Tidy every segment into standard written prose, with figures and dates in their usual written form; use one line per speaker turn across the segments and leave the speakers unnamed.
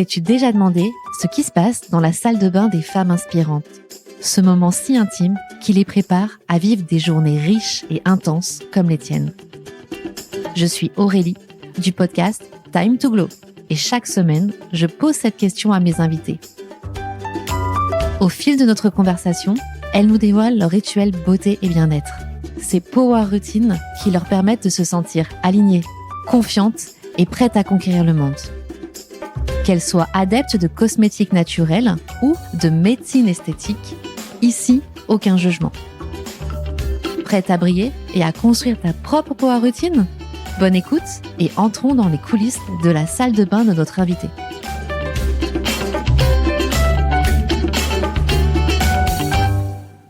T'es-tu déjà demandé ce qui se passe dans la salle de bain des femmes inspirantes ? Ce moment si intime qui les prépare à vivre des journées riches et intenses comme les tiennes. Je suis Aurélie du podcast Time to Glow et chaque semaine, je pose cette question à mes invités. Au fil de notre conversation, elles nous dévoilent leur rituel beauté et bien-être. Ces power routines qui leur permettent de se sentir alignées, confiantes et prêtes à conquérir le monde. Qu'elles soient adeptes de cosmétiques naturels ou de médecine esthétique, ici, aucun jugement. Prête à briller et à construire ta propre power routine ? Bonne écoute et entrons dans les coulisses de la salle de bain de notre invité.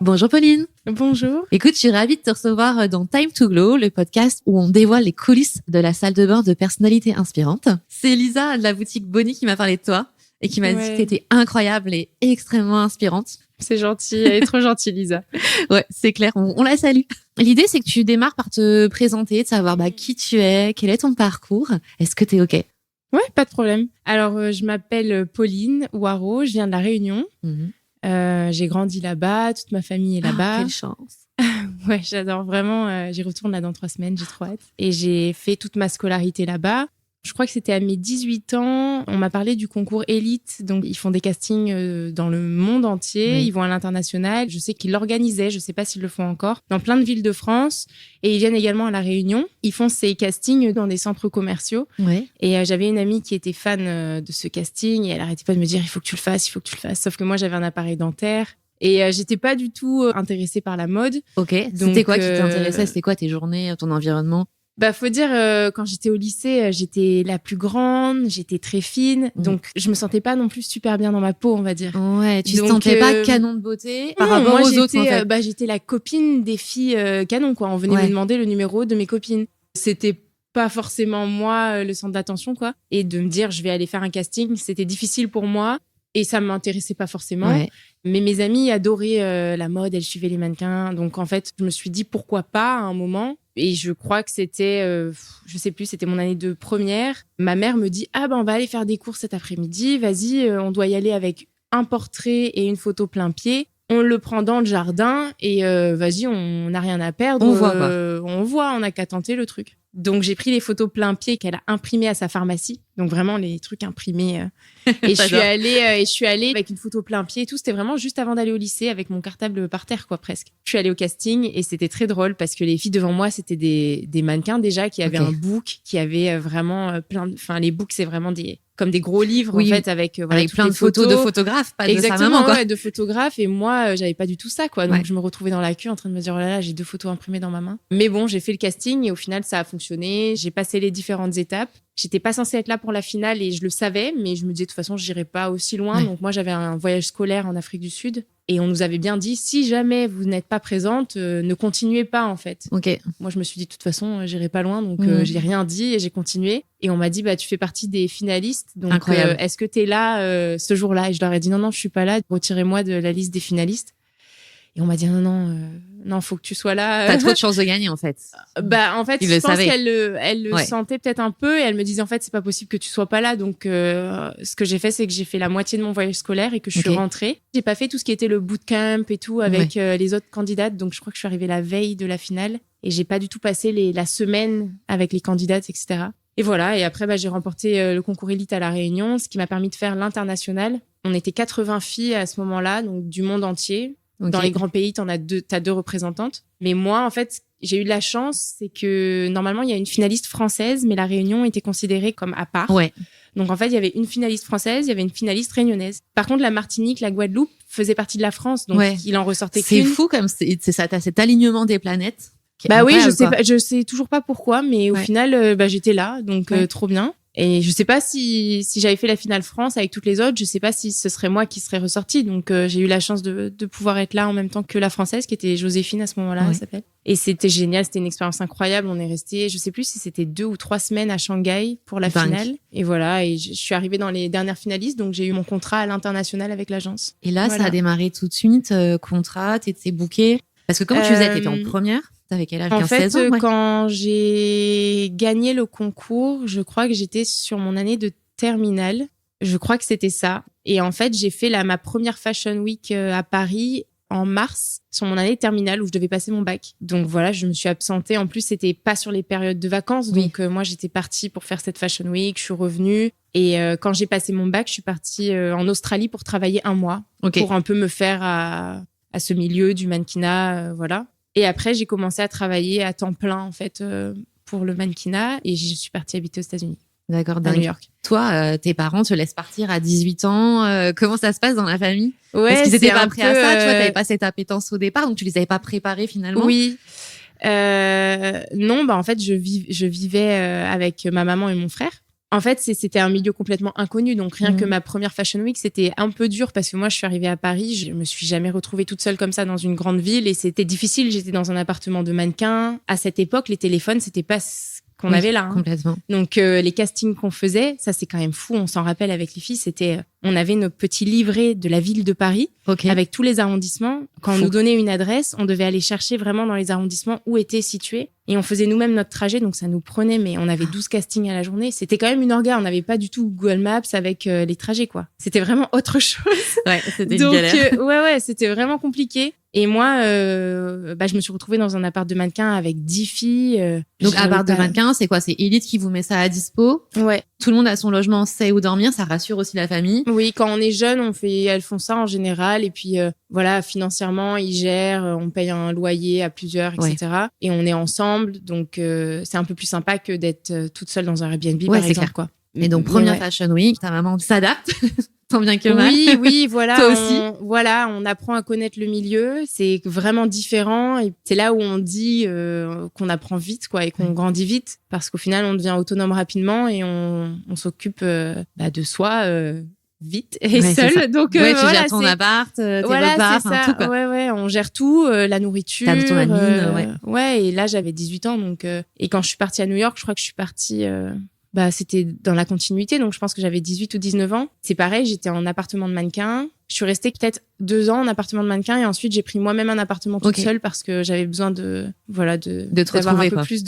Bonjour Pauline.
Bonjour.
Écoute, je suis ravie de te recevoir dans Time to Glow, le podcast où on dévoile les coulisses de la salle de bain de personnalités inspirantes. C'est Lisa de la boutique Bonnie qui m'a parlé de toi et qui m'a dit que t'étais incroyable et extrêmement inspirante.
C'est gentil, elle est trop gentille Lisa.
Ouais, c'est clair, on la salue. L'idée, c'est que tu démarres par te présenter, de savoir qui tu es, quel est ton parcours. Est-ce que t'es OK ?
Ouais, pas de problème. Alors, je m'appelle Pauline Waro, je viens de La Réunion. J'ai grandi là-bas, toute ma famille est là-bas.
Quelle chance.
Ouais, j'adore vraiment. J'y retourne là dans 3 semaines, j'ai trop hâte. Et j'ai fait toute ma scolarité là-bas. Je crois que c'était à mes 18 ans. On m'a parlé du concours Élite. Donc, ils font des castings dans le monde entier. Oui. Ils vont à l'international. Je sais qu'ils l'organisaient. Je sais pas s'ils le font encore. Dans plein de villes de France. Et ils viennent également à La Réunion. Ils font ces castings dans des centres commerciaux.
Oui.
Et j'avais une amie qui était fan de ce casting. Et elle arrêtait pas de me dire, il faut que tu le fasses, il faut que tu le fasses. Sauf que moi, j'avais un appareil dentaire. Et j'étais pas du tout intéressée par la mode.
Ok. C'était quoi qui t'intéressait ? C'était quoi tes journées, ton environnement ?
Faut dire, quand j'étais au lycée, j'étais la plus grande, j'étais très fine, donc je me sentais pas non plus super bien dans ma peau, on va dire.
Ouais, tu te sentais pas canon de beauté par rapport aux autres, en fait.
J'étais la copine des filles canon, quoi. On venait me demander le numéro de mes copines. C'était pas forcément moi le centre d'attention, quoi. Et de me dire, je vais aller faire un casting, c'était difficile pour moi. Et ça m'intéressait pas forcément. Ouais. Mais mes amies adoraient la mode, elles suivaient les mannequins. Donc, en fait, je me suis dit, pourquoi pas à un moment. Et je crois que c'était, je sais plus, c'était mon année de première. Ma mère me dit, on va aller faire des courses cet après-midi. Vas-y, on doit y aller avec un portrait et une photo plein pied. On le prend dans le jardin et vas-y, on n'a rien à perdre.
On voit,
on n'a qu'à tenter le truc. Donc, j'ai pris les photos plein pied qu'elle a imprimées à sa pharmacie. Donc, vraiment, les trucs imprimés. Et je suis allée avec une photo plein pied et tout. C'était vraiment juste avant d'aller au lycée avec mon cartable par terre, quoi, presque. Je suis allée au casting et c'était très drôle parce que les filles devant moi, c'était des mannequins déjà qui avaient un book, qui avaient vraiment les books, c'est vraiment comme des gros livres, en fait, avec
plein de photos de photographes, pas de sa maman, quoi.
Ouais, de photographes. Et moi, j'avais pas du tout ça, quoi. Donc, je me retrouvais dans la queue en train de me dire, oh là là, j'ai 2 photos imprimées dans ma main. Mais bon, j'ai fait le casting et au final, ça a fonctionné. J'ai passé les différentes étapes. J'étais pas censée être là pour la finale et je le savais, mais je me disais, de toute façon, j'irai pas aussi loin. Ouais. Donc, moi, j'avais un voyage scolaire en Afrique du Sud. Et on nous avait bien dit, si jamais vous n'êtes pas présente, ne continuez pas, en fait.
Ok.
Moi, je me suis dit, de toute façon, j'irai pas loin. Donc, j'ai rien dit et j'ai continué. Et on m'a dit, tu fais partie des finalistes. Donc, est-ce que t'es là ce jour-là ? Et je leur ai dit, non, je suis pas là. Retirez-moi de la liste des finalistes. Et on m'a dit, non, faut que tu sois là.
T'as trop de chances de gagner, en fait.
En fait, je pense qu'elle le sentait peut-être un peu et elle me disait, en fait, c'est pas possible que tu sois pas là. Donc, ce que j'ai fait, c'est que j'ai fait la moitié de mon voyage scolaire et que je suis rentrée. J'ai pas fait tout ce qui était le bootcamp et tout avec les autres candidates. Donc, je crois que je suis arrivée la veille de la finale et j'ai pas du tout passé la semaine avec les candidates, etc. Et voilà. Et après, j'ai remporté le concours Élite à La Réunion, ce qui m'a permis de faire l'international. On était 80 filles à ce moment-là, donc du monde entier. Okay. Dans les grands pays, t'as 2 représentantes. Mais moi, en fait, j'ai eu de la chance, c'est que normalement, il y a une finaliste française, mais La Réunion était considérée comme à part. Ouais. Donc, en fait, il y avait une finaliste française, il y avait une finaliste réunionnaise. Par contre, la Martinique, la Guadeloupe faisaient partie de la France, donc il en ressortait qu'une.
C'est fou comme c'est ça, t'as cet alignement des planètes.
Oui, je sais toujours pas pourquoi, mais au final, j'étais là, donc trop bien. Et je sais pas si j'avais fait la finale France avec toutes les autres, je sais pas si ce serait moi qui serais ressortie. Donc, j'ai eu la chance de pouvoir être là en même temps que la française, qui était Joséphine à ce moment-là, elle s'appelle. Et c'était génial, c'était une expérience incroyable. On est resté, je sais plus si c'était 2 ou 3 semaines à Shanghai pour la finale. Et voilà, et je suis arrivée dans les dernières finalistes, donc j'ai eu mon contrat à l'international avec l'agence.
Et là, ça a démarré tout de suite, contrat, t'étais bookée. Parce que comment tu faisais, t'étais en première? T'avais quel âge? 15-16 ans?
Quand j'ai gagné le concours, je crois que j'étais sur mon année de terminale. Je crois que c'était ça. Et en fait, j'ai fait ma première Fashion Week à Paris en mars, sur mon année terminale où je devais passer mon bac. Donc voilà, je me suis absentée. En plus, c'était pas sur les périodes de vacances.
Oui.
Donc moi, j'étais partie pour faire cette Fashion Week. Je suis revenue. Et quand j'ai passé mon bac, je suis partie en Australie pour travailler 1 mois. Pour un peu me faire à ce milieu du mannequinat. Voilà. Et après, j'ai commencé à travailler à temps plein, en fait, pour le mannequinat. Et je suis partie habiter aux États-Unis.
D'accord,
à New York.
Toi, tes parents te laissent partir à 18 ans. Comment ça se passe dans la famille? Parce qu'ils n'étaient pas prêts à ça. Tu vois, t'avais pas cette appétence au départ, donc tu les avais pas préparés finalement.
Oui. Non, en fait, je vivais avec ma maman et mon frère. En fait, c'était un milieu complètement inconnu. Donc, rien que ma première Fashion Week, c'était un peu dur parce que moi, je suis arrivée à Paris. Je me suis jamais retrouvée toute seule comme ça dans une grande ville et c'était difficile. J'étais dans un appartement de mannequin. À cette époque, les téléphones, c'était pas qu'on avait là.
Complètement.
Donc, les castings qu'on faisait, ça, c'est quand même fou. On s'en rappelle avec les filles. On avait nos petits livrets de la ville de Paris avec tous les arrondissements. Quand on nous donnait une adresse, on devait aller chercher vraiment dans les arrondissements où étaient situés. Et on faisait nous-mêmes notre trajet, donc ça nous prenait, mais on avait 12 castings à la journée. C'était quand même une orga. On n'avait pas du tout Google Maps avec les trajets, quoi. C'était vraiment autre chose.
Ouais, c'était une galère.
Ouais, c'était vraiment compliqué. Et moi, je me suis retrouvée dans un appart de mannequin avec 10 filles.
Donc, appart de mannequin, c'est quoi? C'est Elite qui vous met ça à dispo?
Ouais.
Tout le monde a son logement, sait où dormir, ça rassure aussi la famille.
Oui, quand on est jeune, elles font ça en général. Et puis, voilà, financièrement, ils gèrent, on paye un loyer à plusieurs, etc. Ouais. Et on est ensemble. Donc, c'est un peu plus sympa que d'être toute seule dans un Airbnb, par exemple, clair. Quoi.
Et donc, première Fashion Week, ta maman s'adapte. Tant bien que mal.
Oui, voilà.
Toi aussi.
On apprend à connaître le milieu. C'est vraiment différent. Et c'est là où on dit qu'on apprend vite, quoi, et qu'on grandit vite. Parce qu'au final, on devient autonome rapidement et on s'occupe de soi vite et seul. Donc,
tu gères ton appart, tes repas, tout, quoi.
Ouais, on gère tout, la nourriture.
T'as ton amine,
ouais, et là, j'avais 18 ans. Donc, et quand je suis partie à New York, je crois que je suis partie... c'était dans la continuité, donc je pense que j'avais 18 ou 19 ans. C'est pareil, j'étais en appartement de mannequin. Je suis restée peut-être 2 ans en appartement de mannequin et ensuite j'ai pris moi-même un appartement toute seule parce que j'avais besoin de
te
d'avoir
retrouver,
un peu plus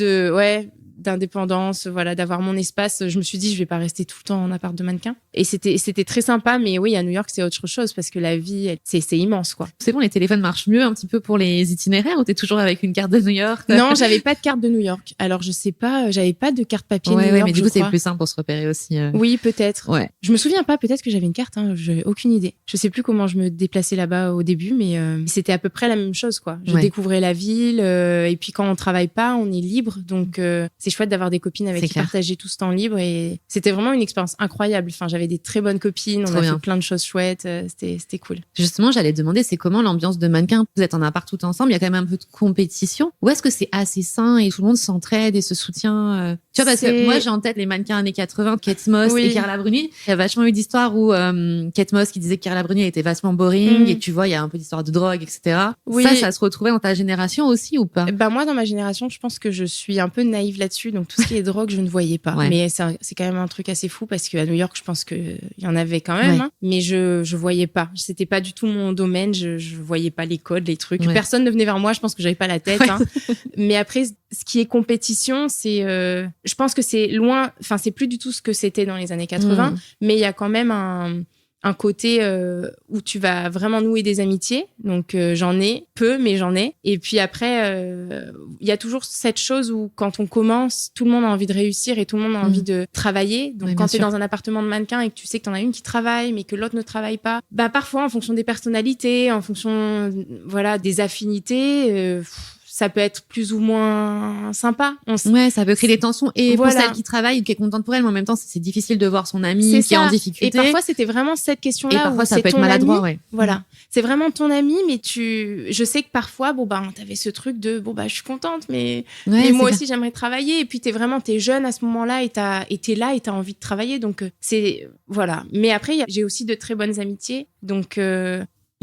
d'indépendance, d'avoir mon espace. Je me suis dit, je vais pas rester tout le temps en appart de mannequin. Et c'était très sympa, mais oui, à New York, c'est autre chose parce que la vie, c'est immense, quoi.
C'est bon, les téléphones marchent mieux un petit peu pour les itinéraires ou t'es toujours avec une carte de New York?
Non, j'avais pas de carte de New York. Alors, je sais pas, j'avais pas de carte papier New York.
Mais du coup, c'est plus simple pour se repérer aussi.
Oui, peut-être.
Ouais.
Je me souviens pas, peut-être que j'avais une carte, j'ai aucune idée. Je sais plus comment je me déplaçais là-bas au début, mais c'était à peu près la même chose, quoi. Je découvrais la ville, et puis quand on travaille pas, on est libre, donc c'est chouette d'avoir des copines avec qui partager tout ce temps libre et c'était vraiment une expérience incroyable. Enfin, j'avais des très bonnes copines, on a fait plein de choses chouettes, c'était cool.
Justement, j'allais te demander, c'est comment l'ambiance de mannequin? Vous êtes en appart tout ensemble, il y a quand même un peu de compétition. Ou est-ce que c'est assez sain et tout le monde s'entraide et se soutient? Tu vois, parce que moi, j'ai en tête les mannequins années 80, Kate Moss et Carla Bruni. Il y a vachement eu d'histoires où Kate Moss qui disait que Carla Bruni était vachement boring et tu vois, il y a un peu d'histoire de drogue, etc. Oui. Ça se retrouvait dans ta génération aussi ou pas?
Moi, dans ma génération, je pense que je suis un peu naïve là-dessus. Donc, tout ce qui est drogue, je ne voyais pas. Mais c'est quand même un truc assez fou parce qu'à New York, je pense qu'il y en avait quand même. Mais je voyais pas. C'était pas du tout mon domaine. Je voyais pas les codes, les trucs. Personne ne venait vers moi. Je pense que j'avais pas la tête. Mais après, ce qui est compétition, c'est... je pense que c'est loin... Enfin, c'est plus du tout ce que c'était dans les années 80. Mais il y a quand même un côté où tu vas vraiment nouer des amitiés. Donc, j'en ai peu, mais j'en ai. Et puis après, il y a toujours cette chose où quand on commence, tout le monde a envie de réussir et tout le monde a envie de travailler. Donc, quand tu es dans un appartement de mannequin et que tu sais que tu en as une qui travaille, mais que l'autre ne travaille pas, parfois, en fonction des personnalités, en fonction des affinités... ça peut être plus ou moins sympa.
Ça peut créer des tensions. Et pour celle qui travaille ou qui est contente pour elle, mais en même temps, c'est difficile de voir son ami qui est en difficulté.
Et parfois, c'était vraiment cette question-là.
Et parfois, ça peut être maladroit,
Voilà. C'est vraiment ton ami, mais je sais que parfois, t'avais ce truc de, je suis contente, mais moi aussi, j'aimerais travailler. Et puis, t'es jeune à ce moment-là et t'es là et t'as envie de travailler. Donc, voilà. Mais après, j'ai aussi de très bonnes amitiés. Donc,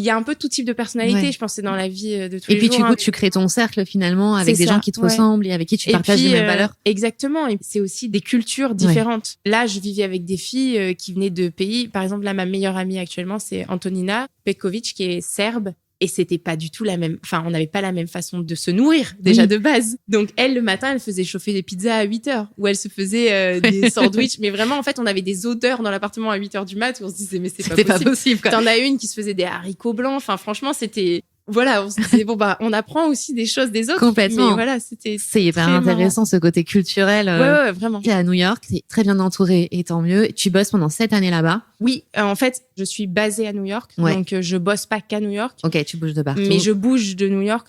il y a un peu tout type de personnalité, je pense, c'est dans la vie de tous les jours.
Et puis, tu crées ton cercle, finalement, avec des gens qui te ressemblent et avec qui tu partages les mêmes valeurs.
Exactement. Et c'est aussi des cultures différentes. Là, je vivais avec des filles qui venaient de pays. Par exemple, là, ma meilleure amie actuellement, c'est Antonina Petkovic, qui est serbe. Et c'était pas du tout la même, enfin, on n'avait pas la même façon de se nourrir, déjà de base. Donc, elle, le matin, elle faisait chauffer des pizzas à 8h, ou elle se faisait des sandwichs. Mais vraiment, en fait, on avait des odeurs dans l'appartement à 8h du mat où on se disait, mais c'était pas possible. T'en as une qui se faisait des haricots blancs. Enfin, franchement, c'était... Voilà, on se disait, on apprend aussi des choses des autres.
Complètement.
Mais voilà, c'est
hyper intéressant, ce côté culturel.
Ouais, vraiment.
T'es à New York, t'es très bien entourée, et tant mieux. Tu bosses pendant 7 années là-bas.
Oui, en fait, je suis basée à New York. Donc, je bosse pas qu'à New York.
Ok, tu bouges de partout.
Mais je bouge de New York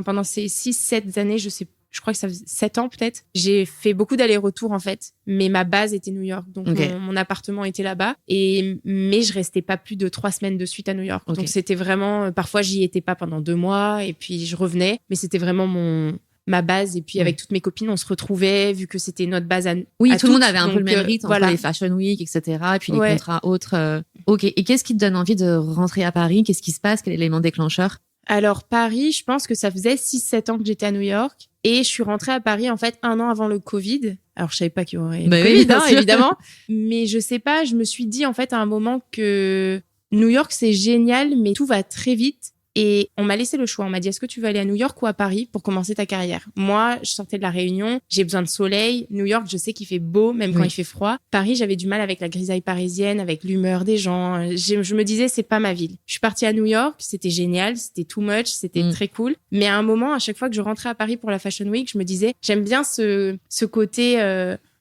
pendant ces 6-7 années, je crois que ça faisait 7 ans peut-être. J'ai fait beaucoup d'allers-retours en fait, mais ma base était New York. Donc mon appartement était là-bas. Mais je restais pas plus de 3 semaines de suite à New York. Donc c'était vraiment... Parfois, j'y étais pas pendant 2 mois et puis je revenais. Mais c'était vraiment ma base. Et puis avec toutes mes copines, on se retrouvait vu que c'était notre base à
Oui,
à
tout le monde avait un peu le même rythme.
Voilà.
Les Fashion Week, etc. Et puis les contrats autres. Ok. Et qu'est-ce qui te donne envie de rentrer à Paris? Qu'est-ce qui se passe? Quel est l'élément déclencheur?
Alors Paris, je pense que ça faisait 6-7 ans que j'étais à New York. Et je suis rentrée à Paris, en fait, 1 an avant le Covid. Alors, je savais pas qu'il y aurait le Covid, évidemment. Mais je sais pas, je me suis dit, en fait, à un moment que New York, c'est génial, mais tout va très vite. Et on m'a laissé le choix. On m'a dit, est-ce que tu veux aller à New York ou à Paris pour commencer ta carrière? Moi, je sortais de la Réunion, j'ai besoin de soleil. New York, je sais qu'il fait beau, même quand il fait froid. Paris, j'avais du mal avec la grisaille parisienne, avec l'humeur des gens. Je me disais, c'est pas ma ville. Je suis partie à New York, c'était génial, c'était too much, c'était très cool. Mais à un moment, à chaque fois que je rentrais à Paris pour la Fashion Week, je me disais, j'aime bien ce côté...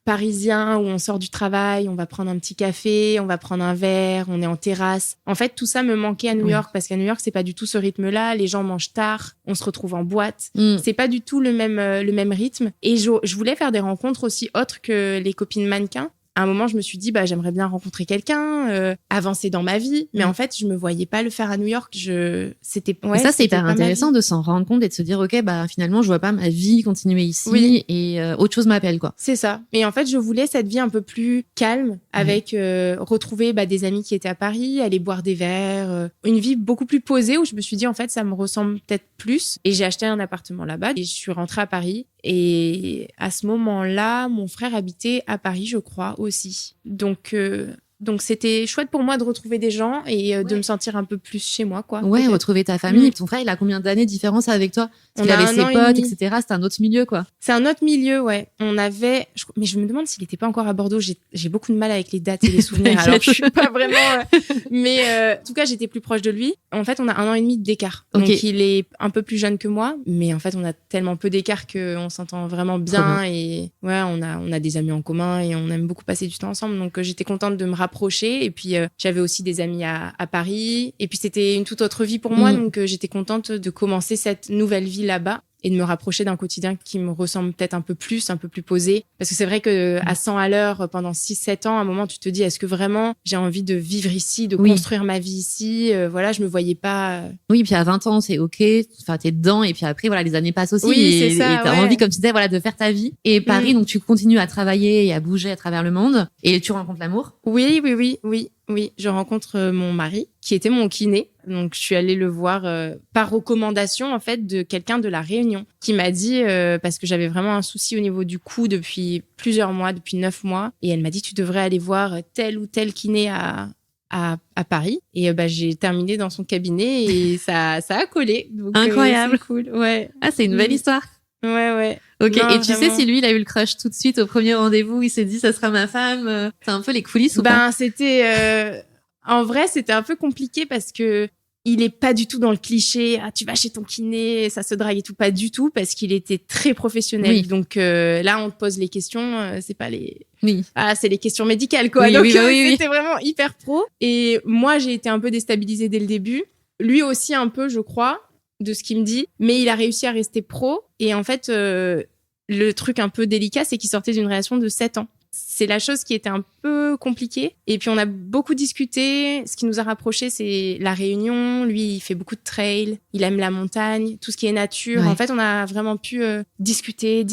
parisien où on sort du travail, on va prendre un petit café, on va prendre un verre, on est en terrasse. En fait, tout ça me manquait à New York parce qu'à New York, c'est pas du tout ce rythme-là. Les gens mangent tard, on se retrouve en boîte. C'est pas du tout le même rythme. Et je voulais faire des rencontres aussi autres que les copines mannequins. À un moment, je me suis dit, j'aimerais bien rencontrer quelqu'un, avancer dans ma vie. Mais en fait, je me voyais pas le faire à New York. C'était,
et ça, c'est hyper intéressant de s'en rendre compte et de se dire, OK, finalement, je vois pas ma vie continuer ici et autre chose m'appelle, quoi.
C'est ça. Et en fait, je voulais cette vie un peu plus calme avec retrouver des amis qui étaient à Paris, aller boire des verres, une vie beaucoup plus posée où je me suis dit, en fait, ça me ressemble peut-être plus. Et j'ai acheté un appartement là-bas et je suis rentrée à Paris. Et à ce moment-là, mon frère habitait à Paris, je crois, aussi. Donc c'était chouette pour moi de retrouver des gens et de me sentir un peu plus chez moi, quoi.
Ouais, retrouver ta famille. Ton frère, il a combien d'années de différence avec toi? Parce qu'il avait ses potes, etc. C'est un autre milieu, quoi.
C'est un autre milieu, ouais. On avait... Mais je me demande s'il était pas encore à Bordeaux. J'ai beaucoup de mal avec les dates et les souvenirs. Alors, je suis pas vraiment... Mais en tout cas, j'étais plus proche de lui. En fait, on a 1 an et demi d'écart. Donc, il est un peu plus jeune que moi. Mais en fait, on a tellement peu d'écart qu'on s'entend vraiment bien. Et ouais, on a des amis en commun et on aime beaucoup passer du temps ensemble. Donc, j'étais contente de me rapprocher. Et puis, j'avais aussi des amis à Paris. Et puis, c'était une toute autre vie pour moi. Donc, j'étais contente de commencer cette nouvelle vie là-bas et de me rapprocher d'un quotidien qui me ressemble peut-être un peu plus posé. Parce que c'est vrai que à 100 à l'heure, pendant 6-7 ans, à un moment, tu te dis, est-ce que vraiment j'ai envie de vivre ici, de construire ma vie ici? Voilà, je me voyais pas...
Oui, puis à 20 ans, c'est OK. Enfin, t'es dedans. Et puis après, voilà, les années passent aussi.
Oui, c'est ça,
et t'as envie, comme tu disais, voilà, de faire ta vie. Et Paris, donc tu continues à travailler et à bouger à travers le monde. Et tu rencontres l'amour?
Oui, je rencontre mon mari, qui était mon kiné. Donc, je suis allée le voir par recommandation, en fait, de quelqu'un de La Réunion, qui m'a dit, parce que j'avais vraiment un souci au niveau du cou depuis plusieurs mois, depuis 9 mois. Et elle m'a dit, tu devrais aller voir tel ou tel kiné à Paris. Et j'ai terminé dans son cabinet et ça a collé. Donc,
incroyable.
C'est cool, ouais.
Ah, c'est une belle histoire.
Ouais.
Ok,
non,
et tu sais si lui, il a eu le crush tout de suite au premier rendez-vous, il s'est dit, ça sera ma femme. C'est un peu les coulisses ou pas?
C'était... En vrai, c'était un peu compliqué parce que il est pas du tout dans le cliché. Ah, tu vas chez ton kiné, ça se drague et tout. Pas du tout, parce qu'il était très professionnel.
Oui.
Donc là, on te pose les questions. C'est pas les...
Oui.
Ah, c'est les questions médicales, quoi. Donc c'était vraiment hyper pro. Et moi, j'ai été un peu déstabilisée dès le début. Lui aussi un peu, je crois, de ce qu'il me dit. Mais il a réussi à rester pro. Et en fait... le truc un peu délicat, c'est qu'il sortait d'une relation de 7 ans. C'est la chose qui était un peu compliquée. Et puis, on a beaucoup discuté. Ce qui nous a rapprochés, c'est la Réunion. Lui, il fait beaucoup de trail. Il aime la montagne, tout ce qui est nature. Ouais. En fait, on a vraiment pu discuter.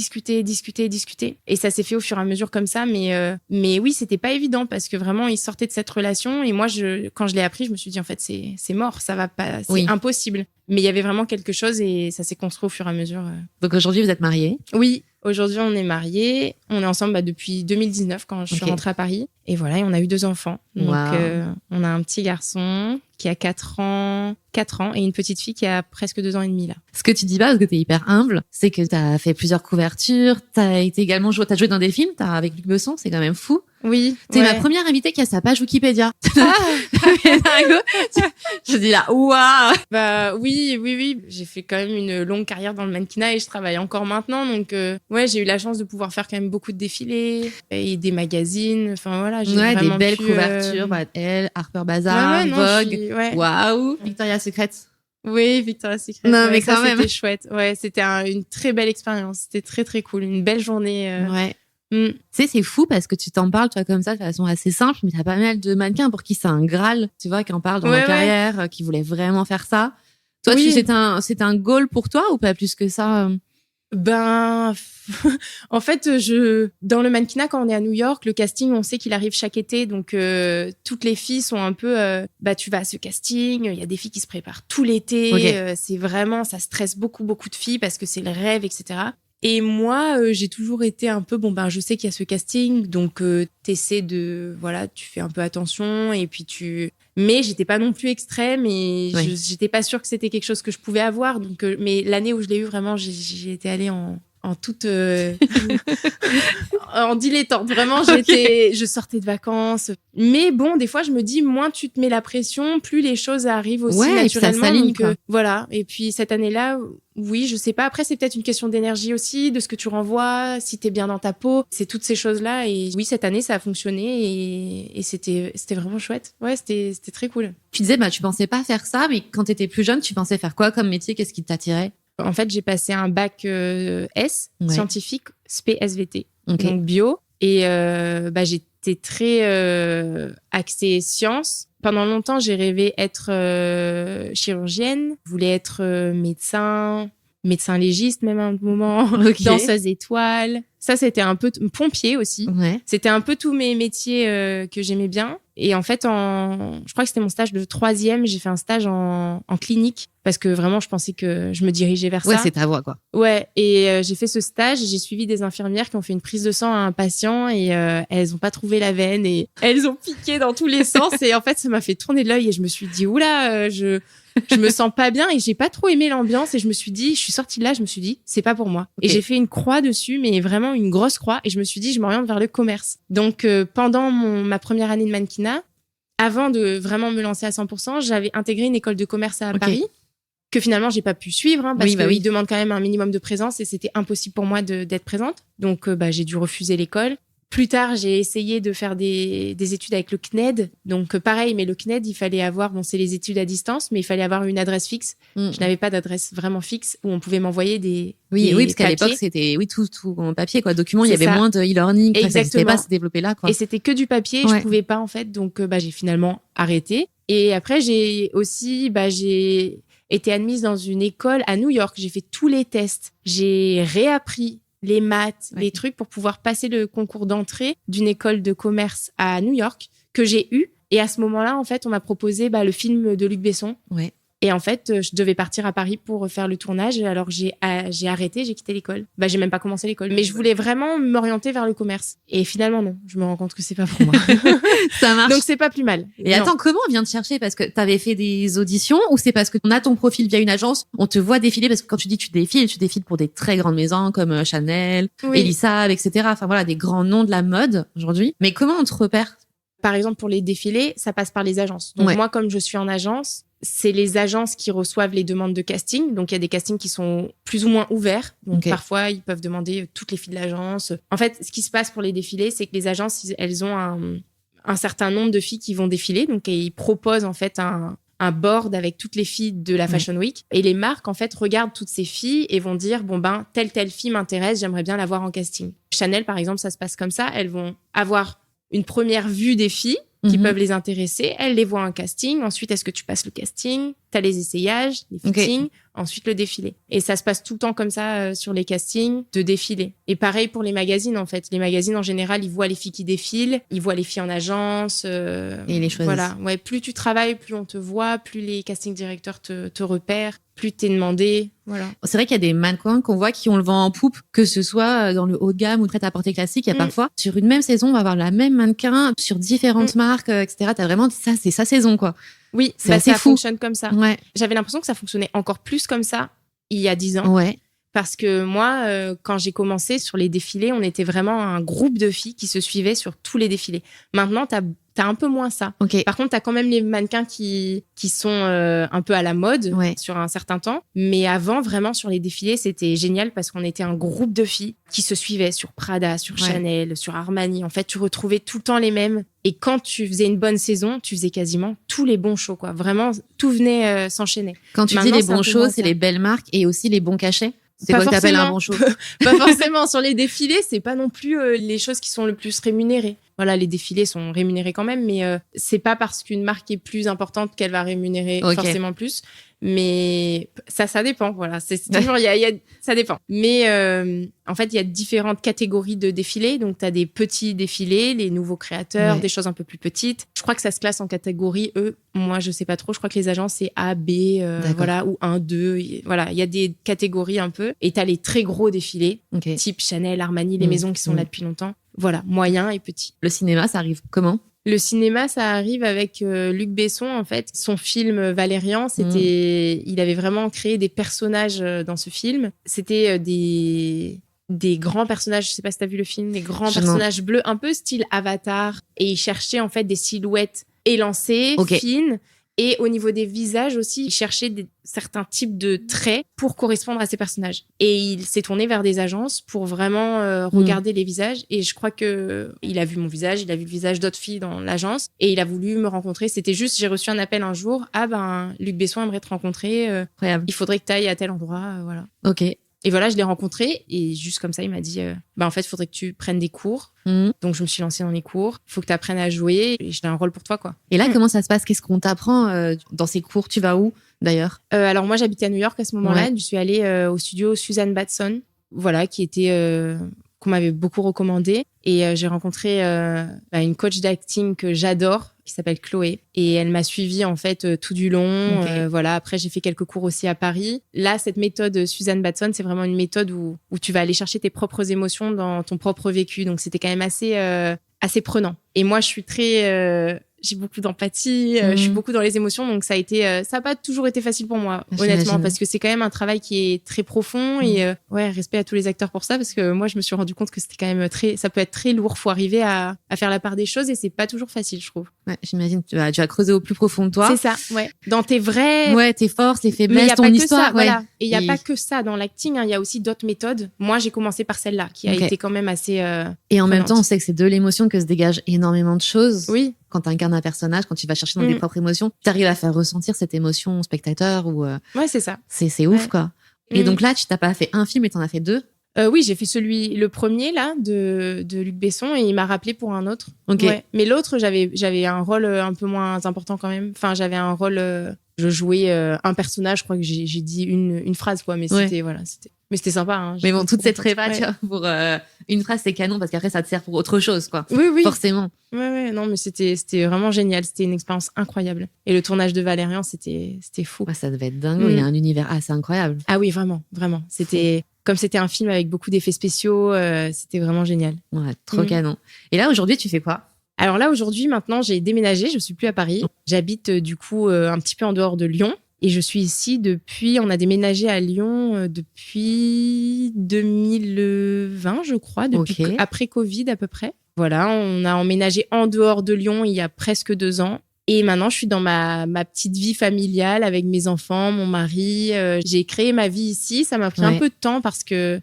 Et ça s'est fait au fur et à mesure comme ça. Mais oui, c'était pas évident parce que vraiment, il sortait de cette relation. Et moi, quand je l'ai appris, je me suis dit, en fait, c'est mort. Ça va pas, c'est impossible. Mais il y avait vraiment quelque chose et ça s'est construit au fur et à mesure.
Donc aujourd'hui, vous êtes mariés?
Oui, aujourd'hui, on est mariés. On est ensemble depuis 2019 quand je suis rentrée à Paris. Et voilà, et on a eu 2 enfants. Donc, on a un petit garçon qui a 4 ans et une petite fille qui a presque 2 ans et demi là.
Ce que tu dis pas, parce que t'es hyper humble, c'est que t'as fait plusieurs couvertures, t'as joué dans des films, avec Luc Besson, c'est quand même fou.
Oui.
T'es ma première invitée qui a sa page Wikipédia. Je dis là, waouh.
Bah oui. J'ai fait quand même une longue carrière dans le mannequinat et je travaille encore maintenant. Donc j'ai eu la chance de pouvoir faire quand même beaucoup de défilés et des magazines. Enfin voilà, j'ai vraiment
des belles couvertures. Elle, Harper Bazaar, Vogue. Waouh. Victoria's Secret.
Oui, Victoria's Secret.
Non, mais quand même.
C'était chouette. Ouais, c'était une très belle expérience. C'était très très cool, une belle journée.
Ouais. Tu sais, c'est fou parce que tu t'en parles, toi, comme ça, de façon assez simple, mais t'as pas mal de mannequins pour qui c'est un Graal, tu vois, qui en parlent dans leur carrière, qui voulaient vraiment faire ça. Toi, c'est un goal pour toi ou pas plus que ça?
Ben, en fait, dans le mannequinat, quand on est à New York, le casting, on sait qu'il arrive chaque été, donc toutes les filles sont un peu, tu vas à ce casting, il y a des filles qui se préparent tout l'été, c'est vraiment, ça stresse beaucoup de filles parce que c'est le rêve, etc. Et moi, j'ai toujours été un peu, je sais qu'il y a ce casting, donc t'essaies tu fais un peu attention, et puis mais j'étais pas non plus extrême, et j'étais pas sûre que c'était quelque chose que je pouvais avoir, donc, mais l'année où je l'ai eu, vraiment, j'ai été allée en toute en dilettante, vraiment. Je sortais de vacances, mais bon, des fois je me dis, moins tu te mets la pression, plus les choses arrivent aussi naturellement,
ça s'aligne,
donc voilà. Et puis cette année-là, oui, je sais pas, après c'est peut-être une question d'énergie aussi, de ce que tu renvoies, si t'es bien dans ta peau, c'est toutes ces choses-là. Et oui, cette année ça a fonctionné, et c'était vraiment chouette. Ouais, c'était très cool.
Tu disais, tu pensais pas faire ça, mais quand t'étais plus jeune, tu pensais faire quoi comme métier? Qu'est-ce qui t'attirait?
En fait, j'ai passé un bac S, scientifique, spé SVT, donc bio. Et j'étais très axée sciences. Pendant longtemps, j'ai rêvé être chirurgienne, je voulais être médecin légiste même à un moment, danseuse étoile. Ça, c'était un peu pompier aussi. Ouais. C'était un peu tous mes métiers que j'aimais bien. Et en fait, je crois que c'était mon stage de 3e, j'ai fait un stage en clinique parce que vraiment, je pensais que je me dirigeais vers ça.
Ouais, c'est ta voie, quoi.
Ouais, et j'ai fait ce stage et j'ai suivi des infirmières qui ont fait une prise de sang à un patient et elles ont pas trouvé la veine et elles ont piqué dans tous les sens et en fait, ça m'a fait tourner l'œil et je me suis dit, oula, je me sens pas bien et j'ai pas trop aimé l'ambiance et je suis sortie de là, je me suis dit, c'est pas pour moi. Okay. Et j'ai fait une croix dessus, mais vraiment une grosse croix, et je me suis dit, je m'oriente vers le commerce. Donc, pendant ma première année de mannequinat, avant de vraiment me lancer à 100%, j'avais intégré une école de commerce à Paris, que finalement, j'ai pas pu suivre, parce qu'ils demandent quand même un minimum de présence et c'était impossible pour moi d'être présente. Donc, j'ai dû refuser l'école. Plus tard, j'ai essayé de faire des études avec le CNED. Donc, pareil, mais le CNED, il fallait avoir, c'est les études à distance, mais il fallait avoir une adresse fixe. Je n'avais pas d'adresse vraiment fixe où on pouvait m'envoyer des
parce qu'à l'époque, c'était, tout en papier, quoi. Document, il y avait moins de e-learning.
Exactement. Ça
n'existait pas à se développer là, quoi.
Et c'était que du papier, je pouvais pas, en fait. Donc, j'ai finalement arrêté. Et après, j'ai aussi, j'ai été admise dans une école à New York. J'ai fait tous les tests. J'ai réappris les maths, les trucs pour pouvoir passer le concours d'entrée d'une école de commerce à New York que j'ai eu. Et à ce moment-là, en fait, on m'a proposé le film de Luc Besson. Ouais. Et en fait, je devais partir à Paris pour faire le tournage. Alors, j'ai arrêté, j'ai quitté l'école. J'ai même pas commencé l'école. Mais je voulais vraiment m'orienter vers le commerce. Et finalement, non. Je me rends compte que c'est pas pour moi.
Ça marche.
Donc, c'est pas plus mal.
Et attends, comment on vient te chercher? Parce que t'avais fait des auditions ou c'est parce que on a ton profil via une agence, on te voit défiler? Parce que quand tu dis tu défiles pour des très grandes maisons comme Chanel, Elisa, etc. Enfin voilà, des grands noms de la mode aujourd'hui. Mais comment on te repère?
Par exemple, pour les défilés, ça passe par les agences. Donc moi, comme je suis en agence, c'est les agences qui reçoivent les demandes de casting. Donc, il y a des castings qui sont plus ou moins ouverts. Donc, parfois, ils peuvent demander toutes les filles de l'agence. En fait, ce qui se passe pour les défilés, c'est que les agences, elles ont un certain nombre de filles qui vont défiler. Donc, ils proposent en fait un board avec toutes les filles de la Fashion Week. Et les marques, en fait, regardent toutes ces filles et vont dire, telle fille m'intéresse, j'aimerais bien la voir en casting. Chanel, par exemple, ça se passe comme ça. Elles vont avoir une première vue des filles qui peuvent les intéresser. Elles les voient en casting. Ensuite, est-ce que tu passes le casting? T'as les essayages, les fittings, ensuite le défilé. Et ça se passe tout le temps comme ça sur les castings de défilé. Et pareil pour les magazines, en fait. Les magazines, en général, ils voient les filles qui défilent, ils voient les filles en agence.
Et les choisissent.
Voilà. Ouais, plus tu travailles, plus on te voit, plus les casting directeurs te repèrent, plus t'es demandé. Voilà.
C'est vrai qu'il y a des mannequins qu'on voit qui ont le vent en poupe, que ce soit dans le haut de gamme ou prêt-à-porter classique. Il y a parfois, sur une même saison, on va avoir la même mannequin sur différentes marques, etc. T'as vraiment, ça, c'est sa saison, quoi.
Oui,
c'est assez
ça
fou.
Fonctionne comme ça.
Ouais.
J'avais l'impression que ça fonctionnait encore plus comme ça il y a 10 ans.
Ouais.
Parce que moi, quand j'ai commencé sur les défilés, on était vraiment un groupe de filles qui se suivaient sur tous les défilés. Maintenant, t'as un peu moins ça.
Okay.
Par contre, t'as quand même les mannequins qui sont un peu à la mode sur un certain temps. Mais avant, vraiment, sur les défilés, c'était génial parce qu'on était un groupe de filles qui se suivaient sur Prada, sur Chanel, sur Armani. En fait, tu retrouvais tout le temps les mêmes. Et quand tu faisais une bonne saison, tu faisais quasiment tous les bons shows, quoi. Vraiment, tout venait s'enchaîner.
Quand tu dis les bons shows, c'est les belles marques et aussi les bons cachets? C'est quoi que t'appelles un bon show?
Pas forcément. Sur les défilés, c'est pas non plus les choses qui sont le plus rémunérées. Voilà, les défilés sont rémunérés quand même, mais c'est pas parce qu'une marque est plus importante qu'elle va rémunérer forcément plus. Mais ça dépend, voilà. C'est toujours, ça dépend. Mais en fait, il y a différentes catégories de défilés. Donc, tu as des petits défilés, les nouveaux créateurs, des choses un peu plus petites. Je crois que ça se classe en catégories E. Moi, je sais pas trop. Je crois que les agences, c'est A, B, voilà, ou 1, 2. Voilà, il y a des catégories un peu. Et tu as les très gros défilés, type Chanel, Armani, les maisons qui sont là depuis longtemps. Voilà, moyen et petit.
Le cinéma, ça arrive comment?
Le cinéma, ça arrive avec Luc Besson, en fait. Son film Valérian, il avait vraiment créé des personnages dans ce film. C'était des grands personnages, je sais pas si t'as vu le film, des grands personnages bleus, un peu style Avatar. Et il cherchait, en fait, des silhouettes élancées, fines. Et au niveau des visages aussi, il cherchait certains types de traits pour correspondre à ces personnages. Et il s'est tourné vers des agences pour vraiment regarder les visages. Et je crois que il a vu mon visage, il a vu le visage d'autres filles dans l'agence. Et il a voulu me rencontrer. C'était juste, j'ai reçu un appel un jour. Ah ben, Luc Besson aimerait te rencontrer. Il faudrait que tu ailles à tel endroit. Voilà.
Ok.
Et voilà, je l'ai rencontré et juste comme ça, il m'a dit en fait, il faudrait que tu prennes des cours. Donc, je me suis lancée dans les cours. Il faut que tu apprennes à jouer et j'ai un rôle pour toi, quoi.
Et là, comment ça se passe? Qu'est-ce qu'on t'apprend dans ces cours? Tu vas où, d'ailleurs?
Alors, moi, j'habitais à New York à ce moment-là. Je suis allée au studio Suzanne Batson, voilà, qui était... qu'on m'avait beaucoup recommandé. Et j'ai rencontré une coach d'acting que j'adore, qui s'appelle Chloé. Et elle m'a suivie, en fait, tout du long. Voilà. Après, j'ai fait quelques cours aussi à Paris. Là, cette méthode Suzanne Batson, c'est vraiment une méthode où tu vas aller chercher tes propres émotions dans ton propre vécu. Donc, c'était quand même assez prenant. Et moi, je suis très... j'ai beaucoup d'empathie, je suis beaucoup dans les émotions, donc ça a pas toujours été facile pour moi, honnêtement, parce que c'est quand même un travail qui est très profond et respect à tous les acteurs pour ça, parce que moi je me suis rendu compte que c'était quand même ça peut être très lourd, faut arriver à faire la part des choses et c'est pas toujours facile, je trouve.
Ouais, j'imagine, tu vas creuser au plus profond de toi.
C'est ça, dans tes vrais...
tes forces, les faiblesses, ton histoire.
Ça, voilà. Et il y a pas que ça dans l'acting, il y a aussi d'autres méthodes. Moi j'ai commencé par celle-là, qui a été quand même assez
et en même temps, on sait que c'est de l'émotion que se dégage énormément de choses.
Oui.
Quand tu incarnes un personnage, quand tu vas chercher dans tes propres émotions, tu arrives à faire ressentir cette émotion au spectateur ou
ouais, c'est ça.
C'est ouf, quoi. Et donc là, tu t'as pas fait un film et t'en as fait 2?
Oui, j'ai fait le premier là de Luc Besson et il m'a rappelé pour un autre.
Ok.
Ouais. Mais l'autre, j'avais un rôle un peu moins important quand même. Enfin, j'avais un rôle, je jouais un personnage. Je crois que j'ai dit une phrase, quoi. Mais c'était sympa. Hein.
Mais bon, toute cette prépa, tu vois, pour une phrase, c'est canon parce qu'après, ça te sert pour autre chose, quoi.
Oui.
Forcément.
Ouais, non, mais c'était vraiment génial. C'était une expérience incroyable. Et le tournage de Valérian, c'était fou.
Ouais, ça devait être dingue. Il y a un univers assez incroyable.
Ah oui, vraiment. Comme c'était un film avec beaucoup d'effets spéciaux, c'était vraiment génial.
Ouais, trop canon. Et là, aujourd'hui, tu fais quoi?
Alors là, aujourd'hui, maintenant, j'ai déménagé. Je suis plus à Paris. J'habite du coup un petit peu en dehors de Lyon. Et je suis ici on a déménagé à Lyon depuis 2020, je crois, après Covid à peu près. Voilà, on a emménagé en dehors de Lyon il y a presque 2 ans. Et maintenant, je suis dans ma petite vie familiale avec mes enfants, mon mari. J'ai créé ma vie ici. Ça m'a pris un peu de temps parce que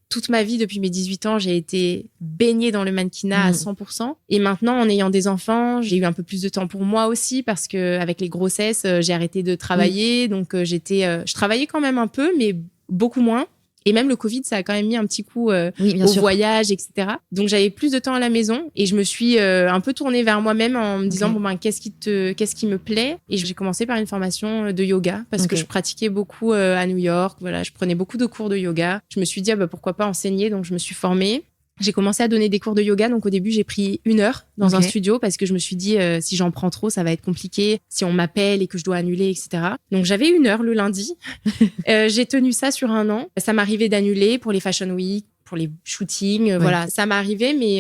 toute ma vie, depuis mes 18 ans, j'ai été baignée dans le mannequinat à 100%. Et maintenant, en ayant des enfants, j'ai eu un peu plus de temps pour moi aussi parce que avec les grossesses, j'ai arrêté de travailler. Donc, je travaillais quand même un peu, mais beaucoup moins. Et même le Covid, ça a quand même mis un petit coup au voyage, etc. Donc, j'avais plus de temps à la maison et je me suis un peu tournée vers moi-même en me disant, qu'est-ce qui me plaît? Et j'ai commencé par une formation de yoga parce que je pratiquais beaucoup à New York. Voilà, je prenais beaucoup de cours de yoga. Je me suis dit, pourquoi pas enseigner? Donc, je me suis formée. J'ai commencé à donner des cours de yoga. Donc, au début, j'ai pris 1 heure dans un studio parce que je me suis dit, si j'en prends trop, ça va être compliqué. Si on m'appelle et que je dois annuler, etc. Donc, j'avais 1 heure le lundi. J'ai tenu ça sur 1 an. Ça m'arrivait d'annuler pour les Fashion Week, pour les shootings. Voilà, ça m'est arrivé, mais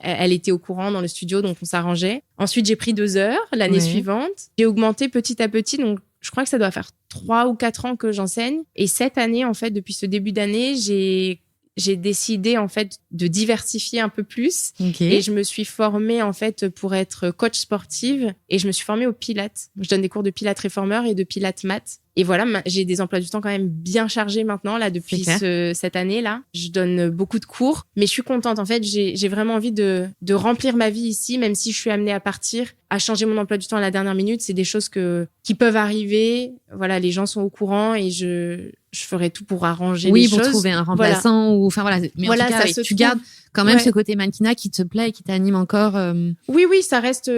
elle était au courant dans le studio, donc on s'arrangeait. Ensuite, j'ai pris 2 heures l'année suivante. J'ai augmenté petit à petit, donc je crois que ça doit faire 3 ou 4 ans que j'enseigne. Et cette année, en fait, depuis ce début d'année, j'ai décidé en fait de diversifier un peu plus et je me suis formée en fait pour être coach sportive et je me suis formée au pilates. Je donne des cours de pilates réformeur et de pilates mat. Et voilà, j'ai des emplois du temps quand même bien chargés maintenant là depuis cette année là. Je donne beaucoup de cours, mais je suis contente en fait. J'ai vraiment envie de remplir ma vie ici, même si je suis amenée à partir, à changer mon emploi du temps à la dernière minute. C'est des choses qui peuvent arriver. Voilà, les gens sont au courant et je ferai tout pour arranger les choses.
Oui, pour trouver un remplaçant ou enfin voilà. Mais en tout cas, tu gardes quand même ce côté mannequinat qui te plaît et qui t'anime encore.
Oui, ça reste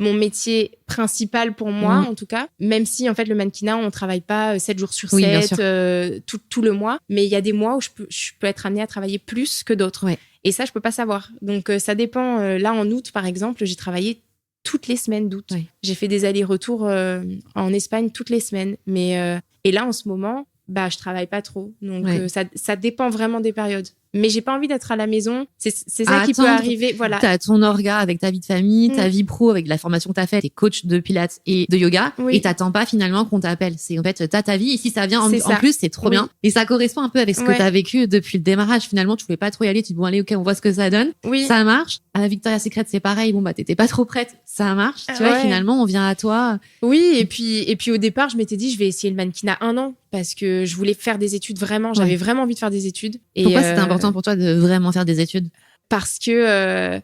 mon métier principal pour moi, en tout cas. Même si, en fait, le mannequinat, on travaille pas 7 jours sur 7, tout le mois. Mais il y a des mois où je peux être amenée à travailler plus que d'autres. Ouais. Et ça, je peux pas savoir. Donc, ça dépend. Là, en août, par exemple, j'ai travaillé toutes les semaines d'août. Ouais. J'ai fait des allers-retours en Espagne toutes les semaines. Mais, et là, en ce moment, je travaille pas trop. Donc, ça dépend vraiment des périodes. Mais j'ai pas envie d'être à la maison. C'est ça qui peut arriver. Voilà.
T'as ton orga avec ta vie de famille, ta vie pro avec la formation que t'as faite, t'es coach de pilates et de yoga. Et t'attends pas finalement qu'on t'appelle. C'est en fait, t'as ta vie. Et si ça vient en plus, c'est trop bien. Et ça correspond un peu avec ce que t'as vécu depuis le démarrage. Finalement, tu pouvais pas trop y aller. Tu dis, bon, allez, ok, on voit ce que ça donne. Oui. Ça marche. À Victoria's Secret, c'est pareil. Bon, t'étais pas trop prête. Ça marche. Tu vois, finalement, on vient à toi.
Oui. Et puis, au départ, je m'étais dit, je vais essayer le mannequinat 1 an parce que je voulais faire des études vraiment. J'avais vraiment envie de faire des études. Et
pourquoi c'était important pour toi de vraiment faire des études?
Parce que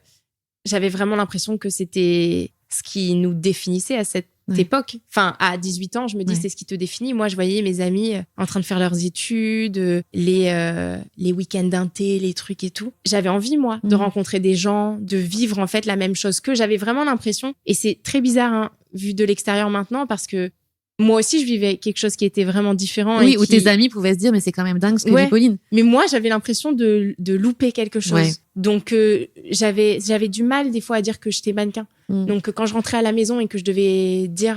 j'avais vraiment l'impression que c'était ce qui nous définissait à cette époque. Enfin, à 18 ans, je me dis, c'est ce qui te définit. Moi, je voyais mes amis en train de faire leurs études, les week-ends d'inté, les trucs et tout. J'avais envie, moi, de rencontrer des gens, de vivre en fait la même chose qu'eux. J'avais vraiment l'impression, et c'est très bizarre, hein, vu de l'extérieur maintenant, parce que moi aussi, je vivais quelque chose qui était vraiment différent.
Oui, où tes amis pouvaient se dire, mais c'est quand même dingue ce que vit Pauline.
Mais moi, j'avais l'impression de louper quelque chose. Ouais. Donc, j'avais du mal des fois à dire que j'étais mannequin. Donc, quand je rentrais à la maison et que je devais dire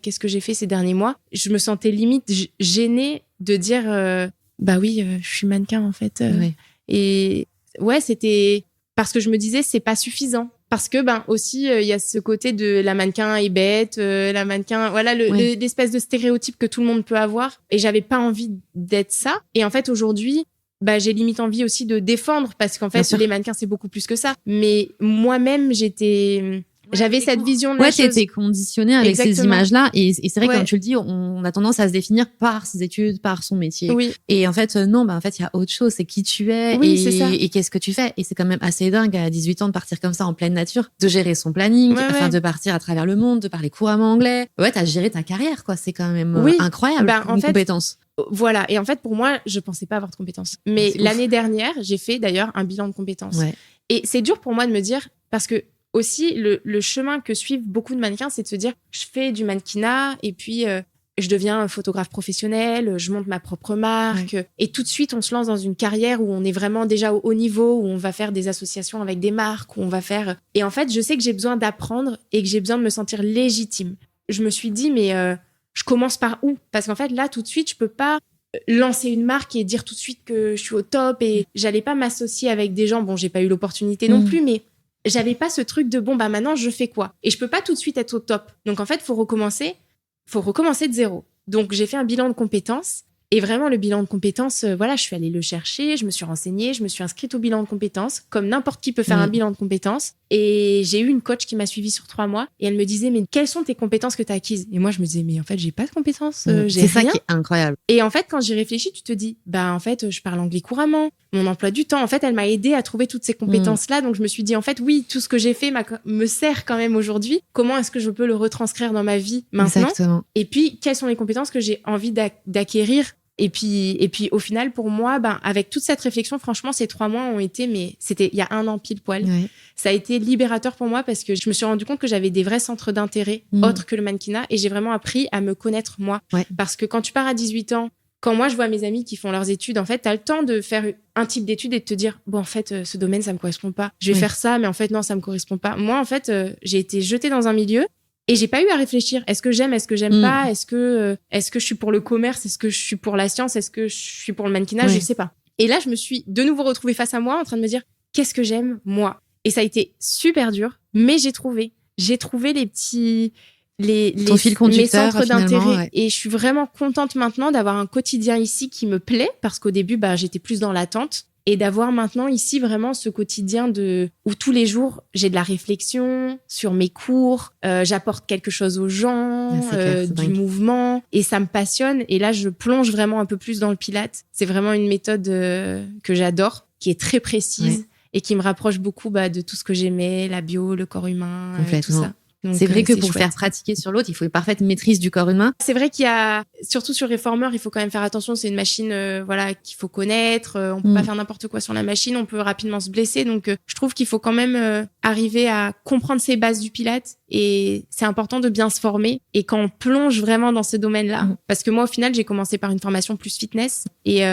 qu'est-ce que j'ai fait ces derniers mois, je me sentais limite gênée de dire je suis mannequin en fait. Et c'était parce que je me disais c'est pas suffisant. Parce que aussi il y a ce côté de la mannequin est bête, la mannequin l'espèce de stéréotype que tout le monde peut avoir, et j'avais pas envie d'être ça. Et en fait aujourd'hui j'ai limite envie aussi de défendre, parce qu'en fait les mannequins c'est beaucoup plus que ça. Mais moi-même j'avais cette vision de la chose.
T'étais conditionnée avec ces images-là. Et c'est vrai que, comme tu le dis, on a tendance à se définir par ses études, par son métier. Oui. Et en fait, non, en fait, il y a autre chose. C'est qui tu es et qu'est-ce que tu fais. Et c'est quand même assez dingue à 18 ans de partir comme ça en pleine nature, de gérer son planning, de partir à travers le monde, de parler couramment anglais. Ouais, t'as géré ta carrière, quoi. C'est quand même incroyable, une compétence.
Voilà. Et en fait, pour moi, je pensais pas avoir de compétences. Mais l'année dernière, j'ai fait d'ailleurs un bilan de compétences. Ouais. Et c'est dur pour moi de me dire, parce que aussi, le chemin que suivent beaucoup de mannequins, c'est de se dire, je fais du mannequinat et puis je deviens photographe professionnel, je monte ma propre marque. Ouais. Et tout de suite, on se lance dans une carrière où on est vraiment déjà au haut niveau, où on va faire des associations avec des marques, où on va faire... Et en fait, je sais que j'ai besoin d'apprendre et que j'ai besoin de me sentir légitime. Je me suis dit, mais je commence par où? Parce qu'en fait, là, tout de suite, je peux pas lancer une marque et dire tout de suite que je suis au top, et j'allais pas m'associer avec des gens. Bon, j'ai pas eu l'opportunité non plus, mais j'avais pas ce truc de maintenant je fais quoi? Et je peux pas tout de suite être au top. Donc en fait, faut recommencer de zéro. Donc j'ai fait un bilan de compétences, et vraiment le bilan de compétences, je suis allée le chercher, je me suis renseignée, je me suis inscrite au bilan de compétences, comme n'importe qui peut faire un bilan de compétences. Et j'ai eu une coach qui m'a suivie sur 3 mois, et elle me disait, mais quelles sont tes compétences que tu as acquises? Et moi je me disais, mais en fait j'ai pas de compétences, j'ai rien.
C'est ça qui est incroyable.
Et en fait quand j'y réfléchis, tu te dis, en fait je parle anglais couramment, mon emploi du temps, en fait elle m'a aidée à trouver toutes ces compétences là. Donc je me suis dit, en fait oui, tout ce que j'ai fait me sert quand même aujourd'hui. Comment est-ce que je peux le retranscrire dans ma vie maintenant? Exactement. Et puis quelles sont les compétences que j'ai envie d'acquérir? Et puis au final, pour moi, avec toute cette réflexion, franchement, ces 3 mois ont été, mais c'était il y a 1 an pile poil. Ouais. Ça a été libérateur pour moi, parce que je me suis rendu compte que j'avais des vrais centres d'intérêt autres que le mannequinat, et j'ai vraiment appris à me connaître moi. Ouais. Parce que quand tu pars à 18 ans, quand moi je vois mes amis qui font leurs études, en fait, t'as le temps de faire un type d'études et de te dire, bon, en fait, ce domaine, ça me correspond pas. Je vais faire ça, mais en fait, non, ça me correspond pas. Moi, en fait, j'ai été jetée dans un milieu. Et j'ai pas eu à réfléchir. Est-ce que j'aime pas? Est-ce que je suis pour le commerce? Est-ce que je suis pour la science? Est-ce que je suis pour le mannequinage? Je sais pas. Et là, je me suis de nouveau retrouvée face à moi en train de me dire, qu'est-ce que j'aime, moi? Et ça a été super dur, mais j'ai trouvé les petits,
ton fil conducteur,
mes centres d'intérêt. Et je suis vraiment contente maintenant d'avoir un quotidien ici qui me plaît, parce qu'au début, j'étais plus dans l'attente. Et d'avoir maintenant ici vraiment ce quotidien où tous les jours, j'ai de la réflexion sur mes cours, j'apporte quelque chose aux gens, du mouvement, et ça me passionne. Et là, je plonge vraiment un peu plus dans le Pilates. C'est vraiment une méthode que j'adore, qui est très précise et qui me rapproche beaucoup de tout ce que j'aimais, la bio, le corps humain, tout ça. Donc,
c'est vrai que pour faire pratiquer sur l'autre, il faut une parfaite maîtrise du corps humain.
C'est vrai qu'il y a, surtout sur Reformer, il faut quand même faire attention. C'est une machine, qu'il faut connaître. On peut pas faire n'importe quoi sur la machine. On peut rapidement se blesser. Donc, je trouve qu'il faut quand même arriver à comprendre ces bases du Pilates. Et c'est important de bien se former. Et quand on plonge vraiment dans ce domaine-là, parce que moi, au final, j'ai commencé par une formation plus fitness et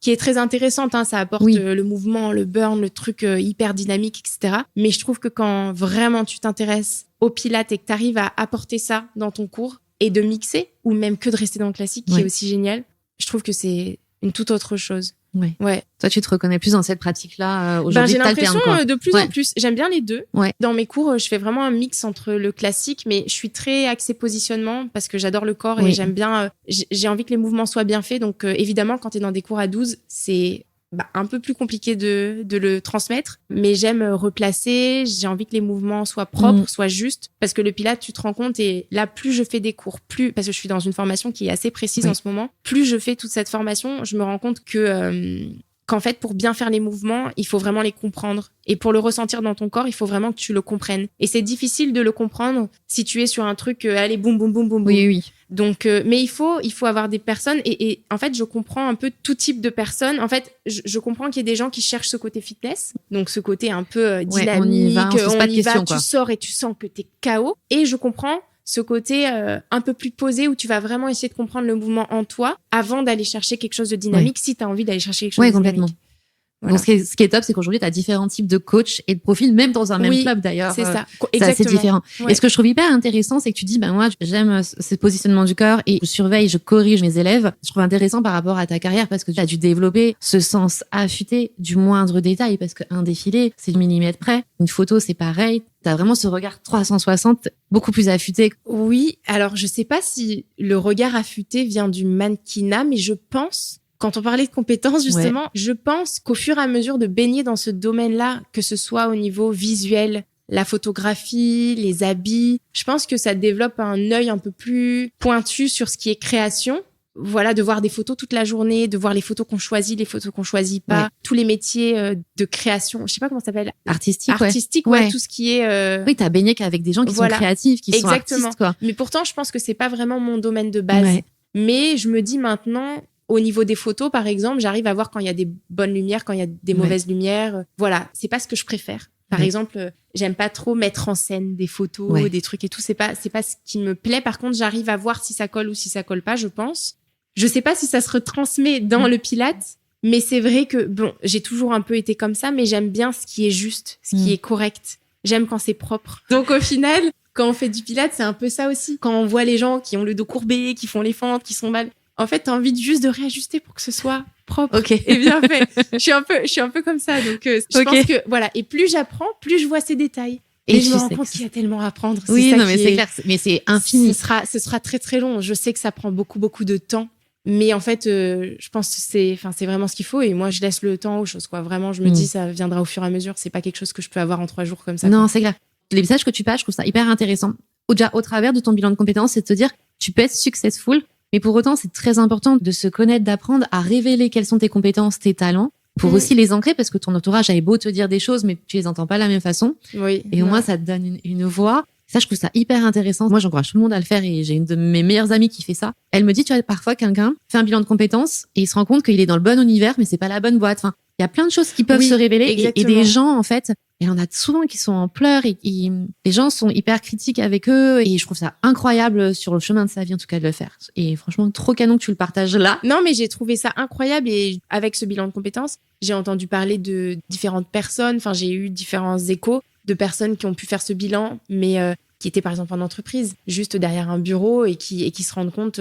qui est très intéressante. Ça apporte le mouvement, le burn, le truc hyper dynamique, etc. Mais je trouve que quand vraiment tu t'intéresses au Pilates et que tu arrives à apporter ça dans ton cours et de mixer, ou même que de rester dans le classique, qui est aussi génial, je trouve que c'est une toute autre chose. Ouais.
Toi, tu te reconnais plus dans cette pratique-là aujourd'hui?
J'ai l'impression de plus en plus. J'aime bien les deux. Dans mes cours, je fais vraiment un mix entre le classique, mais je suis très axée positionnement parce que j'adore le corps et j'aime bien. J'ai envie que les mouvements soient bien faits. Donc, évidemment, quand tu es dans des cours à 12, c'est un peu plus compliqué de le transmettre, mais j'aime replacer, j'ai envie que les mouvements soient propres, soient justes, parce que le Pilates, tu te rends compte, et là, plus je fais des cours, parce que je suis dans une formation qui est assez précise en ce moment, plus je fais toute cette formation, je me rends compte qu'en fait, pour bien faire les mouvements, il faut vraiment les comprendre. Et pour le ressentir dans ton corps, il faut vraiment que tu le comprennes. Et c'est difficile de le comprendre si tu es sur un truc, allez, boum, boum, boum, boum, boum.
Oui.
Donc, mais il faut avoir des personnes. Et en fait, je comprends un peu tout type de personnes. En fait, je comprends qu'il y ait des gens qui cherchent ce côté fitness. Donc, ce côté un peu dynamique.
On y va,
tu sors et tu sens que t'es KO. Et je comprends ce côté un peu plus posé où tu vas vraiment essayer de comprendre le mouvement en toi avant d'aller chercher quelque chose de dynamique, si tu as envie d'aller chercher quelque chose de
complètement.
dynamique. Voilà.
Donc, ce qui est top, c'est qu'aujourd'hui, tu as différents types de coachs et de profils, même dans un même club d'ailleurs.
C'est ça.
C'est assez différent. Et ce que je trouve hyper intéressant, c'est que tu dis, moi, j'aime ce positionnement du corps et je surveille, je corrige mes élèves. Je trouve intéressant par rapport à ta carrière parce que tu as dû développer ce sens affûté du moindre détail, parce qu'un défilé, c'est du millimètre près. Une photo, c'est pareil. T'as vraiment ce regard 360 beaucoup plus affûté.
Oui. Alors, je sais pas si le regard affûté vient du mannequinat, mais je pense, quand on parlait de compétences, justement, je pense qu'au fur et à mesure de baigner dans ce domaine-là, que ce soit au niveau visuel, la photographie, les habits, je pense que ça développe un œil un peu plus pointu sur ce qui est création. Voilà, de voir des photos toute la journée, de voir les photos qu'on choisit, les photos qu'on choisit pas, tous les métiers de création, je sais pas comment ça s'appelle.
Artistique,
tout ce qui est...
Oui, t'as baigné qu'avec des gens qui sont créatifs, qui sont artistes, quoi.
Mais pourtant, je pense que c'est pas vraiment mon domaine de base. Mais je me dis maintenant, au niveau des photos, par exemple, j'arrive à voir quand il y a des bonnes lumières, quand il y a des mauvaises lumières. Voilà, c'est pas ce que je préfère. Par exemple, j'aime pas trop mettre en scène des photos, des trucs et tout. C'est pas ce qui me plaît. Par contre, j'arrive à voir si ça colle ou si ça colle pas, je pense. Je sais pas si ça se retransmet dans le Pilates, mais c'est vrai que, j'ai toujours un peu été comme ça, mais j'aime bien ce qui est juste, ce qui est correct. J'aime quand c'est propre. Donc, au final, quand on fait du Pilates, c'est un peu ça aussi. Quand on voit les gens qui ont le dos courbé, qui font les fentes, qui sont mal, en fait, t'as envie juste de réajuster pour que ce soit propre et bien fait. Je suis un peu comme ça. Donc, je pense que, voilà. Et plus j'apprends, plus je vois ces détails. Et je me rends compte qu'il y a tellement à apprendre.
Mais c'est clair. Mais c'est infini.
Ce sera très, très long. Je sais que ça prend beaucoup, beaucoup de temps. Mais en fait, je pense que c'est vraiment ce qu'il faut. Et moi, je laisse le temps aux choses, quoi. Vraiment, je me dis, ça viendra au fur et à mesure. C'est pas quelque chose que je peux avoir en 3 jours comme ça.
Non, c'est clair. Les messages que tu passes, je trouve ça hyper intéressant. Déjà, au travers de ton bilan de compétences, c'est de te dire, tu peux être successful. Mais pour autant, c'est très important de se connaître, d'apprendre à révéler quelles sont tes compétences, tes talents, pour aussi les ancrer, parce que ton entourage avait beau te dire des choses, mais tu les entends pas de la même façon. Et au moins, ça te donne une voix. Ça, je trouve ça hyper intéressant. Moi, j'encourage tout le monde à le faire et j'ai une de mes meilleures amies qui fait ça. Elle me dit, tu vois, parfois, quelqu'un fait un bilan de compétences et il se rend compte qu'il est dans le bon univers, mais c'est pas la bonne boîte. Enfin, il y a plein de choses qui peuvent se révéler et des gens, en fait, il y en a souvent qui sont en pleurs et les gens sont hyper critiques avec eux et je trouve ça incroyable sur le chemin de sa vie, en tout cas, de le faire. Et franchement, trop canon que tu le partages là.
Non, mais j'ai trouvé ça incroyable et avec ce bilan de compétences, j'ai entendu parler de différentes personnes. Enfin, j'ai eu différents échos de personnes qui ont pu faire ce bilan, mais qui étaient par exemple en entreprise, juste derrière un bureau et qui se rendent compte,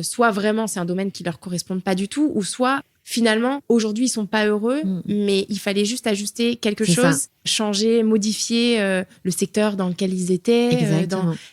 soit vraiment c'est un domaine qui leur correspond pas du tout, ou soit finalement aujourd'hui ils sont pas heureux, mais il fallait juste ajuster quelque chose, changer, modifier le secteur dans lequel ils étaient.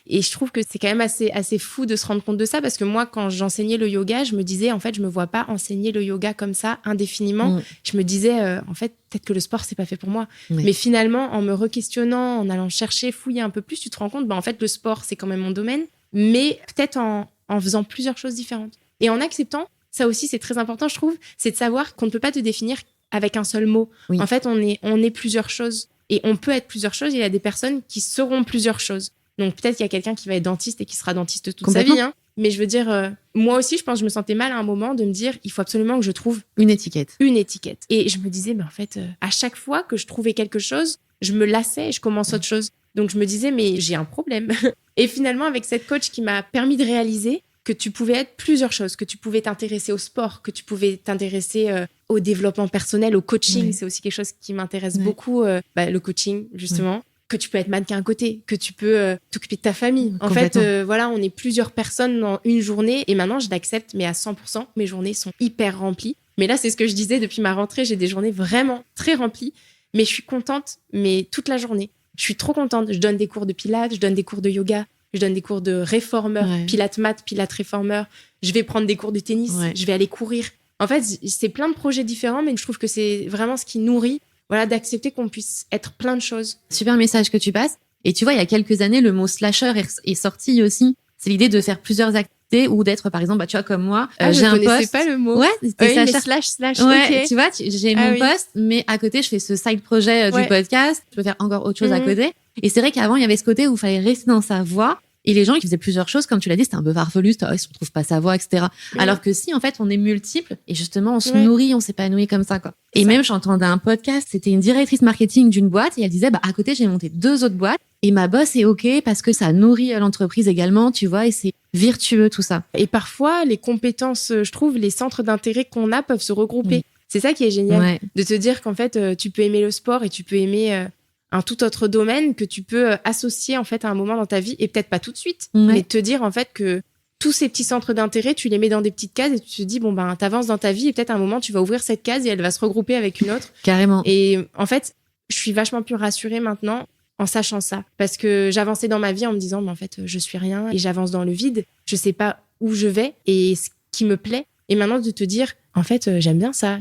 Et je trouve que c'est quand même assez fou de se rendre compte de ça, parce que moi quand j'enseignais le yoga, je me disais en fait je me vois pas enseigner le yoga comme ça indéfiniment. Je me disais en fait peut-être que le sport c'est pas fait pour moi. Mais finalement en me re-questionnant, en allant chercher, fouiller un peu plus, tu te rends compte en fait le sport c'est quand même mon domaine, mais peut-être en faisant plusieurs choses différentes et en acceptant. Ça aussi, c'est très important, je trouve, c'est de savoir qu'on ne peut pas te définir avec un seul mot. En fait, on est plusieurs choses. Et on peut être plusieurs choses. Il y a des personnes qui seront plusieurs choses. Donc, peut-être qu'il y a quelqu'un qui va être dentiste et qui sera dentiste toute sa vie. Hein. Mais je veux dire, moi aussi, je pense que je me sentais mal à un moment de me dire, il faut absolument que je trouve
une étiquette.
Et je me disais, mais en fait, à chaque fois que je trouvais quelque chose, je me lassais et je commence autre chose. Donc, je me disais, mais j'ai un problème. Et finalement, avec cette coach qui m'a permis de réaliser que tu pouvais être plusieurs choses, que tu pouvais t'intéresser au sport, que tu pouvais t'intéresser au développement personnel, au coaching. C'est aussi quelque chose qui m'intéresse beaucoup, le coaching, justement. Que tu peux être mannequin à côté, que tu peux t'occuper de ta famille. En fait, on est plusieurs personnes dans une journée et maintenant, je l'accepte, mais à 100%, mes journées sont hyper remplies. Mais là, c'est ce que je disais depuis ma rentrée, j'ai des journées vraiment très remplies, mais je suis contente, mais toute la journée. Je suis trop contente. Je donne des cours de pilates, je donne des cours de yoga, je donne des cours de réformeur, pilates mat, pilates réformeur. Je vais prendre des cours de tennis, je vais aller courir. En fait, c'est plein de projets différents, mais je trouve que c'est vraiment ce qui nourrit, d'accepter qu'on puisse être plein de choses.
Super message que tu passes. Et tu vois, il y a quelques années, le mot slasher est sorti aussi. C'est l'idée de faire plusieurs activités ou d'être, par exemple, tu vois, comme moi, j'ai un poste. Je
connaissais pas le mot.
Ouais, c'était
mais slash.
Ouais,
okay.
Tu vois, j'ai mon poste, mais à côté, je fais ce side projet du podcast. Je peux faire encore autre chose à côté. Et c'est vrai qu'avant, il y avait ce côté où il fallait rester dans sa voie. Et les gens qui faisaient plusieurs choses, comme tu l'as dit, c'était un peu farfelu, ils ne trouvent pas sa voie, etc. Alors que si, en fait, on est multiples et justement, on se nourrit, on s'épanouit comme ça, quoi. Et même, j'entendais un podcast, c'était une directrice marketing d'une boîte et elle disait, à côté, j'ai monté 2 autres boîtes et ma boss est OK parce que ça nourrit l'entreprise également, tu vois, et c'est vertueux, tout ça.
Et parfois, les compétences, je trouve, les centres d'intérêt qu'on a peuvent se regrouper. C'est ça qui est génial. De te dire qu'en fait, tu peux aimer le sport et tu peux aimer un tout autre domaine que tu peux associer en fait à un moment dans ta vie et peut-être pas tout de suite, mais te dire en fait que tous ces petits centres d'intérêt, tu les mets dans des petites cases et tu te dis t'avances dans ta vie et peut-être à un moment tu vas ouvrir cette case et elle va se regrouper avec une autre.
Carrément.
Et en fait, je suis vachement plus rassurée maintenant en sachant ça, parce que j'avançais dans ma vie en me disant mais en fait je suis rien et j'avance dans le vide, je sais pas où je vais et ce qui me plaît. Et maintenant de te dire en fait j'aime bien ça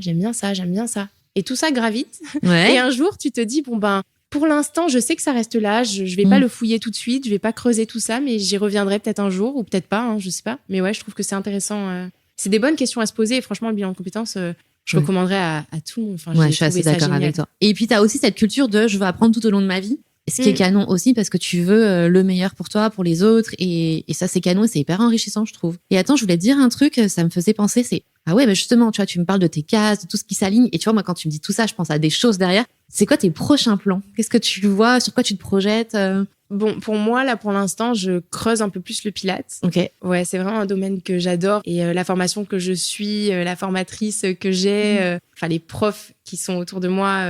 et tout ça gravite. Et un jour tu te dis pour l'instant, je sais que ça reste là. Je vais pas le fouiller tout de suite. Je vais pas creuser tout ça, mais j'y reviendrai peut-être un jour ou peut-être pas. Je sais pas. Mais ouais, je trouve que c'est intéressant. C'est des bonnes questions à se poser. Et franchement, le bilan de compétences, je recommanderais à tout le monde. Enfin,
je suis assez d'accord avec toi. Et puis, tu as aussi cette culture de je veux apprendre tout au long de ma vie. Ce qui est canon aussi parce que tu veux le meilleur pour toi, pour les autres. Et ça, c'est canon et c'est hyper enrichissant, je trouve. Et attends, je voulais te dire un truc, ça me faisait penser, c'est justement, tu vois, tu me parles de tes cases, de tout ce qui s'aligne. Et tu vois, moi, quand tu me dis tout ça, je pense à des choses derrière. C'est quoi tes prochains plans? Qu'est-ce que tu vois? Sur quoi tu te projettes?
Bon, pour moi, là, pour l'instant, je creuse un peu plus le Pilates.
Ok.
Ouais, c'est vraiment un domaine que j'adore. Et la formation que je suis, la formatrice que j'ai, les profs qui sont autour de moi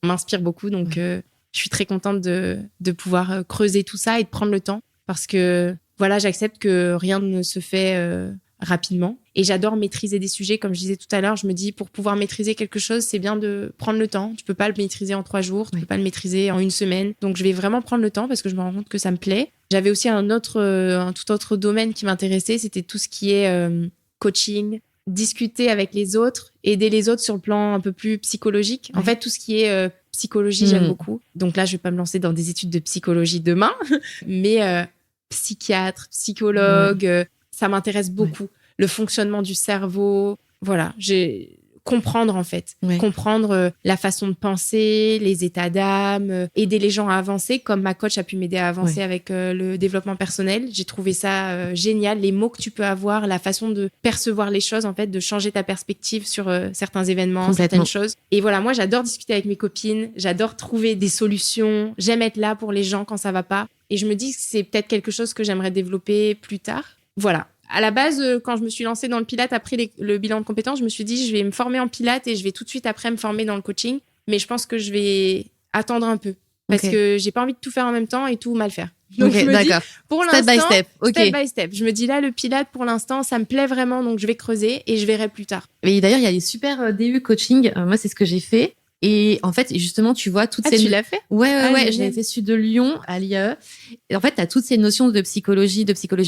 m'inspirent beaucoup. Donc, je suis très contente de pouvoir creuser tout ça et de prendre le temps. Parce que, j'accepte que rien ne se fait rapidement. Et j'adore maîtriser des sujets. Comme je disais tout à l'heure, je me dis, pour pouvoir maîtriser quelque chose, c'est bien de prendre le temps. Tu peux pas le maîtriser en 3 jours, tu peux pas le maîtriser en 1 semaine. Donc, je vais vraiment prendre le temps parce que je me rends compte que ça me plaît. J'avais aussi un tout autre domaine qui m'intéressait. C'était tout ce qui est coaching, discuter avec les autres, aider les autres sur le plan un peu plus psychologique. En fait, tout ce qui est psychologie, j'aime beaucoup. Donc là, je vais pas me lancer dans des études de psychologie demain, mais psychiatre, psychologue, ça m'intéresse beaucoup. Le fonctionnement du cerveau, comprendre en fait, comprendre la façon de penser, les états d'âme, aider les gens à avancer comme ma coach a pu m'aider à avancer avec le développement personnel. J'ai trouvé ça génial, les mots que tu peux avoir, la façon de percevoir les choses en fait, de changer ta perspective sur certains événements, certaines choses. Et moi j'adore discuter avec mes copines, j'adore trouver des solutions, j'aime être là pour les gens quand ça va pas et je me dis que c'est peut-être quelque chose que j'aimerais développer plus tard. Voilà. À la base, quand je me suis lancée dans le Pilates après le bilan de compétences, je me suis dit, je vais me former en Pilates et je vais tout de suite après me former dans le coaching. Mais je pense que je vais attendre un peu parce que j'ai pas envie de tout faire en même temps et tout mal faire. Donc je me dis, pour
step
l'instant,
step
by step. Je me dis là, le Pilates, pour l'instant, ça me plaît vraiment, donc je vais creuser et je verrai plus tard.
Et d'ailleurs, il y a des super DU coaching. Moi, c'est ce que j'ai fait. Et en fait, justement, tu vois toutes ces...
tu l'as fait?
Ouais. Je l'ai fait Sud de Lyon, à l'IAE. Et en fait, t'as toutes ces notions de psychologie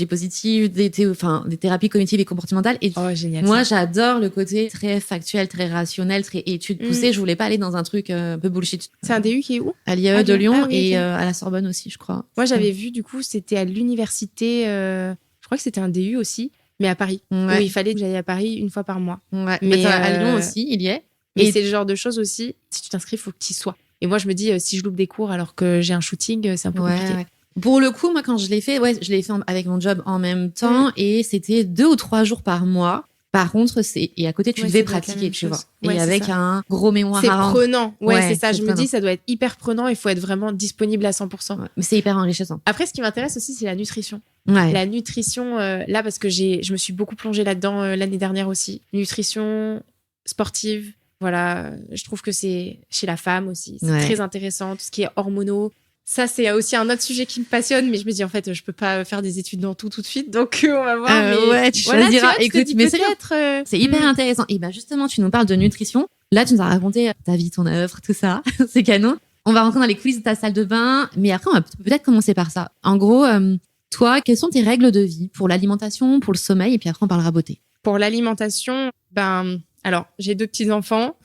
positive, des thérapies cognitives et comportementales. Et
génial.
Moi, j'adore le côté très factuel, très rationnel, très études poussées. Je voulais pas aller dans un truc un peu bullshit.
C'est un DU qui est où?
À l'IAE de Lyon et à la Sorbonne aussi, je crois.
Moi, j'avais vu, du coup, c'était à l'université, je crois que c'était un DU aussi, mais à Paris. Où il fallait que j'aille à Paris une fois par mois.
Ouais. Mais à Lyon aussi, il y est.
Et c'est le genre de choses aussi, si tu t'inscris, il faut que tu y sois. Et moi, je me dis, si je loupe des cours alors que j'ai un shooting, c'est un peu compliqué. Ouais.
Pour le coup, moi, quand je l'ai fait, je l'ai fait avec mon job en même temps et c'était 2 ou 3 jours par mois. Par contre, et à côté, tu devais pratiquer, tu vois. Et avec un gros mémoire
à rendre. C'est prenant. C'est ça. Je me dis, ça doit être hyper prenant. Il faut être vraiment disponible à 100%.
Mais c'est hyper enrichissant.
Après, ce qui m'intéresse aussi, c'est la nutrition. La nutrition, là, parce que je me suis beaucoup plongée là-dedans l'année dernière aussi. Nutrition sportive. Voilà, je trouve que c'est chez la femme aussi. C'est très intéressant. Tout ce qui est hormonaux. Ça, c'est aussi un autre sujet qui me passionne, mais je me dis, en fait, je peux pas faire des études dans tout de suite, donc on va voir.
Tu choisiras. Écoute, mais c'est hyper intéressant. Et justement, tu nous parles de nutrition. Là, tu nous as raconté ta vie, ton œuvre, tout ça. C'est canon. On va rentrer dans les coulisses de ta salle de bain, mais après, on va peut-être commencer par ça. En gros, toi, quelles sont tes règles de vie pour l'alimentation, pour le sommeil, et puis après, on parlera beauté.
Pour l'alimentation, alors, j'ai 2 petits-enfants.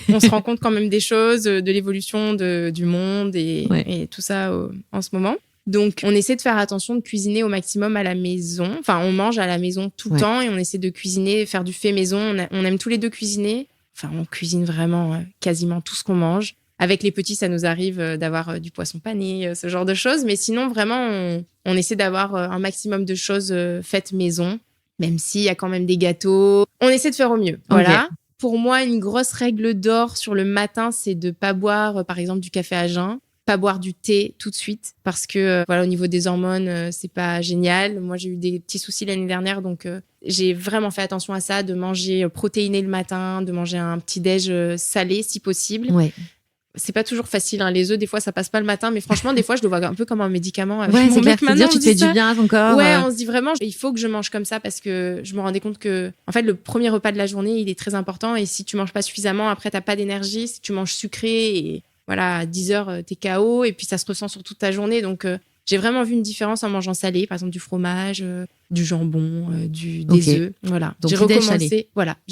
On se rend compte quand même des choses, de l'évolution du monde et tout ça en ce moment. Donc, on essaie de faire attention de cuisiner au maximum à la maison. Enfin, on mange à la maison tout le temps et on essaie de cuisiner, faire du fait maison. On aime tous les 2 cuisiner. Enfin, on cuisine vraiment quasiment tout ce qu'on mange. Avec les petits, ça nous arrive d'avoir du poisson pané, ce genre de choses. Mais sinon, vraiment, on essaie d'avoir un maximum de choses faites maison. Même s'il y a quand même des gâteaux. On essaie de faire au mieux. Voilà. Pour moi, une grosse règle d'or sur le matin, c'est de pas boire, par exemple, du café à jeun. Pas boire du thé tout de suite. Parce que, au niveau des hormones, c'est pas génial. Moi, j'ai eu des petits soucis l'année dernière. Donc, j'ai vraiment fait attention à ça, de manger protéiné le matin, de manger un petit déj salé, si possible.
Ouais.
C'est pas toujours facile, hein. Les œufs, des fois, ça passe pas le matin, mais franchement, des fois, je le vois un peu comme un médicament.
C'est clair. Maintenant, tu te fais du bien à ton corps.
On se dit vraiment, il faut que je mange comme ça parce que je me rendais compte que, en fait, le premier repas de la journée, il est très important et si tu manges pas suffisamment, après, t'as pas d'énergie. Si tu manges sucré et à 10 heures, t'es KO et puis ça se ressent sur toute ta journée. Donc, j'ai vraiment vu une différence en mangeant salé, par exemple, du fromage, du jambon, des œufs. Voilà. Donc, j'ai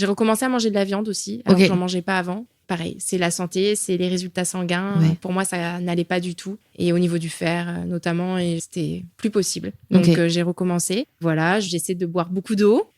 recommencé à manger de la viande aussi, alors que j'en mangeais pas avant. Pareil, c'est la santé, c'est les résultats sanguins. Pour moi, ça n'allait pas du tout. Et au niveau du fer, notamment, et c'était plus possible. Donc, j'ai recommencé. Voilà, j'essaie de boire beaucoup d'eau.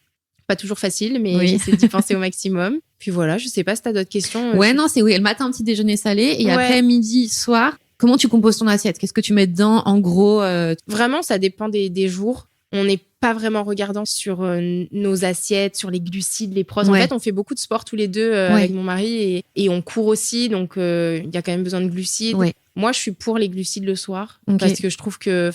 Pas toujours facile, mais j'essaie d'y penser au maximum. Puis voilà, je sais pas si t'as d'autres questions.
Le matin, un petit déjeuner salé. Et après, midi, soir, comment tu composes ton assiette? Qu'est-ce que tu mets dedans, en gros?
Vraiment, ça dépend des jours. On n'est pas vraiment regardant sur nos assiettes, sur les glucides, les pros. En fait, on fait beaucoup de sport tous les deux avec mon mari et on court aussi. Donc, il y a quand même besoin de glucides. Moi, je suis pour les glucides le soir parce que je trouve que,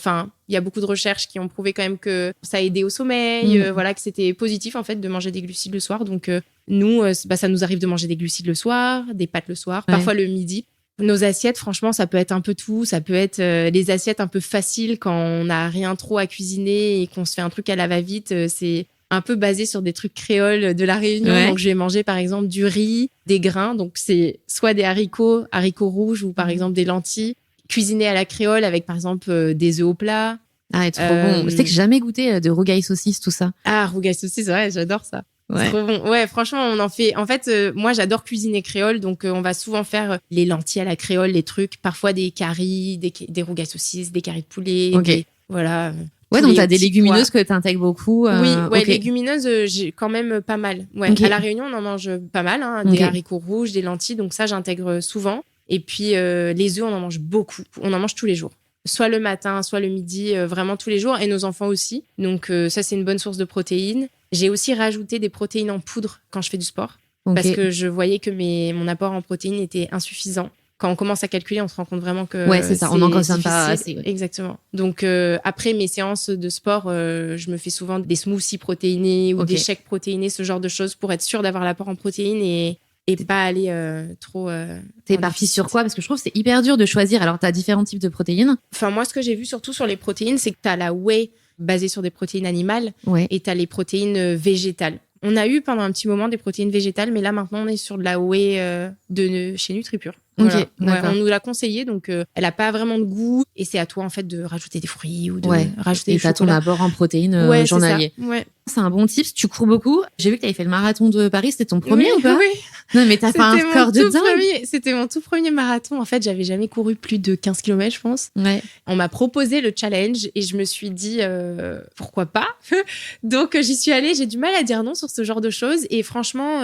il y a beaucoup de recherches qui ont prouvé quand même que ça aidait au sommeil, que c'était positif en fait de manger des glucides le soir. Donc, nous, ça nous arrive de manger des glucides le soir, des pâtes le soir, parfois le midi. Nos assiettes, franchement, ça peut être un peu tout. Ça peut être des assiettes un peu faciles quand on n'a rien trop à cuisiner et qu'on se fait un truc à la va-vite. C'est un peu basé sur des trucs créoles de la Réunion. Donc, je vais manger, par exemple, du riz, des grains. Donc, c'est soit des haricots rouges ou, par exemple, des lentilles cuisinées à la créole avec, par exemple, des œufs au plat.
Ah, trop bon. Je sais que j'ai jamais goûté de rougail saucisse, tout ça.
Ah, rougail saucisse, j'adore ça. C'est trop bon. Ouais, franchement, on en fait. En fait, moi, j'adore cuisiner créole, donc on va souvent faire les lentilles à la créole, les trucs, parfois des caries, des rougail saucisses, des caries de poulet,
donc t'as des légumineuses que t'intègres beaucoup.
Légumineuses, j'ai quand même pas mal. À la Réunion, on en mange pas mal, des haricots rouges, des lentilles, donc ça, j'intègre souvent. Et puis les œufs, on en mange beaucoup. On en mange tous les jours. Soit le matin, soit le midi, vraiment tous les jours. Et nos enfants aussi. Donc ça, c'est une bonne source de protéines. J'ai aussi rajouté des protéines en poudre quand je fais du sport. Parce que je voyais que mon apport en protéines était insuffisant. Quand on commence à calculer, on se rend compte vraiment que
c'est ça, on n'en consomme pas assez.
Exactement. Donc, après mes séances de sport, je me fais souvent des smoothies protéinés ou des shakes protéinés, ce genre de choses, pour être sûre d'avoir l'apport en protéines. Et et pas aller trop.
T'es partie sur quoi? Parce que je trouve que c'est hyper dur de choisir. Alors, t'as différents types de protéines.
Enfin, moi, ce que j'ai vu surtout sur les protéines, c'est que t'as la whey basée sur des protéines animales et t'as les protéines végétales. On a eu pendant un petit moment des protéines végétales, mais là maintenant on est sur de la whey de chez NutriPure. Voilà. On nous l'a conseillé, donc elle a pas vraiment de goût et c'est à toi en fait de rajouter des fruits ou de rajouter des chocolats. Et t'as ton
apport en protéines journalier. C'est un bon tips. Tu cours beaucoup. J'ai vu que t'avais fait le marathon de Paris. C'était ton premier ou pas?
Oui.
Non, mais t'as fait un score de dingue.
C'était mon tout premier marathon. En fait, j'avais jamais couru plus de 15 km, je pense. Ouais. On m'a proposé le challenge et je me suis dit pourquoi pas. Donc j'y suis allée. J'ai du mal à dire non sur ce genre de choses et franchement,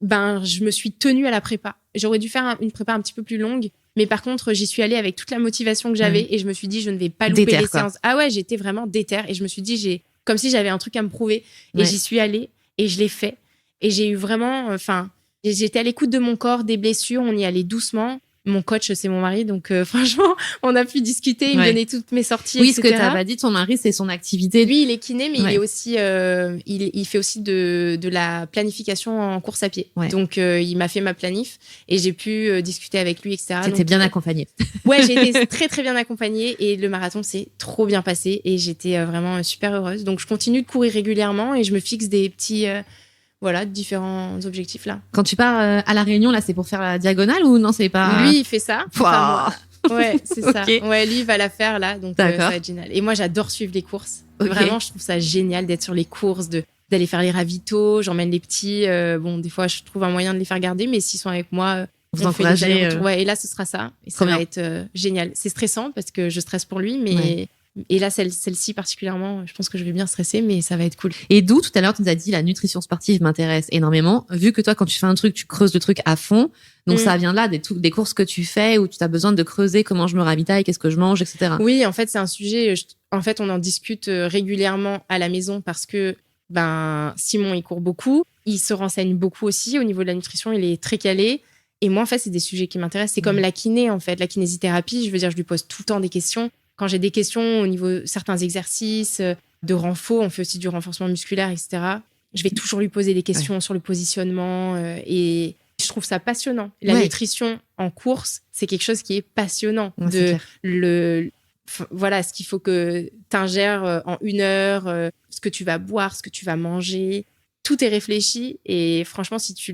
je me suis tenue à la prépa. J'aurais dû faire une prépa un petit peu plus longue. Mais par contre, j'y suis allée avec toute la motivation que j'avais et je me suis dit, je ne vais pas louper les séances. Ah ouais, j'étais vraiment déter et je me suis dit, comme si j'avais un truc à me prouver. Et j'y suis allée et je l'ai fait. Et j'ai eu vraiment, j'étais à l'écoute de mon corps, des blessures, on y allait doucement. Mon coach, c'est mon mari, donc franchement, on a pu discuter, il me donnait toutes mes sorties,
oui,
etc.
Oui, ce que t'as pas dit, ton mari, c'est son activité.
Lui, il est kiné, mais il est aussi, il fait aussi de la planification en course à pied. Ouais. Donc, il m'a fait ma planif et j'ai pu discuter avec lui, etc.
T'étais bien accompagnée.
Ouais, j'ai été très, très bien accompagnée et le marathon s'est trop bien passé et j'étais vraiment super heureuse. Donc, je continue de courir régulièrement et je me fixe des petits... différents objectifs là.
Quand tu pars à La Réunion, là, c'est pour faire la diagonale ou non, c'est pas...
Lui, il fait ça.
Wow.
Ouais, c'est ça. Ouais, lui, il va la faire là, donc ça va être génial. Et moi, j'adore suivre les courses. Vraiment, je trouve ça génial d'être sur les courses, d'aller faire les ravitaux. J'emmène les petits. Des fois, je trouve un moyen de les faire garder, mais s'ils sont avec moi,
vous encouragez.
Ouais, et là, ce sera ça. Et ça va être génial. C'est stressant parce que je stresse pour lui, mais... Ouais. Et là, celle-ci particulièrement, je pense que je vais bien stresser, mais ça va être cool.
Et d'où, tout à l'heure, tu nous as dit, la nutrition sportive m'intéresse énormément. Vu que toi, quand tu fais un truc, tu creuses le truc à fond. Donc, ça vient là, des courses que tu fais où tu as besoin de creuser comment je me ravitaille, qu'est-ce que je mange, etc.
Oui, en fait, c'est un sujet, en fait, on en discute régulièrement à la maison parce que, Simon, il court beaucoup. Il se renseigne beaucoup aussi au niveau de la nutrition. Il est très calé. Et moi, en fait, c'est des sujets qui m'intéressent. C'est comme la kiné, en fait, la kinésithérapie. Je veux dire, je lui pose tout le temps des questions. Quand j'ai des questions au niveau de certains exercices, de renfort, on fait aussi du renforcement musculaire, etc. Je vais toujours lui poser des questions sur le positionnement et je trouve ça passionnant. La nutrition en course, c'est quelque chose qui est passionnant. Voilà, ce qu'il faut que tu ingères en 1 heure, ce que tu vas boire, ce que tu vas manger. Tout est réfléchi et franchement, si tu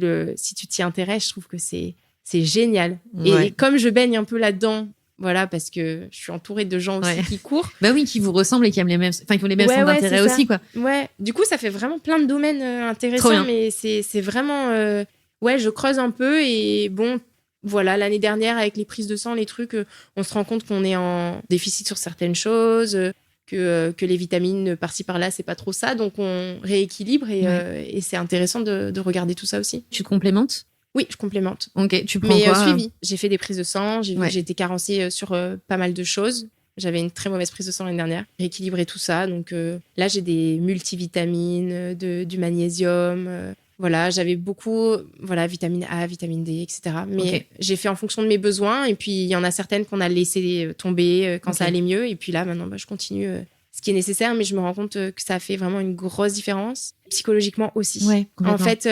t'y intéresses, je trouve que c'est génial. Ouais. Et comme je baigne un peu là-dedans, voilà, parce que je suis entourée de gens aussi qui courent.
Bah oui, qui vous ressemblent et qui aiment les mêmes, qui ont les mêmes centres d'intérêt aussi, quoi.
Ouais. Du coup, ça fait vraiment plein de domaines intéressants, mais c'est vraiment, je creuse un peu et bon, voilà, l'année dernière avec les prises de sang, les trucs, on se rend compte qu'on est en déficit sur certaines choses, que les vitamines par-ci par-là, c'est pas trop ça, donc on rééquilibre et c'est intéressant de regarder tout ça aussi.
Tu complémentes?
Oui, je complémente.
Ok, tu prends quoi?
Suivi. J'ai fait des prises de sang, j'ai été carencée sur pas mal de choses. J'avais une très mauvaise prise de sang l'année dernière. Rééquilibrer tout ça. Donc là, j'ai des multivitamines, du magnésium. Voilà, j'avais beaucoup, vitamine A, vitamine D, etc. Mais j'ai fait en fonction de mes besoins. Et puis, il y en a certaines qu'on a laissé tomber quand ça allait mieux. Et puis là, maintenant, je continue ce qui est nécessaire. Mais je me rends compte que ça a fait vraiment une grosse différence. Psychologiquement aussi.
Ouais,
en fait...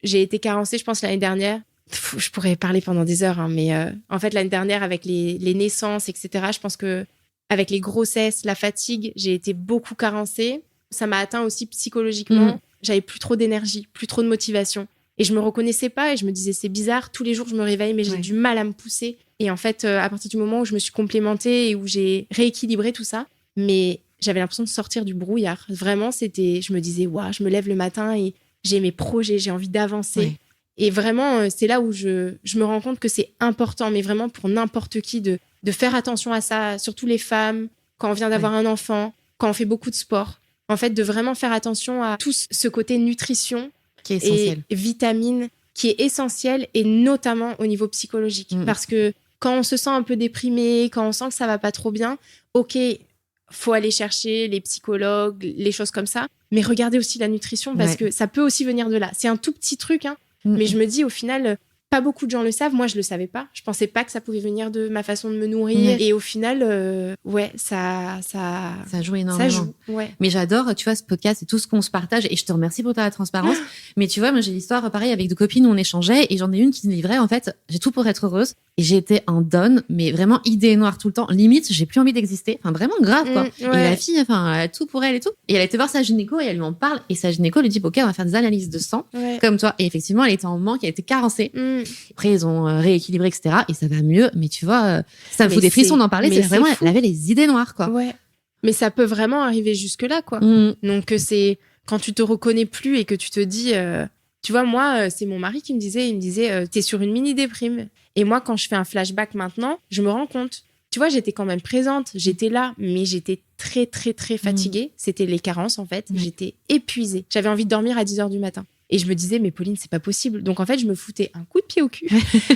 j'ai été carencée, je pense, l'année dernière. Je pourrais parler pendant des heures, mais en fait, l'année dernière, avec les naissances, etc., je pense que avec les grossesses, la fatigue, j'ai été beaucoup carencée. Ça m'a atteint aussi psychologiquement. J'avais plus trop d'énergie, plus trop de motivation. Et je me reconnaissais pas et je me disais, c'est bizarre, tous les jours, je me réveille, mais j'ai du mal à me pousser. Et en fait, à partir du moment où je me suis complémentée et où j'ai rééquilibré tout ça, mais j'avais l'impression de sortir du brouillard. Vraiment, je me disais, je me lève le matin et j'ai mes projets, j'ai envie d'avancer. Ouais. Et vraiment, c'est là où je me rends compte que c'est important, mais vraiment pour n'importe qui, de faire attention à ça, surtout les femmes, quand on vient d'avoir un enfant, quand on fait beaucoup de sport. En fait, de vraiment faire attention à tout ce côté nutrition
qui est essentiel.
Et vitamines qui est essentiel, et notamment au niveau psychologique. Parce que quand on se sent un peu déprimé, quand on sent que ça va pas trop bien, faut aller chercher les psychologues, les choses comme ça. Mais regardez aussi la nutrition parce que ça peut aussi venir de là. C'est un tout petit truc, mais je me dis au final, pas beaucoup de gens le savent. Moi, je le savais pas. Je pensais pas que ça pouvait venir de ma façon de me nourrir. Et au final, ça
joue énormément.
Ça joue, ouais.
Mais j'adore, tu vois, ce podcast et tout ce qu'on se partage. Et je te remercie pour ta transparence. Mais tu vois, moi, j'ai l'histoire pareil avec deux copines où on échangeait. Et j'en ai une qui me livrait, en fait, j'ai tout pour être heureuse. Et j'ai été en down, mais vraiment idée noire tout le temps. Limite, j'ai plus envie d'exister. Enfin, vraiment grave, quoi. Et la fille, enfin, elle a tout pour elle et tout. Et elle a été voir sa gynéco et elle lui en parle. Et sa gynéco lui dit, OK, on va faire des analyses de sang, comme toi. Et effectivement, elle était en manque, elle était carencée. Après, ils ont rééquilibré, etc. Et ça va mieux. Mais tu vois, ça me fout des frissons d'en parler. C'est vraiment, elle avait les idées noires, quoi.
Ouais. Mais ça peut vraiment arriver jusque-là, quoi. Donc, c'est quand tu te reconnais plus et que tu te dis, tu vois, moi, c'est mon mari qui me disait, t'es sur une mini-déprime. Et moi, quand je fais un flashback maintenant, je me rends compte. Tu vois, j'étais quand même présente, j'étais là, mais j'étais très, très, très fatiguée. C'était les carences, en fait. J'étais épuisée. J'avais envie de dormir à 10h du matin. Et je me disais, mais Pauline, c'est pas possible. Donc, en fait, je me foutais un coup de pied au cul.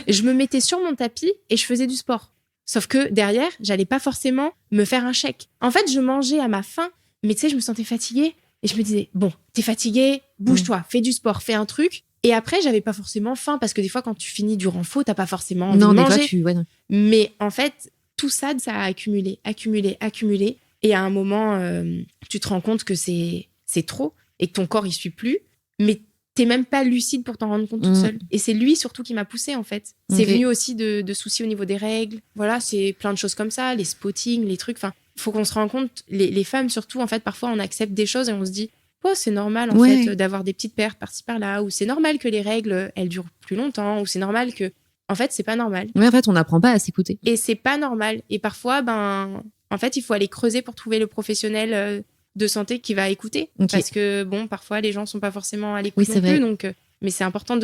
Je me mettais sur mon tapis et je faisais du sport. Sauf que derrière, j'allais pas forcément me faire un chèque. En fait, je mangeais à ma faim, mais tu sais, je me sentais fatiguée. Et je me disais, bon, t'es fatiguée, bouge-toi, fais du sport, fais un truc. Et après, j'avais pas forcément faim parce que des fois, quand tu finis du renfo, t'as pas forcément envie de manger.
Non.
Mais en fait, tout ça a accumulé. Et à un moment, tu te rends compte que c'est trop et que ton corps, il suit plus. Mais t'es même pas lucide pour t'en rendre compte toute seule. Et c'est lui surtout qui m'a poussée, en fait. C'est venu aussi de soucis au niveau des règles. Voilà, c'est plein de choses comme ça, les spottings, les trucs. Enfin, faut qu'on se rende compte, les femmes surtout, en fait, parfois, on accepte des choses et on se dit, oh, c'est normal, en fait, d'avoir des petites pertes par-ci, par-là, ou c'est normal que les règles, elles durent plus longtemps, ou c'est normal que... En fait, c'est pas normal.
Mais en fait, on n'apprend pas à s'écouter.
Et c'est pas normal. Et parfois, en fait, il faut aller creuser pour trouver le professionnel de santé qui va écouter. Parce que, bon, parfois, les gens sont pas forcément à l'écoute non plus. Donc, mais c'est important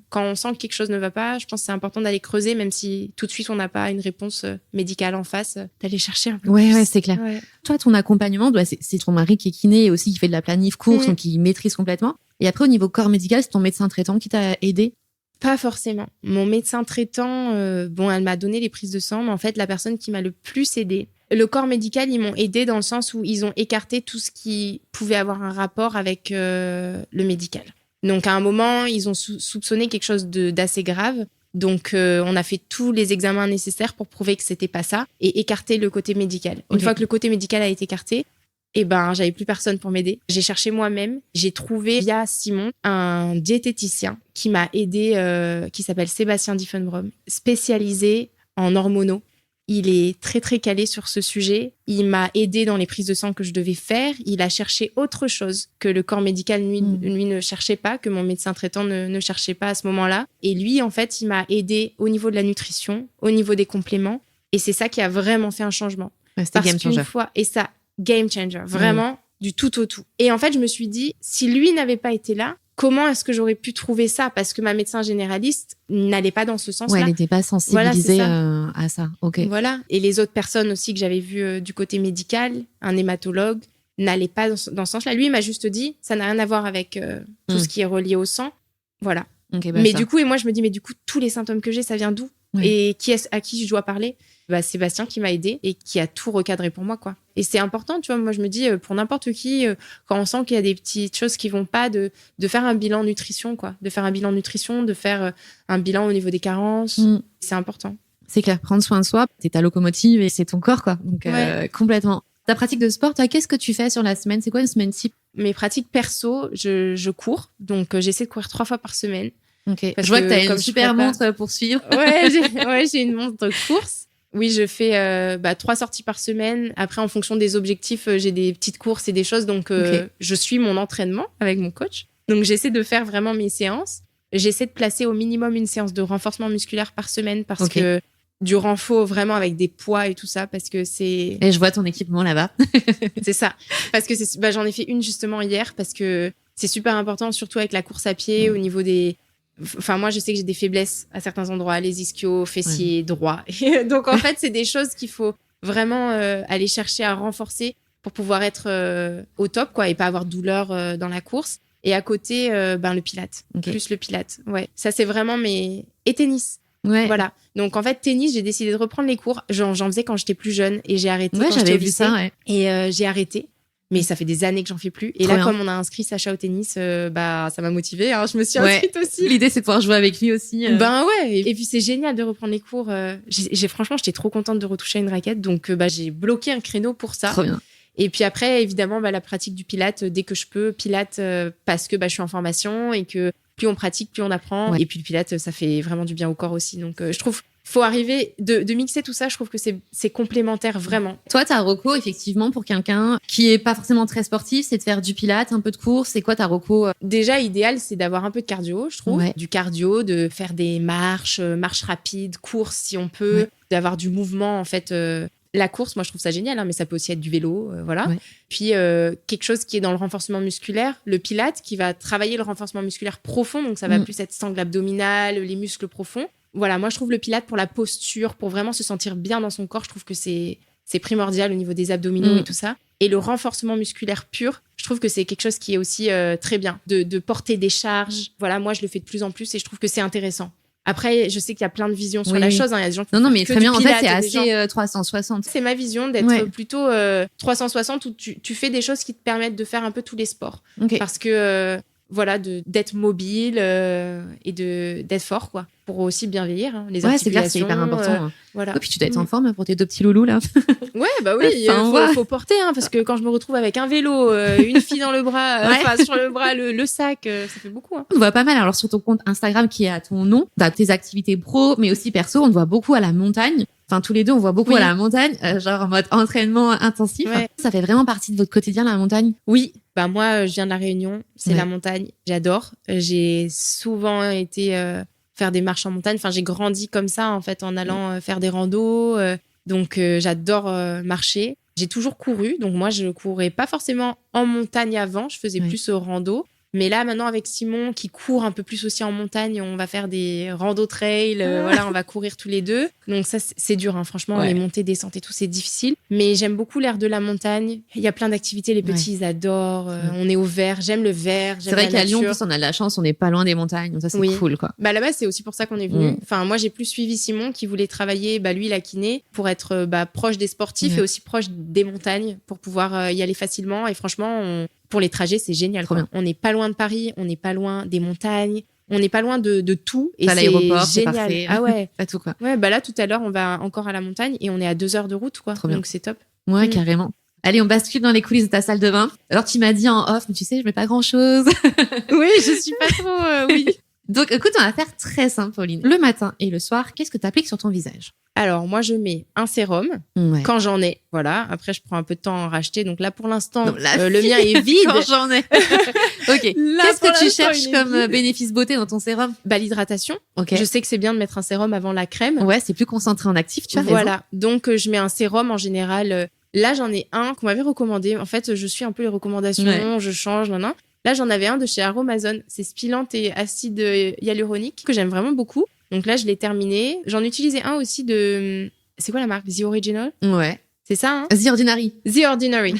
quand on sent que quelque chose ne va pas, je pense que c'est important d'aller creuser, même si tout de suite, on n'a pas une réponse médicale en face, d'aller chercher un peu plus.
Ouais, c'est clair. Ouais. Toi, ton accompagnement, c'est ton mari qui est kiné et aussi qui fait de la planif course, donc qui maîtrise complètement. Et après, au niveau corps médical, c'est ton médecin traitant qui t'a aidé?
Pas forcément. Mon médecin traitant, elle m'a donné les prises de sang, mais en fait, la personne qui m'a le plus aidée, le corps médical, ils m'ont aidée dans le sens où ils ont écarté tout ce qui pouvait avoir un rapport avec le médical. Donc, à un moment, ils ont soupçonné quelque chose d'assez grave. Donc, on a fait tous les examens nécessaires pour prouver que c'était pas ça et écarter le côté médical. Une fois que le côté médical a été écarté, j'avais plus personne pour m'aider. J'ai cherché moi-même. J'ai trouvé via Simon un diététicien qui m'a aidé, qui s'appelle Sébastien Diffenbrom, spécialisé en hormonaux. Il est très, très calé sur ce sujet. Il m'a aidé dans les prises de sang que je devais faire. Il a cherché autre chose que le corps médical, lui ne cherchait pas, que mon médecin traitant ne cherchait pas à ce moment-là. Et lui, en fait, il m'a aidé au niveau de la nutrition, au niveau des compléments. Et c'est ça qui a vraiment fait un changement.
C'était game changer.
Game changer, vraiment du tout au tout. Et en fait, je me suis dit, si lui n'avait pas été là, comment est-ce que j'aurais pu trouver ça? Parce que ma médecin généraliste n'allait pas dans ce sens-là.
Ouais, elle n'était pas sensibilisée à ça. Ok.
Voilà. Et les autres personnes aussi que j'avais vues du côté médical, un hématologue, n'allait pas dans ce sens-là. Lui, il m'a juste dit, ça n'a rien à voir avec tout ce qui est relié au sang. Voilà.
Okay,
mais du coup, et moi, je me dis, mais du coup, tous les symptômes que j'ai, ça vient d'où? Et à qui je dois parler? Sébastien qui m'a aidé et qui a tout recadré pour moi, quoi. Et c'est important, tu vois. Moi, je me dis, pour n'importe qui, quand on sent qu'il y a des petites choses qui vont pas, de faire un bilan nutrition, quoi. De faire un bilan nutrition, de faire un bilan au niveau des carences. C'est important.
C'est clair. Prendre soin de soi, c'est ta locomotive et c'est ton corps, quoi. Donc, complètement. Ta pratique de sport, toi, qu'est-ce que tu fais sur la semaine? C'est quoi une semaine type?
Mes pratiques perso, je cours. Donc, j'essaie de courir 3 fois par semaine.
Okay. Je vois que t'as une super montre pour suivre.
J'ai une montre de course. Oui, je fais 3 sorties par semaine. Après, en fonction des objectifs, j'ai des petites courses et des choses. Donc, je suis mon entraînement avec mon coach. Donc, j'essaie de faire vraiment mes séances. J'essaie de placer au minimum une séance de renforcement musculaire par semaine parce que du renfort vraiment avec des poids et tout ça parce que c'est...
Et je vois ton équipement là-bas.
C'est ça. Parce que j'en ai fait une justement hier parce que c'est super important, surtout avec la course à pied au niveau des... Enfin, moi, je sais que j'ai des faiblesses à certains endroits, les ischios, fessiers, droits. Donc, en fait, c'est des choses qu'il faut vraiment aller chercher à renforcer pour pouvoir être au top, quoi, et pas avoir de douleur dans la course. Et à côté, le pilate. Plus le pilate. Ouais. Ça, c'est vraiment mes... Et tennis.
Ouais.
Voilà. Donc, en fait, tennis, j'ai décidé de reprendre les cours. J'en faisais quand j'étais plus jeune et j'ai arrêté quand
j'avais
j'étais au
vu
lycée.
Ça, ouais.
Et j'ai arrêté. Mais ça fait des années que j'en fais plus. Et là, comme on a inscrit Sacha au tennis, ça m'a motivée. Hein. Je me suis inscrite aussi.
L'idée, c'est de pouvoir jouer avec lui aussi.
Ben ouais. Et puis, c'est génial de reprendre les cours. Franchement, j'étais trop contente de retoucher à une raquette. Donc, j'ai bloqué un créneau pour ça.
Trop bien.
Et puis après, évidemment, la pratique du Pilates, dès que je peux. Pilates, parce que je suis en formation et que plus on pratique, plus on apprend. Ouais. Et puis le Pilates, ça fait vraiment du bien au corps aussi. Donc, je trouve... faut arriver de mixer tout ça. Je trouve que c'est complémentaire vraiment.
Toi, ta reco, effectivement, pour quelqu'un qui est pas forcément très sportif, c'est de faire du pilates, un peu de course. C'est quoi ta reco?
Déjà, idéal, c'est d'avoir un peu de cardio, je trouve. Ouais. Du cardio, de faire des marches rapides, courses si on peut, d'avoir du mouvement en fait. La course, moi, je trouve ça génial, hein, mais ça peut aussi être du vélo, voilà. Ouais. Puis, quelque chose qui est dans le renforcement musculaire, le Pilates, qui va travailler le renforcement musculaire profond. Donc, ça va plus être sangle abdominale, les muscles profonds. Voilà, moi, je trouve le Pilates pour la posture, pour vraiment se sentir bien dans son corps, je trouve que c'est primordial au niveau des abdominaux et tout ça. Et le renforcement musculaire pur, je trouve que c'est quelque chose qui est aussi très bien. De porter des charges. Voilà, moi, je le fais de plus en plus et je trouve que c'est intéressant. Après, je sais qu'il y a plein de visions sur la chose. Hein. Il y a des gens qui
non, mais très bien. En fait, c'est assez 360.
C'est ma vision d'être plutôt 360 où tu fais des choses qui te permettent de faire un peu tous les sports. Okay. Parce que, d'être mobile et d'être fort, quoi. Pour aussi bien vieillir. Hein. Les articulations.
C'est clair, c'est hyper important. Voilà. Et puis, tu dois être en forme pour tes 2 petits loulous, là.
Oui, faut porter, hein, parce que quand je me retrouve avec un vélo, une fille dans le bras, sur le bras, le sac, ça fait beaucoup. Hein.
On te voit pas mal. Alors, sur ton compte Instagram qui est à ton nom, t'as tes activités pro, mais aussi perso, on te voit beaucoup à la montagne. Enfin, tous les deux, on voit beaucoup à la montagne, genre en mode entraînement intensif. Ouais. Ça fait vraiment partie de votre quotidien, la montagne?
Oui. Moi, je viens de La Réunion. C'est la montagne. J'adore. J'ai souvent été faire des marches en montagne. Enfin, j'ai grandi comme ça, en fait, en allant faire des randos. Donc, j'adore marcher. J'ai toujours couru. Donc, moi, je courais pas forcément en montagne avant. Je faisais plus rando. Mais là, maintenant, avec Simon, qui court un peu plus aussi en montagne, on va faire des randos trail. On va courir tous les deux. Donc ça, c'est dur, hein. Franchement, les montées, descentes et tout, c'est difficile. Mais j'aime beaucoup l'air de la montagne. Il y a plein d'activités. Les petits, ils adorent. On est au vert. J'aime le vert.
C'est vrai qu'à Lyon, en plus, on a de la chance. On n'est pas loin des montagnes. Donc ça, c'est cool, quoi.
Là-bas, c'est aussi pour ça qu'on est venu. Enfin, moi, j'ai plus suivi Simon, qui voulait travailler, lui, la kiné, pour être proche des sportifs et aussi proche des montagnes, pour pouvoir y aller facilement. Et franchement, pour les trajets, c'est génial. On n'est pas loin de Paris, on n'est pas loin des montagnes, on n'est pas loin de tout. Et c'est génial. C'est parfait. Ah ouais.
Pas tout, quoi.
Ouais, là, tout à l'heure, on va encore à la montagne et on est à 2 heures de route, quoi. Donc, c'est top.
Ouais, carrément. Allez, on bascule dans les coulisses de ta salle de bain. Alors, tu m'as dit en off, mais tu sais, je mets pas grand-chose.
Oui, je suis pas trop... oui.
Donc, écoute, on va faire très simple, Pauline. Le matin et le soir, qu'est-ce que tu appliques sur ton visage?
Alors, moi, je mets un sérum quand j'en ai. Voilà. Après, je prends un peu de temps à en racheter. Donc là, pour l'instant, le mien est vide.
Quand j'en ai. OK. Qu'est-ce que tu cherches comme bénéfice beauté dans ton sérum?
L'hydratation. Okay. Je sais que c'est bien de mettre un sérum avant la crème.
Ouais, c'est plus concentré en actif, tu as raison.
Voilà. Donc, je mets un sérum en général. Là, j'en ai un qu'on m'avait recommandé. En fait, je suis un peu les recommandations. Je change, nan. Là, j'en avais un de chez Aromazone. C'est spilante et acide hyaluronique que j'aime vraiment beaucoup. Donc là, je l'ai terminé. J'en utilisais un aussi de... C'est quoi la marque? The Original?
Ouais.
C'est ça, hein?
The Ordinary.
The Ordinary.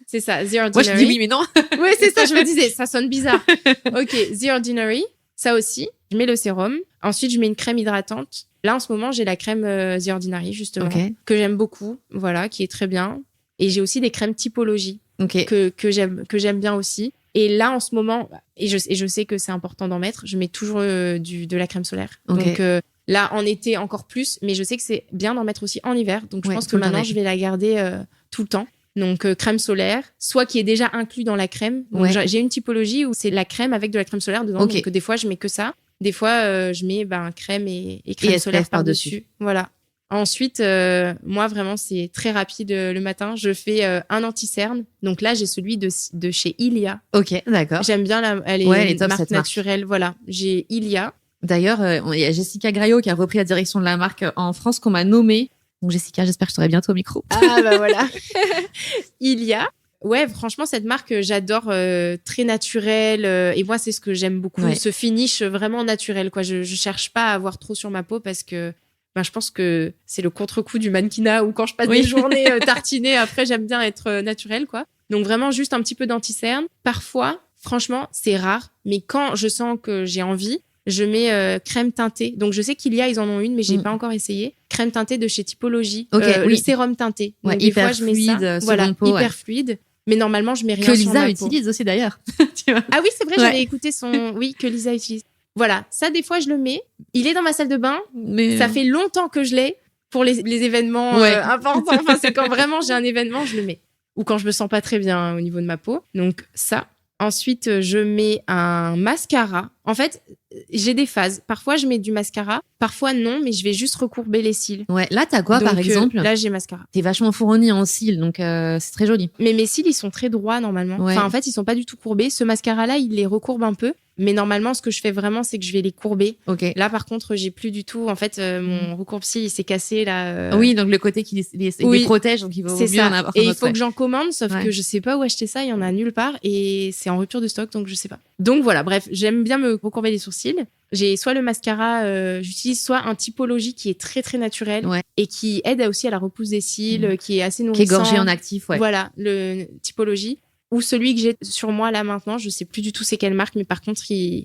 C'est ça, The Ordinary.
Moi, je dis oui, mais non.
Oui, c'est ça, je me disais. Ça sonne bizarre. OK, The Ordinary. Ça aussi. Je mets le sérum. Ensuite, je mets une crème hydratante. Là, en ce moment, j'ai la crème The Ordinary, justement, que j'aime beaucoup. Voilà, qui est très bien. Et j'ai aussi des crèmes typologie que j'aime bien aussi. Et là, en ce moment, et je sais que c'est important d'en mettre, je mets toujours de la crème solaire. Donc là, en été, encore plus. Mais je sais que c'est bien d'en mettre aussi en hiver. Donc, je pense que maintenant, je vais la garder tout le temps. Donc, crème solaire, soit qui est déjà inclus dans la crème. Donc, j'ai une typologie où c'est la crème avec de la crème solaire dedans. Donc, des fois, je mets que ça. Des fois, je mets crème et crème solaire par-dessus. Voilà. Ensuite, moi, vraiment, c'est très rapide le matin. Je fais un anti-cerne. Donc là, j'ai celui de chez Ilia.
OK, d'accord.
J'aime bien, elle est top, marque naturelle. Voilà, j'ai Ilia.
D'ailleurs, il y a Jessica Graillot qui a repris la direction de la marque en France, qu'on m'a nommée. Donc Jessica, j'espère que je serai bientôt au micro.
Ah voilà. Ilia. Ouais, franchement, cette marque, j'adore, très naturelle. Et moi, c'est ce que j'aime beaucoup. Ce finish vraiment naturel, quoi. Je cherche pas à avoir trop sur ma peau parce que je pense que c'est le contre-coup du mannequinat où quand je passe des journées tartinées, après, j'aime bien être naturelle, quoi. Donc vraiment, juste un petit peu d'anti-cerne. Parfois, franchement, c'est rare. Mais quand je sens que j'ai envie, je mets crème teintée. Donc, je sais qu'ils en ont une, mais j'ai pas encore essayé. Crème teintée de chez Typologie. Le sérum teinté. Donc, des fois, je mets ça. Voilà, hyper fluide. Mais normalement, je mets rien sur ma peau.
Que Lisa utilise aussi d'ailleurs.
Tu vois. Ah oui, c'est vrai, j'avais écouté oui, que Lisa utilise. Voilà, ça des fois je le mets. Il est dans ma salle de bain. Mais ça fait longtemps que je l'ai pour les événements importants. Enfin, c'est quand vraiment j'ai un événement, je le mets. Ou quand je me sens pas très bien au niveau de ma peau. Donc ça. Ensuite, je mets un mascara. En fait, j'ai des phases. Parfois, je mets du mascara. Parfois, non, mais je vais juste recourber les cils.
Ouais, là, t'as quoi, par exemple?
Là, j'ai mascara.
T'es vachement fournie en cils, donc c'est très joli.
Mais mes cils, ils sont très droits, normalement. Ouais. Enfin, en fait, ils sont pas du tout courbés. Ce mascara-là, il les recourbe un peu. Mais normalement, ce que je fais vraiment, c'est que je vais les courber.
Okay.
Là, par contre, j'ai plus du tout. En fait, mon recourbe-cils, il s'est cassé, là.
Oui, donc le côté qui les protège, donc il vaut mieux en avoir un autre.
Et il faut que j'en commande, sauf que je sais pas où acheter ça. Il y en a nulle part. Et c'est en rupture de stock, donc je sais pas. Donc voilà, bref, j'aime bien me recourber les sourcils. J'ai soit le mascara, j'utilise soit un typologie qui est très très naturel et qui aide aussi à la repousse des cils, qui est assez nourrissant.
Qui est gorgé en actif,
Voilà, le typologie. Ou celui que j'ai sur moi là maintenant, je sais plus du tout c'est quelle marque, mais par contre, il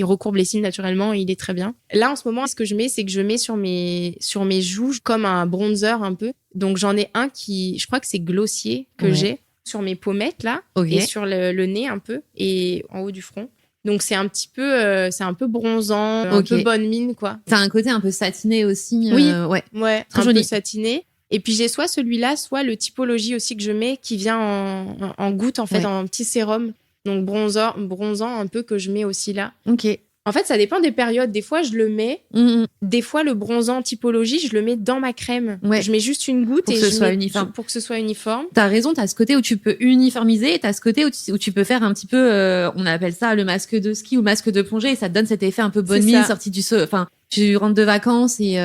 recourbe les cils naturellement et il est très bien. Là, en ce moment, ce que je mets, c'est que je mets sur mes joues comme un bronzer un peu. Donc, j'en ai un je crois que c'est Glossier que j'ai sur mes pommettes là et sur le nez un peu et en haut du front. Donc c'est un peu bronzant, un peu bonne mine quoi.
T'as un côté un peu satiné aussi.
Oui,
ouais,
très joli. Peu satiné. Et puis j'ai soit celui-là, soit le typologie aussi que je mets qui vient en goutte en fait, en petit sérum. Donc bronzant un peu que je mets aussi là.
Ok.
En fait, ça dépend des périodes. Des fois, je le mets. Des fois, le bronzant typologie, je le mets dans ma crème. Ouais. Je mets juste une goutte pour que ce soit uniforme.
T'as raison, t'as ce côté où tu peux uniformiser et t'as ce côté où tu peux faire un petit peu, on appelle ça le masque de ski ou masque de plongée et ça te donne cet effet un peu bonne mine, sortie du enfin, tu rentres de vacances et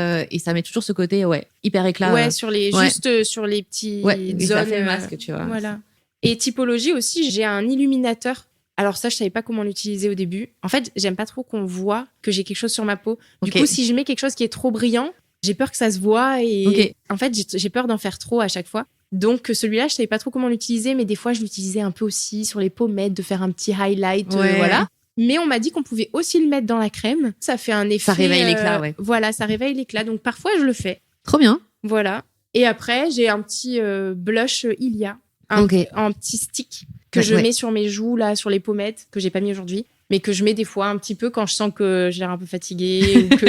ça met toujours ce côté, hyper éclat.
Ouais, juste sur les petits zones.
Ça fait le masque, tu vois.
Voilà. Et typologie aussi, j'ai un illuminateur. Alors ça, je savais pas comment l'utiliser au début. En fait, j'aime pas trop qu'on voit que j'ai quelque chose sur ma peau. Du coup, si je mets quelque chose qui est trop brillant, j'ai peur que ça se voit et en fait, j'ai peur d'en faire trop à chaque fois. Donc celui-là, je savais pas trop comment l'utiliser, mais des fois, je l'utilisais un peu aussi sur les pommettes, de faire un petit highlight, voilà. Mais on m'a dit qu'on pouvait aussi le mettre dans la crème. Ça fait un effet.
Ça réveille l'éclat,
Voilà, ça réveille l'éclat. Donc parfois, je le fais.
Trop bien.
Voilà. Et après, j'ai un petit blush Ilia, un petit stick que je mets sur mes joues, là, sur les pommettes, que j'ai pas mis aujourd'hui, mais que je mets des fois un petit peu quand je sens que j'ai l'air un peu fatiguée ou que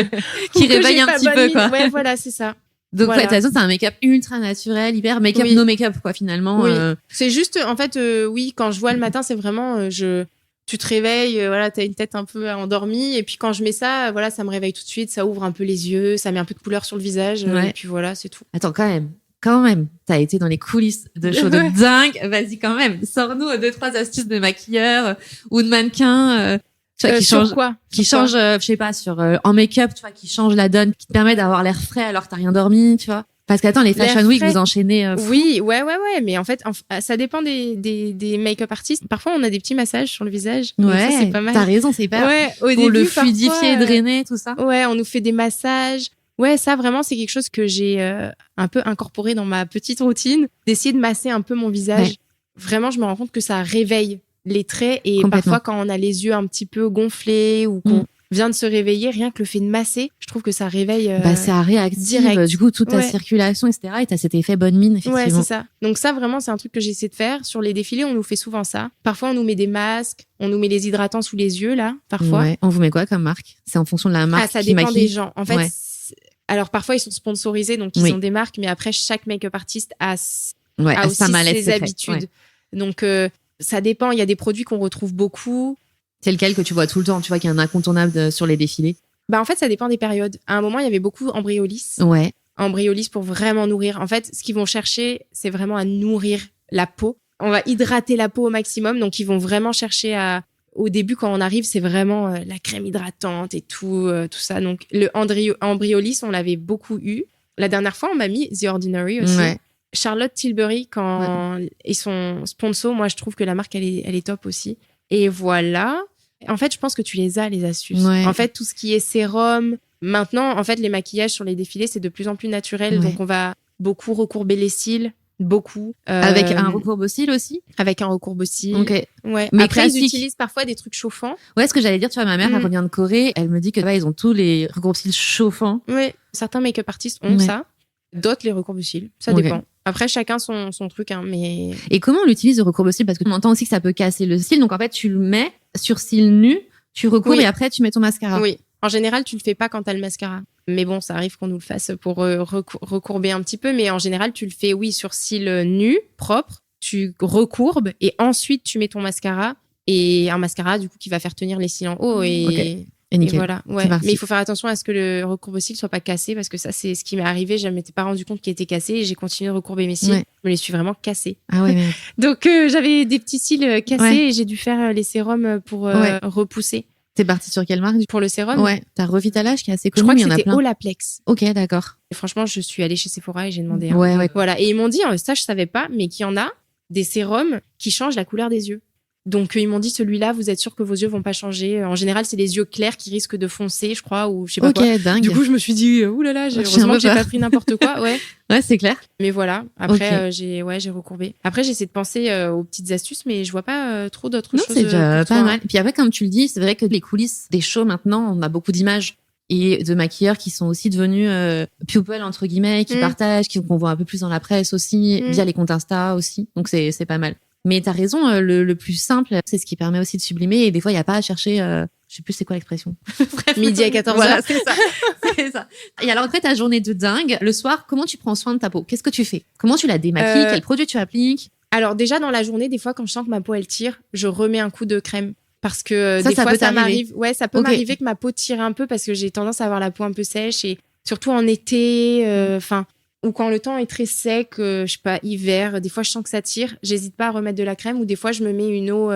qui réveille un petit peu, quoi.
Ouais, voilà, c'est ça.
Donc, de toute façon, c'est un make-up ultra naturel, hyper make-up, no make-up, quoi, finalement.
Oui. C'est juste, en fait, quand je vois le matin, c'est vraiment, tu te réveilles, t'as une tête un peu endormie, et puis quand je mets ça, ça me réveille tout de suite, ça ouvre un peu les yeux, ça met un peu de couleur sur le visage, et puis voilà, c'est tout.
Attends, quand même, t'as été dans les coulisses de shows de dingue. Vas-y, quand même, sors-nous 2-3 astuces de maquilleur ou de mannequin, tu vois, qui change, je sais pas, en make-up, tu vois, qui change la donne, qui te permet d'avoir l'air frais alors que t'as rien dormi, tu vois. Parce qu'attends, les Fashion Week, vous enchaînez.
Oui, ouais, mais en fait, ça dépend des make-up artistes. Parfois, on a des petits massages sur le visage.
Ouais,
ça, c'est pas mal.
T'as raison, c'est hyper.
Ouais, au
pour
début,
le fluidifier, drainer, tout ça.
Ouais, on nous fait des massages. Ouais, ça vraiment, c'est quelque chose que j'ai un peu incorporé dans ma petite routine, d'essayer de masser un peu mon visage. Ouais. Vraiment, je me rends compte que ça réveille les traits et parfois quand on a les yeux un petit peu gonflés ou qu'on vient de se réveiller, rien que le fait de masser, je trouve que ça réveille
ça réactive direct. Du coup toute ta circulation, etc. Et t'as cet effet bonne mine, effectivement.
Ouais, c'est ça. Donc ça, vraiment, c'est un truc que j'essaie de faire. Sur les défilés, on nous fait souvent ça. Parfois, on nous met des masques, on nous met les hydratants sous les yeux, là, parfois.
Ouais. On vous met quoi comme marque? C'est en fonction de la marque
ça dépend des gens. En fait, alors parfois, ils sont sponsorisés, donc ils ont des marques, mais après, chaque make-up artiste a aussi ses habitudes. Donc, ça dépend. Il y a des produits qu'on retrouve beaucoup.
C'est lequel que tu vois tout le temps? Tu vois qu'il y a un incontournable sur les défilés?
En fait, ça dépend des périodes. À un moment, il y avait beaucoup Embryolisse.
Ouais.
Embryolisse pour vraiment nourrir. En fait, ce qu'ils vont chercher, c'est vraiment à nourrir la peau. On va hydrater la peau au maximum. Donc, ils vont vraiment chercher au début, quand on arrive, c'est vraiment la crème hydratante et tout ça. Donc, le Embryolisse, on l'avait beaucoup eu. La dernière fois, on m'a mis The Ordinary aussi. Ouais. Charlotte Tilbury, quand ils sont sponsors, moi, je trouve que la marque, elle est top aussi. Et voilà. En fait, je pense que tu les as, les astuces. Ouais. En fait, tout ce qui est sérum. Maintenant, en fait, les maquillages sur les défilés, c'est de plus en plus naturel. Ouais. Donc, on va beaucoup recourber les cils. Beaucoup.
Avec un recourbe-cils aussi?
Avec un recourbe-cils.
Ok.
Ouais. Mais après, ils utilisent parfois des trucs chauffants.
Ouais, ce que j'allais dire, tu vois, ma mère, elle revient de Corée. Elle me dit que ils ont tous les recourbe-cils chauffants.
Ouais. Certains make-up artistes ont ça. D'autres, les recourbe-cils. Ça dépend. Après, chacun son truc, hein, mais...
Et comment on l'utilise, le recourbe-cils? Parce qu'on entend aussi que ça peut casser le cil. Donc, en fait, tu le mets sur cils nu, tu recourbes et après, tu mets ton mascara.
Oui. En général, tu le fais pas quand t'as le mascara. Mais bon, ça arrive qu'on nous le fasse pour recourber un petit peu. Mais en général, tu le fais, sur cils nus, propres. Tu recourbes et ensuite, tu mets ton mascara. Et un mascara, du coup, qui va faire tenir les cils en haut. Et voilà. Ouais. Mais il faut faire attention à ce que le recourbe-cils soit pas cassé, parce que ça, c'est ce qui m'est arrivé. Je ne m'étais pas rendu compte qu'il était cassé et j'ai continué de recourber mes cils. Ouais. Je me les suis vraiment cassés.
Ah ouais, mais...
Donc, j'avais des petits cils cassés et j'ai dû faire les sérums pour repousser.
T'es partie sur quelle marque?
Pour le sérum?
Ouais. T'as Revitalage qui est assez connu.
Je crois que c'était Olaplex.
Ok, d'accord.
Et franchement, je suis allée chez Sephora et j'ai demandé.
Ouais.
Voilà. Et ils m'ont dit, ça, je savais pas, mais qu'il y en a des sérums qui changent la couleur des yeux. Donc, ils m'ont dit, celui-là, vous êtes sûr que vos yeux vont pas changer. En général, c'est les yeux clairs qui risquent de foncer, je crois, ou je sais pas quoi.
Ok, dingue.
Du coup, je me suis dit, oulala, heureusement que j'ai pas pris n'importe quoi. Ouais.
Ouais, c'est clair.
Mais voilà. Après, j'ai recourbé. Après, j'essaie de penser aux petites astuces, mais je vois pas trop d'autres choses.
Non, c'est déjà pas mal. Puis après, comme tu le dis, c'est vrai que les coulisses des shows, maintenant, on a beaucoup d'images et de maquilleurs qui sont aussi devenus people, entre guillemets, qui partagent, qu'on voit un peu plus dans la presse aussi, via les comptes Insta aussi. Donc, c'est pas mal. Mais t'as raison, le plus simple, c'est ce qui permet aussi de sublimer. Et des fois, il n'y a pas à chercher, je sais plus c'est quoi l'expression.
Bref, midi à 14h.
Voilà, c'est ça. C'est ça. Et alors après ta journée de dingue, le soir, comment tu prends soin de ta peau? Qu'est-ce que tu fais? Comment tu la démaquilles? Quel produit tu appliques?
Alors déjà, dans la journée, des fois, quand je sens que ma peau, elle tire, je remets un coup de crème. Parce que des fois, ça m'arrive. Ouais, ça peut m'arriver que ma peau tire un peu parce que j'ai tendance à avoir la peau un peu sèche et surtout en été, ou quand le temps est très sec, je sais pas, hiver, des fois je sens que ça tire, j'hésite pas à remettre de la crème ou des fois je me mets une eau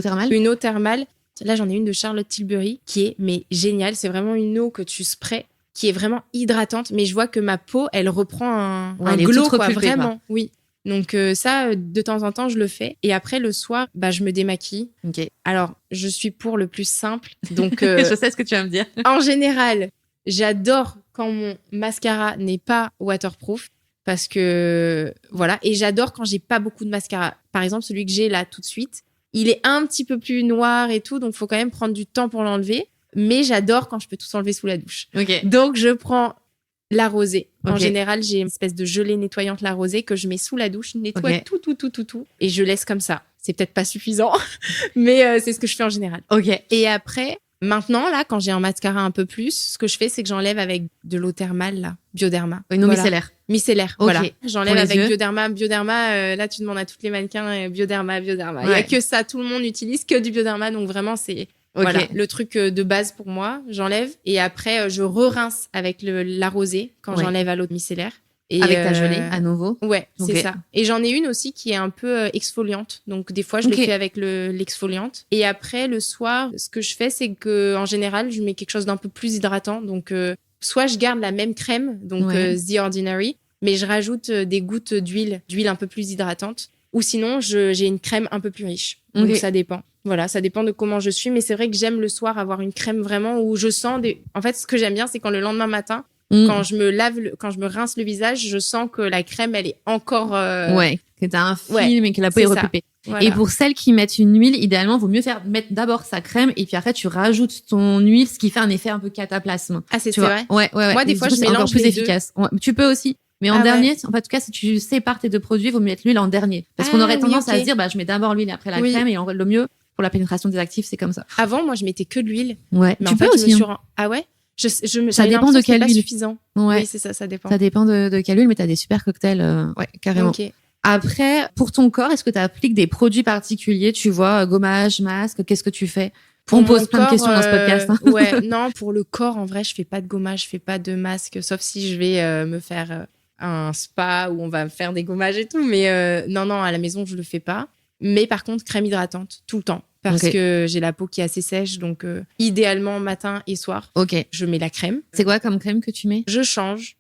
thermale.
Une eau thermale. Là, j'en ai une de Charlotte Tilbury qui est géniale, c'est vraiment une eau que tu sprays qui est vraiment hydratante, mais je vois que ma peau, elle reprend un glow quoi, vraiment. Quoi. Oui. Donc ça, de temps en temps, je le fais. Et après, le soir, je me démaquille.
Okay.
Alors, je suis pour le plus simple. Donc,
je sais ce que tu vas me dire.
En général, j'adore quand mon mascara n'est pas waterproof parce que voilà. Et j'adore quand j'ai pas beaucoup de mascara. Par exemple, celui que j'ai là tout de suite, il est un petit peu plus noir et tout, donc faut quand même prendre du temps pour l'enlever. Mais j'adore quand je peux tout enlever sous la douche.
Okay.
Donc, je prends la rosée. En général, j'ai une espèce de gelée nettoyante la rosée que je mets sous la douche, je nettoie tout et je laisse comme ça. C'est peut-être pas suffisant, mais c'est ce que je fais en général.
Ok.
Et après, maintenant, là, quand j'ai un mascara un peu plus, ce que je fais, c'est que j'enlève avec de l'eau thermale, là, Bioderma.
Oui, non, micellaire.
Micellaire, voilà. J'enlève avec Bioderma. Bioderma, là, tu demandes à toutes les mannequins, Bioderma. Il y a que ça, tout le monde n'utilise que du Bioderma, donc vraiment, c'est... Voilà, le truc de base pour moi, j'enlève et après je re-rince avec la rosée quand j'enlève à l'eau micellaire. Et
avec ta gelée à nouveau.
Ouais, c'est ça. Et j'en ai une aussi qui est un peu exfoliante. Donc des fois je le fais avec l'exfoliante. Et après le soir, ce que je fais c'est que en général, je mets quelque chose d'un peu plus hydratant. Donc soit je garde la même crème, donc The Ordinary, mais je rajoute des gouttes d'huile un peu plus hydratante. Ou sinon, j'ai une crème un peu plus riche. Donc ça dépend. Voilà, ça dépend de comment je suis, mais c'est vrai que j'aime le soir avoir une crème vraiment où je sens En fait, ce que j'aime bien, c'est quand le lendemain matin, quand je me rince le visage, je sens que la crème, elle est encore...
Ouais, que t'as un film et que la peau est recoupée.
Voilà.
Et pour celles qui mettent une huile, idéalement, vaut mieux mettre d'abord sa crème et puis après, tu rajoutes ton huile, ce qui fait un effet un peu cataplasme.
Ah, c'est vrai?
Ouais.
Moi, des fois, je mélange
encore plus efficace. Ouais, tu peux aussi. Mais en dernier, en tout cas, si tu sépares tes deux produits, il vaut mieux mettre l'huile en dernier. Parce qu'on aurait tendance à se dire, je mets d'abord l'huile et après la crème et le mieux pour la pénétration des actifs, c'est comme ça.
Avant, moi, je mettais que de l'huile.
Ouais.
Mais
tu peux aussi.
Ah ouais?
Ça dépend de quelle huile.
Suffisant.
Ouais.
Oui, c'est ça, ça dépend.
Ça dépend de quelle huile, mais t'as des super cocktails. Ouais, carrément.
Okay.
Après, pour ton corps, est-ce que tu appliques des produits particuliers? Tu vois, gommage, masque, qu'est-ce que tu fais? On pose plein de questions dans ce podcast. Hein.
Ouais, non, pour le corps, en vrai, je fais pas de gommage, je fais pas de masque, sauf si je vais me faire un spa où on va faire des gommages et tout. Mais non, à la maison, je le fais pas. Mais par contre, crème hydratante, tout le temps. Parce que j'ai la peau qui est assez sèche, donc idéalement matin et soir, je mets la crème.
C'est quoi comme crème que tu mets?
Je change,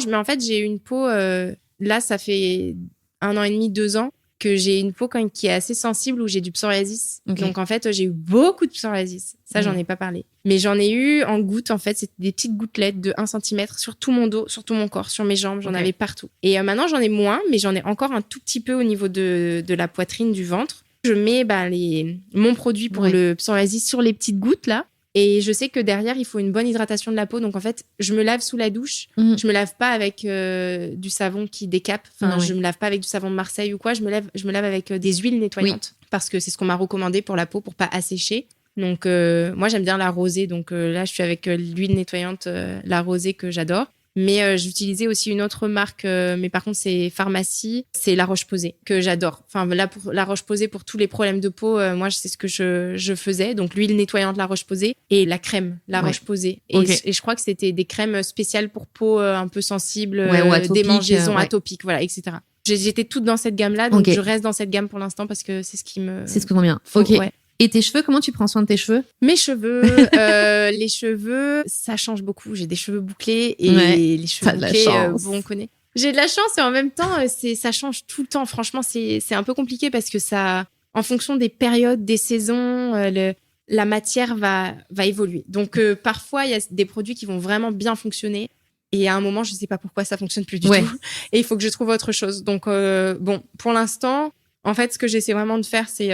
mais en fait, j'ai une peau... là, ça fait 1 an et demi, 2 ans que j'ai une peau qui est assez sensible où j'ai du psoriasis. Donc, en fait, j'ai eu beaucoup de psoriasis. Ça, j'en ai pas parlé. Mais j'en ai eu en gouttes, en fait. C'était des petites gouttelettes de 1 cm sur tout mon dos, sur tout mon corps, sur mes jambes. J'en avais partout. Et maintenant, j'en ai moins, mais j'en ai encore un tout petit peu au niveau de la poitrine, du ventre. Je mets mon produit pour le psoriasis sur les petites gouttes, là. Et je sais que derrière, il faut une bonne hydratation de la peau. Donc, en fait, je me lave sous la douche. Je me lave pas avec du savon qui décape. Enfin, je me lave pas avec du savon de Marseille ou quoi. Je me lave avec des huiles nettoyantes. Parce que c'est ce qu'on m'a recommandé pour la peau, pour pas assécher. Donc, moi, j'aime bien la rosée. Donc, là, je suis avec l'huile nettoyante, la rosée que j'adore. Mais j'utilisais aussi une autre marque, mais par contre, c'est pharmacie. C'est La Roche-Posay, que j'adore. Enfin, là, pour La Roche-Posay, pour tous les problèmes de peau, moi, c'est ce que je faisais. Donc, l'huile nettoyante La Roche-Posay et la crème La Roche-Posay. Et je crois que c'était des crèmes spéciales pour peau un peu sensible, démangeaisons atopiques, voilà, etc. J'étais toute dans cette gamme-là, donc je reste dans cette gamme pour l'instant parce que c'est ce qui me...
C'est ce que convient. Ok. Ouais. Et tes cheveux, comment tu prends soin de tes cheveux?
Mes cheveux, les cheveux, ça change beaucoup. J'ai des cheveux bouclés et les cheveux bouclés, on connaît. J'ai de la chance et en même temps, ça change tout le temps. Franchement, c'est un peu compliqué parce que ça, en fonction des périodes, des saisons, la matière va évoluer. Donc, parfois, il y a des produits qui vont vraiment bien fonctionner. Et à un moment, je ne sais pas pourquoi ça fonctionne plus du tout. Et il faut que je trouve autre chose. Donc, bon, pour l'instant, en fait, ce que j'essaie vraiment de faire, c'est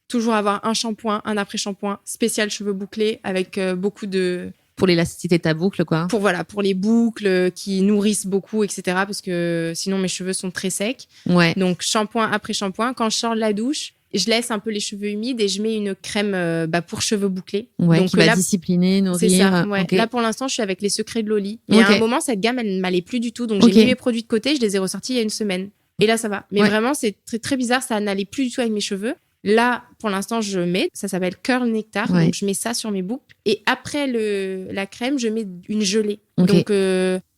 toujours avoir un shampoing, un après-shampoing spécial cheveux bouclés avec beaucoup de...
Pour l'élasticité de ta boucle, quoi.
Pour les boucles qui nourrissent beaucoup, etc. Parce que sinon, mes cheveux sont très secs.
Ouais.
Donc, shampoing après shampoing. Quand je sors de la douche, je laisse un peu les cheveux humides et je mets une crème pour cheveux bouclés.
Ouais,
donc,
qui va discipliner, nourrir.
C'est ça, ouais. Là, pour l'instant, je suis avec les Secrets de Loli. Et à un moment, cette gamme, elle ne m'allait plus du tout. Donc, j'ai mis mes produits de côté, je les ai ressortis il y a une semaine. Et là, ça va. Mais vraiment, c'est très, très bizarre. Ça n'allait plus du tout avec mes cheveux. Là, pour l'instant, je mets, ça s'appelle Curl Nectar, donc je mets ça sur mes boucles. Et après la crème, je mets une gelée. Donc,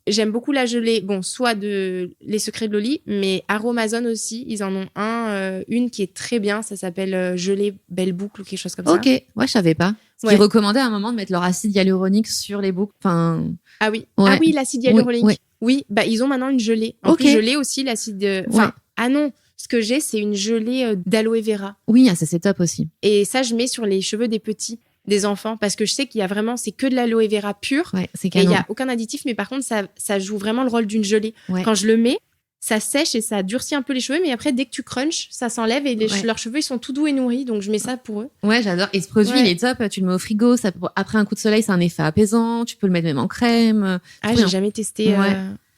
j'aime beaucoup la gelée, soit de Les Secrets de Loli, mais Aromazone aussi, ils en ont une qui est très bien, ça s'appelle gelée belle boucle ou quelque chose comme ça.
Ok, ouais, je savais pas. Ils recommandaient à un moment de mettre leur acide hyaluronique sur les boucles. Enfin...
Ah oui, l'acide hyaluronique. Oui, ils ont maintenant une gelée. En plus, gelée aussi, l'acide... Ah non, ce que j'ai, c'est une gelée d'aloe vera.
Oui, ça c'est top aussi.
Et ça, je mets sur les cheveux des petits, des enfants, parce que je sais qu'il y a vraiment, c'est que de l'aloe vera pure.
Ouais, c'est
canon. Et il n'y a
aucun
aucun additif, mais par contre, ça joue vraiment le rôle d'une gelée.
Ouais.
Quand je le mets, ça sèche et ça durcit un peu les cheveux, mais après, dès que tu crunches, ça s'enlève et leurs cheveux, ils sont tout doux et nourris. Donc, je mets ça pour eux.
Ouais, j'adore. Et ce produit, il est top. Tu le mets au frigo. Après un coup de soleil, c'est un effet apaisant. Tu peux le mettre même en crème.
Ah, j'ai jamais testé.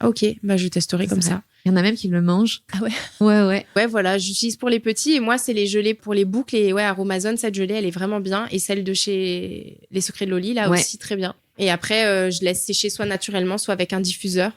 Ok, je testerai comme ça.
Il y en a même qui le mangent.
Ah ouais.
Ouais.
Ouais, voilà, j'utilise pour les petits et moi, c'est les gelées pour les boucles. Et Aromazone, cette gelée, elle est vraiment bien. Et celle de chez Les Secrets de Loli, là aussi, très bien. Et après, je laisse sécher soit naturellement, soit avec un diffuseur.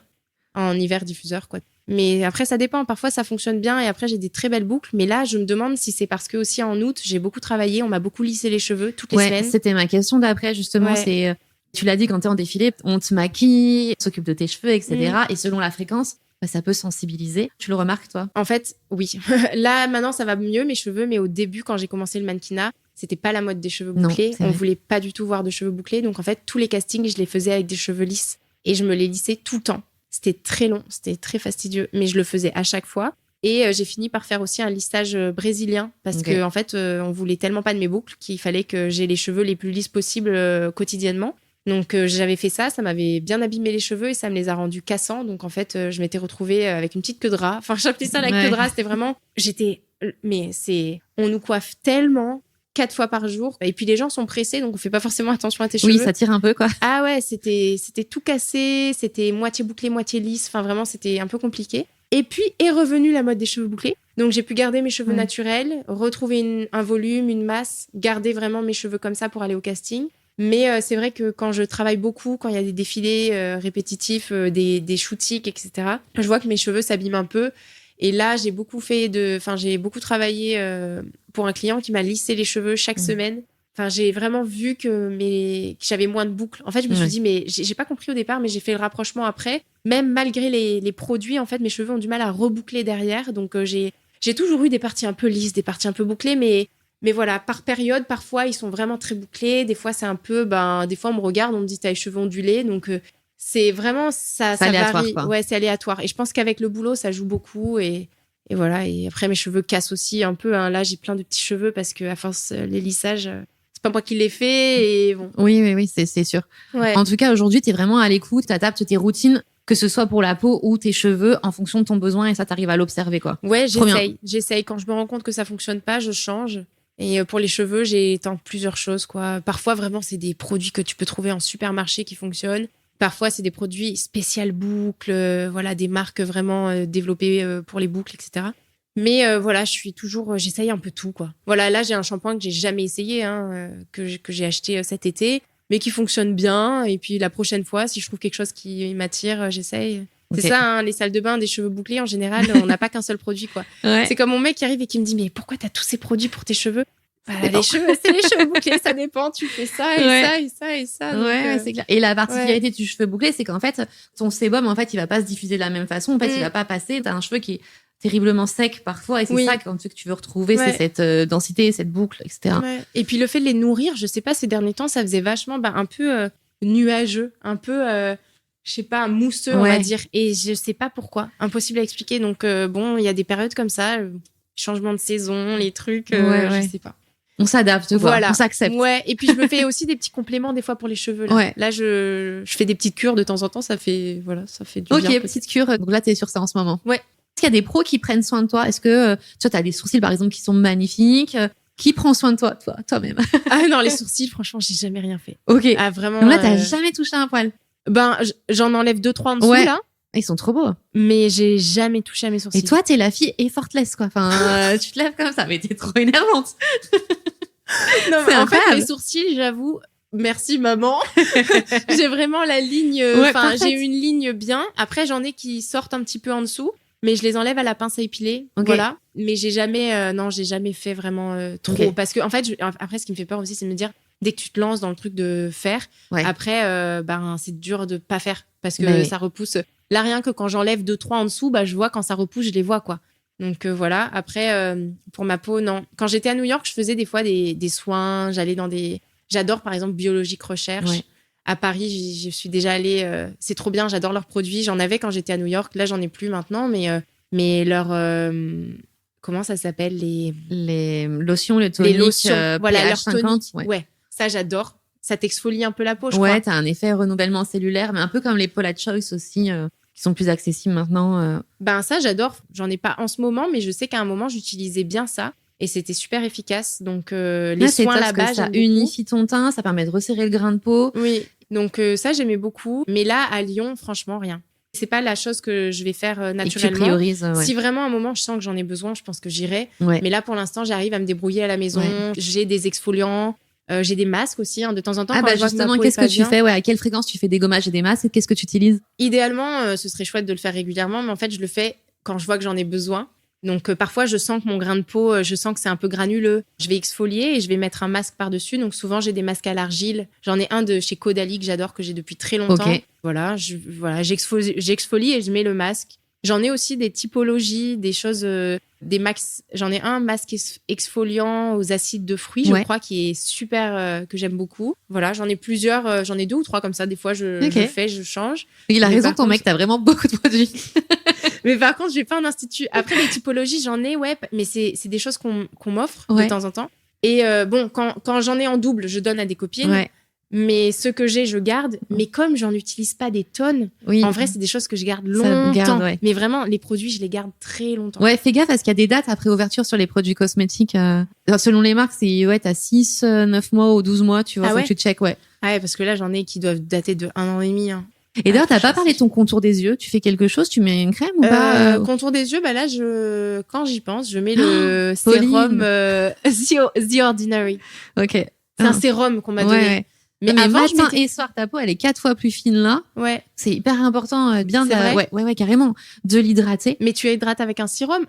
En hiver, diffuseur, quoi. Mais après, ça dépend. Parfois, ça fonctionne bien et après, j'ai des très belles boucles. Mais là, je me demande si c'est parce que aussi en août, j'ai beaucoup travaillé. On m'a beaucoup lissé les cheveux toutes les semaines.
C'était ma question d'après, justement. C'est, tu l'as dit, quand t'es en défilé, on te maquille, on s'occupe de tes cheveux, etc. Et selon la fréquence, ça peut sensibiliser. Tu le remarques, toi?
En fait, oui. Là, maintenant, ça va mieux, mes cheveux. Mais au début, quand j'ai commencé le mannequinat, c'était pas la mode des cheveux bouclés. On voulait pas du tout voir de cheveux bouclés. Donc, en fait, tous les castings, je les faisais avec des cheveux lisses. Et je me les lissais tout le temps. C'était très long, c'était très fastidieux. Mais je le faisais à chaque fois. Et j'ai fini par faire aussi un lissage brésilien. Parce que en fait, on voulait tellement pas de mes boucles qu'il fallait que j'ai les cheveux les plus lisses possibles quotidiennement. Donc, j'avais fait ça m'avait bien abîmé les cheveux et ça me les a rendus cassants. Donc, en fait, je m'étais retrouvée avec une petite queue de rat. Enfin, j'appelais ça la queue de rat. C'était vraiment... On nous coiffe tellement 4 fois par jour. Et puis, les gens sont pressés, donc on fait pas forcément attention à tes cheveux.
Oui, ça tire un peu, quoi.
Ah ouais, c'était tout cassé. C'était moitié bouclé, moitié lisse. Enfin, vraiment, c'était un peu compliqué. Et puis, est revenue la mode des cheveux bouclés. Donc, j'ai pu garder mes cheveux naturels, retrouver un volume, une masse, garder vraiment mes cheveux comme ça pour aller au casting. Mais c'est vrai que quand je travaille beaucoup, quand il y a des défilés répétitifs, des shootings, etc., je vois que mes cheveux s'abîment un peu. Et là, j'ai beaucoup travaillé pour un client qui m'a lissé les cheveux chaque semaine. Enfin, j'ai vraiment vu que j'avais moins de boucles. En fait, je me suis dit, mais j'ai pas compris au départ, mais j'ai fait le rapprochement après. Même malgré les produits, en fait, mes cheveux ont du mal à reboucler derrière. Donc, j'ai toujours eu des parties un peu lisses, des parties un peu bouclées, mais voilà, par période, parfois, ils sont vraiment très bouclés. Des fois, c'est un peu... des fois, on me regarde, on me dit, t'as les cheveux ondulés. Donc, c'est vraiment... Ça varie. Quoi. Ouais, c'est aléatoire. Et je pense qu'avec le boulot, ça joue beaucoup. Et voilà. Et après, mes cheveux cassent aussi un peu. Hein. Là, j'ai plein de petits cheveux parce qu'à force, les lissages... c'est pas moi qui l'ai fait. Et bon.
Oui, c'est sûr. Ouais. En tout cas, aujourd'hui, t'es vraiment à l'écoute. T'adaptes tes routines, que ce soit pour la peau ou tes cheveux, en fonction de ton besoin. Et ça, t'arrives à l'observer, quoi.
Ouais, j'essaye. Quand je me rends compte que ça fonctionne pas, je change. Et pour les cheveux, j'ai tenté plusieurs choses, quoi. Parfois, vraiment, c'est des produits que tu peux trouver en supermarché qui fonctionnent. Parfois, c'est des produits spécial boucles, voilà, des marques vraiment développées pour les boucles, etc. Mais voilà, j'essaye un peu tout, quoi. Voilà, là, j'ai un shampoing que j'ai jamais essayé, que j'ai acheté cet été, mais qui fonctionne bien. Et puis la prochaine fois, si je trouve quelque chose qui m'attire, j'essaye. Okay. C'est ça, les salles de bain, des cheveux bouclés, en général, on n'a pas qu'un seul produit, quoi. Ouais. C'est comme mon mec qui arrive et qui me dit, mais pourquoi t'as tous ces produits pour tes cheveux? Les cheveux, c'est les cheveux bouclés, ça dépend. Tu fais ça et ça et ça et ça.
Donc, c'est clair. Et la particularité du cheveu bouclé, c'est qu'en fait, ton sébum, en fait, il va pas se diffuser de la même façon. En fait, il va pas passer. T'as un cheveu qui est terriblement sec parfois, et c'est ça que tu veux retrouver, c'est cette densité, cette boucle, etc.
Ouais. Et puis le fait de les nourrir, je sais pas, ces derniers temps, ça faisait vachement un peu nuageux, un peu, je sais pas, mousseux, on va dire. Et je sais pas pourquoi, impossible à expliquer. Donc bon, il y a des périodes comme ça, changement de saison, les trucs, je sais pas.
On s'adapte, voilà. On s'accepte.
Ouais, et puis je me fais aussi des petits compléments des fois pour les cheveux. Là je fais des petites cures de temps en temps, ça fait du bien.
Ok, petite cure. Donc là, t'es sur ça en ce moment.
Ouais.
Est-ce qu'il y a des pros qui prennent soin de toi? Est-ce que tu as des sourcils, par exemple, qui sont magnifiques? Qui prend soin de toi-même?
Ah non, les sourcils, franchement, j'ai jamais rien fait.
Ok.
Ah, vraiment.
Donc là, t'as jamais touché un poil?
Ben, j'en enlève 2-3 en dessous, là.
Ils sont trop beaux.
Mais j'ai jamais touché à mes sourcils.
Et toi, t'es la fille effortless, quoi. Enfin, tu te lèves comme ça, mais t'es trop énervante.
Non, mais en fait, les sourcils, j'avoue, merci maman. J'ai vraiment la ligne, j'ai une ligne bien. Après, j'en ai qui sortent un petit peu en dessous, mais je les enlève à la pince à épiler. Okay. Voilà. Mais j'ai jamais fait vraiment trop. Okay. Parce que, en fait, après, ce qui me fait peur aussi, c'est de me dire, dès que tu te lances dans le truc de faire, après, c'est dur de pas faire parce que ça repousse. Là, rien que quand j'enlève 2-3 en dessous, je vois quand ça repousse, je les vois, quoi. Donc voilà. Après, pour ma peau, non. Quand j'étais à New York, je faisais des fois des soins. J'adore, par exemple, Biologique Recherche. Ouais. À Paris, je suis déjà allée. C'est trop bien, j'adore leurs produits. J'en avais quand j'étais à New York. Là, j'en ai plus maintenant. Mais leurs... comment ça s'appelle?
Les lotions, les toniques.
Les lotions, voilà,
pH
leurs
50.
toniques. Ouais, ça, j'adore. Ça t'exfolie un peu la peau, je
crois.
Ouais,
t'as un effet renouvellement cellulaire, mais un peu comme les Paula Choice aussi, qui sont plus accessibles maintenant.
Ça, j'adore. J'en ai pas en ce moment, mais je sais qu'à un moment, j'utilisais bien ça. Et c'était super efficace. Donc, les soins là-bas,
ça unifie ton teint, ça permet de resserrer le grain de peau.
Oui, donc ça, j'aimais beaucoup. Mais là, à Lyon, franchement, rien. C'est pas la chose que je vais faire naturellement.
Et tu priorises,
Si vraiment, à un moment, je sens que j'en ai besoin, je pense que j'irai. Ouais. Mais là, pour l'instant, j'arrive à me débrouiller à la maison. Ouais. J'ai des exfoliants. J'ai des masques aussi, de temps en temps. Quand
justement, qu'est-ce que tu fais? À quelle fréquence tu fais des gommages et des masques? Qu'est-ce que tu utilises?
Idéalement, ce serait chouette de le faire régulièrement, mais en fait, je le fais quand je vois que j'en ai besoin. Donc, parfois, je sens que mon grain de peau, je sens que c'est un peu granuleux. Je vais exfolier et je vais mettre un masque par-dessus. Donc, souvent, j'ai des masques à l'argile. J'en ai un de chez Caudalie que j'adore, que j'ai depuis très longtemps. Okay. Voilà, j'exfolie et je mets le masque. J'en ai aussi des typologies, des choses, j'en ai un masque exfoliant aux acides de fruits, je crois, qui est super, que j'aime beaucoup. Voilà, j'en ai plusieurs, j'en ai 2 ou 3 comme ça. Des fois, je change.
Il a raison, ton mec, t'as vraiment beaucoup de produits.
Mais par contre, je vais pas en institut. Après, les typologies, j'en ai, mais c'est des choses qu'on m'offre de temps en temps. Et quand j'en ai en double, je donne à des copines. Ouais. Mais ce que j'ai, je garde. Mais comme j'en utilise pas des tonnes, en vrai, c'est des choses que je garde longtemps. Mais vraiment, les produits, je les garde très longtemps.
Ouais, fais gaffe parce qu'il y a des dates après ouverture sur les produits cosmétiques. Selon les marques, t'as 6, 9 mois ou 12 mois, tu vois, faut que tu checkes,
Ah ouais, parce que là, j'en ai qui doivent dater de 1 an et demi.
Et d'ailleurs, t'as pas parlé de ton contour des yeux. Tu fais quelque chose? Tu mets une crème ou pas?
Contour des yeux, là, quand j'y pense, je mets le sérum The Ordinary.
Ok.
C'est un sérum qu'on m'a donné. Ouais.
Mais avant, matin et soir, ta peau, elle est 4 fois plus fine là.
Ouais.
C'est hyper important, ouais, carrément, de l'hydrater.
Mais tu hydrates avec un sérum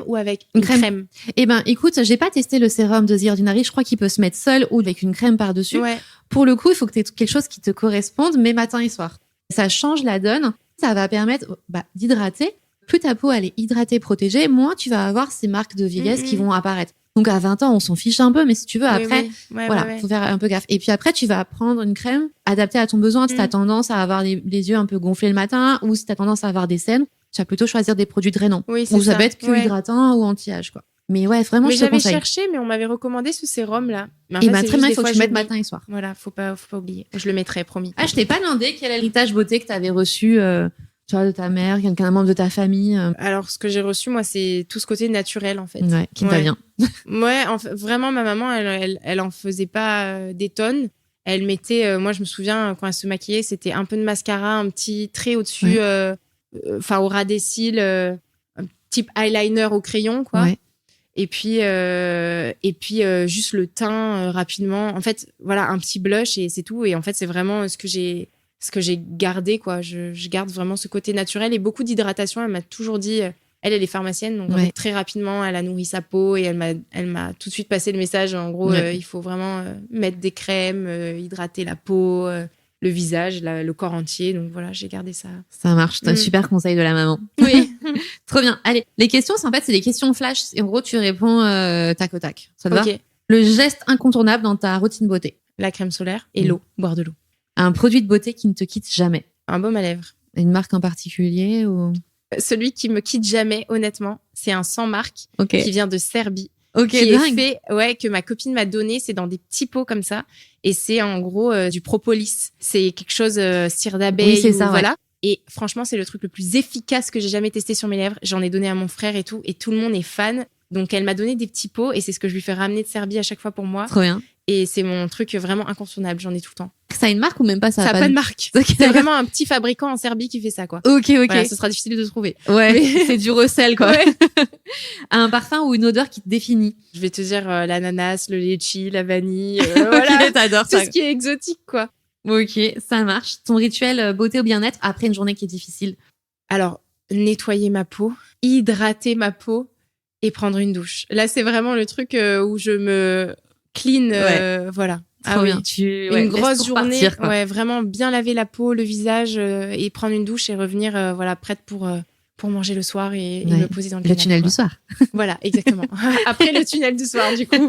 ou avec une crème?
Eh ben, écoute, j'ai pas testé le sérum de The Ordinary. Je crois qu'il peut se mettre seul ou avec une crème par-dessus. Ouais. Pour le coup, il faut que tu aies quelque chose qui te corresponde, mais matin et soir. Ça change la donne. Ça va permettre d'hydrater. Plus ta peau, elle est hydratée, protégée, moins tu vas avoir ces marques de vieillesse qui vont apparaître. Donc, à 20 ans, on s'en fiche un peu, mais si tu veux, après, faut faire un peu gaffe. Et puis après, tu vas prendre une crème adaptée à ton besoin. Si tu as tendance à avoir les yeux un peu gonflés le matin ou si tu as tendance à avoir des cernes, tu vas plutôt choisir des produits drainants. Oui, ou ça peut être que hydratant ou anti-âge, quoi. Mais ouais, vraiment, je te conseille.
J'avais cherché, mais on m'avait recommandé ce sérum-là.
Et très bien, il faut que tu mettes matin et soir.
Voilà, faut pas oublier. Je le mettrai, promis.
Ah, je t'ai pas demandé quel héritage beauté que tu avais reçu tu vois, de ta mère, quelqu'un, un membre de ta famille
Alors, ce que j'ai reçu, moi, c'est tout ce côté naturel, en fait.
Ouais, qui te va bien.
Ouais, en fait, vraiment, ma maman, elle en faisait pas des tonnes. Elle mettait, moi, je me souviens, quand elle se maquillait, c'était un peu de mascara, un petit trait au-dessus, au ras des cils, un type eyeliner au crayon, quoi.
Ouais.
Et puis juste le teint rapidement. En fait, voilà, un petit blush et c'est tout. Et en fait, c'est vraiment ce que j'ai gardé, quoi. Je garde vraiment ce côté naturel et beaucoup d'hydratation. Elle m'a toujours dit, elle est pharmacienne, donc en fait, très rapidement, elle a nourri sa peau et elle m'a tout de suite passé le message. En gros, il faut vraiment mettre des crèmes, hydrater la peau, le visage, le corps entier. Donc voilà, j'ai gardé ça.
Ça marche. T'as un super conseil de la maman.
Oui.
Trop bien. Allez, les questions, c'est des questions flash. Et en gros, tu réponds tac au tac. Ça te va? Le geste incontournable dans ta routine beauté?
La crème solaire et l'eau. Boire de l'eau.
Un produit de beauté qui ne te quitte jamais?
Un baume à lèvres.
Une marque en particulier ou...
Celui qui me quitte jamais, honnêtement, c'est un sans marque qui vient de Serbie. Qui est fait, que ma copine m'a donné. C'est dans des petits pots comme ça. Et c'est en gros du propolis. C'est quelque chose cire d'abeille.
Oui, c'est ça,
voilà. Ouais. Et franchement, c'est le truc le plus efficace que j'ai jamais testé sur mes lèvres. J'en ai donné à mon frère et tout le monde est fan. Donc, elle m'a donné des petits pots et c'est ce que je lui fais ramener de Serbie à chaque fois pour moi.
Trop bien.
Et c'est mon truc vraiment incontournable. J'en ai tout le temps.
Ça a une marque ou même pas? Ça a
pas de marque. C'est vraiment un petit fabricant en Serbie qui fait ça, quoi.
Ok.
Voilà, ce sera difficile de trouver.
Ouais, c'est du recel, quoi. Ouais. Un parfum ou une odeur qui te définit?
Je vais te dire l'ananas, le litchi, la vanille. Voilà.
T'adores ça.
Tout ce qui est exotique, quoi.
Ok, ça marche. Ton rituel beauté ou bien-être après une journée qui est difficile?
Alors, nettoyer ma peau, hydrater ma peau et prendre une douche. Là, c'est vraiment le truc où je me clean, voilà.
Trop bien.
Une grosse journée, partir, vraiment bien laver la peau, le visage et prendre une douche et revenir prête pour manger le soir et me poser dans le canapé.
Le tunnel du soir.
Voilà, exactement. Après le tunnel du soir, du coup.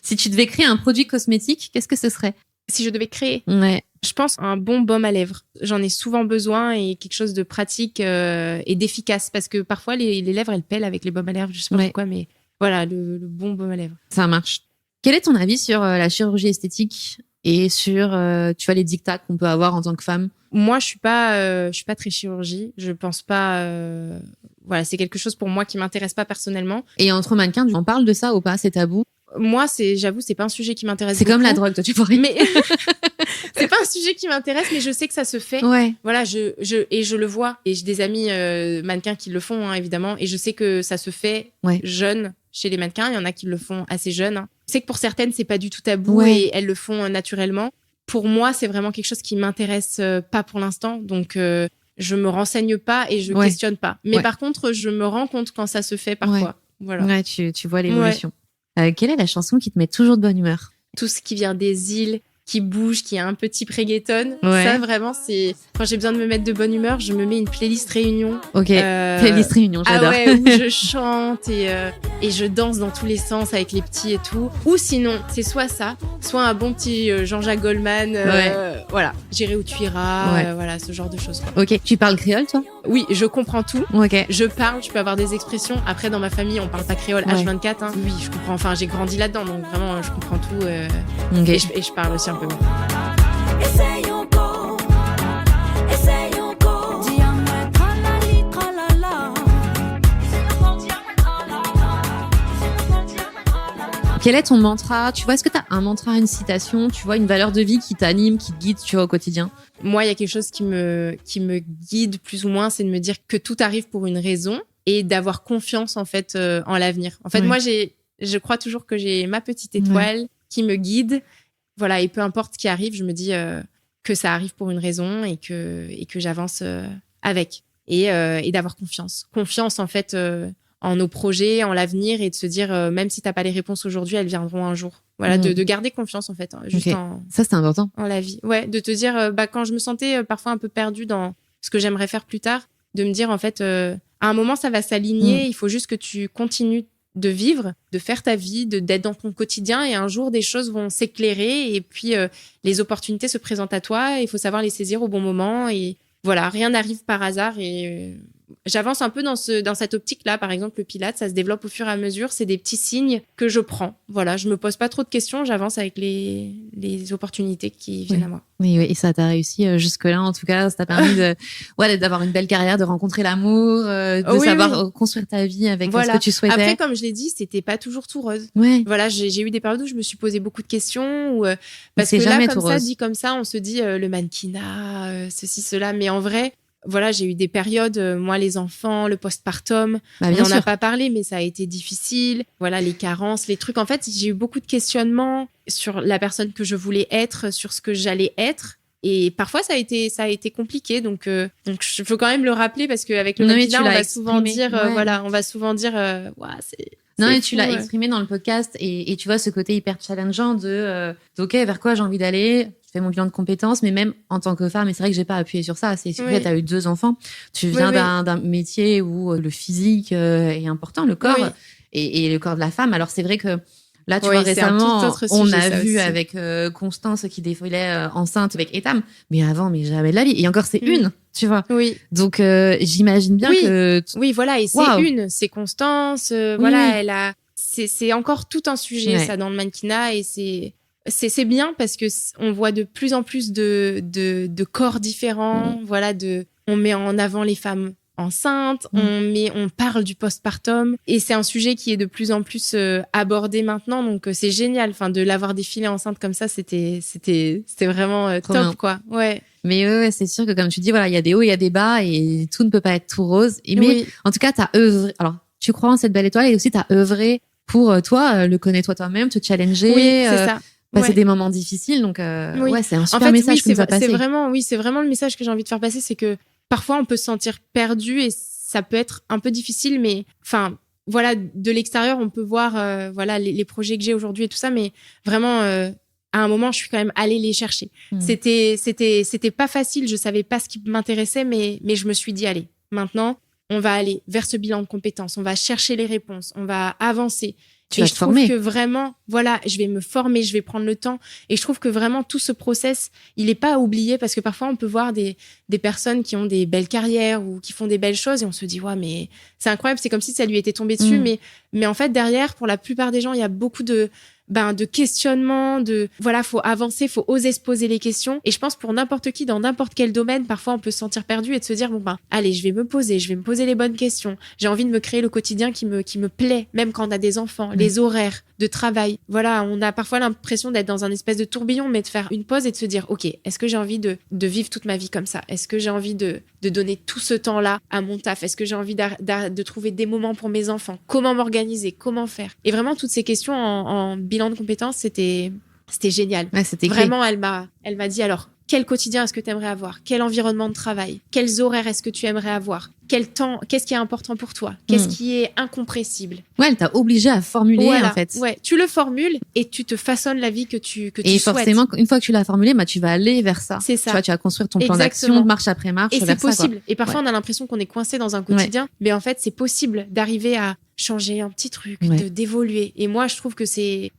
Si tu devais créer un produit cosmétique, qu'est-ce que ce serait?
Si je devais créer, je pense un bon baume à lèvres. J'en ai souvent besoin et quelque chose de pratique et d'efficace parce que parfois les lèvres elles pèlent avec les baumes à lèvres, je sais pas pourquoi, mais voilà, le bon baume à lèvres.
Ça marche. Quel est ton avis sur la chirurgie esthétique et sur les dictats qu'on peut avoir en tant que femme?
Moi, je suis pas très chirurgie. Je pense pas. C'est quelque chose pour moi qui m'intéresse pas personnellement.
Et entre mannequins, on parle de ça ou pas? C'est tabou?
Moi, j'avoue, c'est pas un sujet qui m'intéresse.
C'est comme la drogue, toi, tu pourrais.
Mais c'est pas un sujet qui m'intéresse, mais je sais que ça se fait.
Ouais.
Voilà, je le vois. Et j'ai des amis mannequins qui le font, hein, évidemment. Et je sais que ça se fait jeune chez les mannequins. Il y en a qui le font assez jeune. Hein. Je sais que pour certaines, c'est pas du tout tabou et elles le font naturellement. Pour moi, c'est vraiment quelque chose qui m'intéresse pas pour l'instant. Donc, je me renseigne pas et je questionne pas. Mais par contre, je me rends compte quand ça se fait parfois. Voilà.
Ouais, tu vois l'évolution. Quelle est la chanson qui te met toujours de bonne humeur?
Tout ce qui vient des îles, qui bouge, qui a un petit reggaeton. Ça, vraiment, c'est... Quand j'ai besoin de me mettre de bonne humeur, je me mets une playlist réunion.
Ok, playlist réunion, j'adore.
Où je chante et je danse dans tous les sens avec les petits et tout. Ou sinon, c'est soit ça, soit un bon petit Jean-Jacques Goldman. Voilà, J'irai où tu iras, voilà, ce genre de choses. Quoi.
Ok, tu parles créole, toi?
Oui, je comprends tout.
Ok.
Je peux avoir des expressions. Après, dans ma famille, on parle pas créole H24. Hein. Oui, je comprends. Enfin, j'ai grandi là-dedans, donc vraiment, je comprends tout. Et je parle aussi un peu.
Quel est ton mantra? Tu vois, est-ce que tu as un mantra, une citation, tu vois, une valeur de vie qui t'anime, qui te guide, tu vois, au quotidien?
Moi, il y a quelque chose qui me guide plus ou moins, c'est de me dire que tout arrive pour une raison et d'avoir confiance, en fait, en l'avenir. En fait, moi, je crois toujours que j'ai ma petite étoile qui me guide. Voilà, et peu importe ce qui arrive, je me dis que ça arrive pour une raison et que j'avance avec. Et d'avoir confiance. Confiance, en fait, en nos projets, en l'avenir et de se dire, même si t'as pas les réponses aujourd'hui, elles viendront un jour. Voilà, de garder confiance, en fait. Juste
ça, c'est important.
En la vie. Ouais, de te dire, quand je me sentais parfois un peu perdue dans ce que j'aimerais faire plus tard, de me dire, en fait, à un moment, ça va s'aligner. Il faut juste que tu continues de vivre, de faire ta vie, d'être dans ton quotidien et un jour des choses vont s'éclairer et puis les opportunités se présentent à toi, il faut savoir les saisir au bon moment et voilà, rien n'arrive par hasard et j'avance un peu dans cette optique-là. Par exemple, le Pilates, ça se développe au fur et à mesure. C'est des petits signes que je prends. Voilà, je me pose pas trop de questions. J'avance avec les opportunités qui viennent à moi.
Oui, et ça t'a réussi jusque-là. En tout cas, ça t'a permis d'avoir une belle carrière, de rencontrer l'amour, de construire ta vie avec ce que tu souhaitais.
Après, comme je l'ai dit, c'était pas toujours tout rose.
Ouais.
Voilà, j'ai eu des périodes où je me suis posé beaucoup de questions. Parce que là, comme ça, dit comme ça, on se dit le mannequinat, ceci, cela. Mais en vrai, voilà, j'ai eu des périodes, moi, les enfants, le postpartum, on n'en a pas parlé, mais ça a été difficile. Voilà, les carences, les trucs. En fait, j'ai eu beaucoup de questionnements sur la personne que je voulais être, sur ce que j'allais être. Et parfois, ça a été compliqué. Donc, je veux quand même le rappeler parce qu'avec le mannequinat, on va souvent dire, c'est...
Non, et tu l'as exprimé dans le podcast et tu vois ce côté hyper challengeant de OK, vers quoi j'ai envie d'aller. Je fais mon bilan de compétences, mais même en tant que femme, et c'est vrai que j'ai pas appuyé sur ça. C'est vrai, t'as eu 2 enfants. Tu viens d'un métier où le physique est important, le corps et le corps de la femme. Alors c'est vrai que là, tu vois, récemment, on a vu avec Constance qui défilait enceinte avec Etam, mais avant, mais jamais de la vie. Et encore, c'est une, tu vois.
Oui.
Donc, j'imagine bien que...
Oui, voilà, et c'est Constance. Voilà, elle a... C'est encore tout un sujet, ça, dans le mannequinat, et c'est bien parce que on voit de plus en plus de corps différents. Voilà, on met en avant les femmes enceintes, on parle du postpartum et c'est un sujet qui est de plus en plus abordé maintenant, donc c'est génial. Enfin, de l'avoir défilé enceinte comme ça, c'était vraiment top, bien. Quoi. Ouais.
Mais c'est sûr que comme tu dis, voilà, il y a des hauts, il y a des bas et tout ne peut pas être tout rose. Mais en tout cas, t'as œuvré. Alors, tu crois en cette belle étoile et aussi t'as œuvré pour toi, le connais-toi toi-même, te challenger.
Oui, c'est ça.
C'est des moments difficiles, donc c'est un super message que nous a passé.
C'est vraiment le message que j'ai envie de faire passer, c'est que parfois on peut se sentir perdu et ça peut être un peu difficile, mais enfin voilà, de l'extérieur on peut voir les projets que j'ai aujourd'hui et tout ça, mais vraiment à un moment je suis quand même allée les chercher. C'était pas facile, je savais pas ce qui m'intéressait, mais je me suis dit allez, maintenant on va aller vers ce bilan de compétences, on va chercher les réponses, on va avancer.
Tu vas te former.
Que vraiment, voilà, je vais me former, je vais prendre le temps. Et je trouve que vraiment tout ce process, il est pas à oublier parce que parfois on peut voir des personnes qui ont des belles carrières ou qui font des belles choses et on se dit ouais mais c'est incroyable, c'est comme si ça lui était tombé dessus. Mais en fait derrière, pour la plupart des gens, il y a beaucoup de questionnement, faut avancer, faut oser se poser les questions. Et je pense pour n'importe qui, dans n'importe quel domaine, parfois on peut se sentir perdu et de se dire, allez, je vais me poser les bonnes questions. J'ai envie de me créer le quotidien qui me plaît, même quand on a des enfants, les horaires de travail. Voilà, on a parfois l'impression d'être dans un espèce de tourbillon, mais de faire une pause et de se dire, ok, est-ce que j'ai envie de vivre toute ma vie comme ça? Est-ce que j'ai envie de donner tout ce temps-là à mon taf? Est-ce que j'ai envie de trouver des moments pour mes enfants? Comment m'organiser? Comment faire? Et vraiment, toutes ces questions en bilan de compétences, c'était génial.
Ouais, c'était
vraiment, elle m'a dit alors, quel quotidien est-ce que tu aimerais avoir? Quel environnement de travail? Quels horaires est-ce que tu aimerais avoir? Quel temps? Qu'est-ce qui est important pour toi? Qu'est-ce qui est incompressible?
Ouais, elle t'a obligé à formuler, en fait.
Ouais, tu le formules et tu te façonnes la vie que tu souhaites.
Et forcément, une fois que tu l'as formulé, tu vas aller vers ça.
C'est ça.
Tu vois, tu vas construire ton plan d'action, marche après marche.
Et c'est possible. Ça, et parfois, on a l'impression qu'on est coincé dans un quotidien, mais en fait, c'est possible d'arriver à changer un petit truc, d'évoluer. Et moi, je trouve que c'est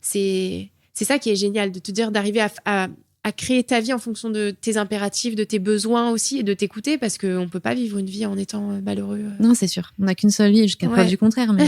ça qui est génial, de te dire d'arriver à créer ta vie en fonction de tes impératifs, de tes besoins aussi, et de t'écouter, parce qu'on peut pas vivre une vie en étant malheureux.
Non, c'est sûr. On n'a qu'une seule vie, jusqu'à preuve du contraire, mais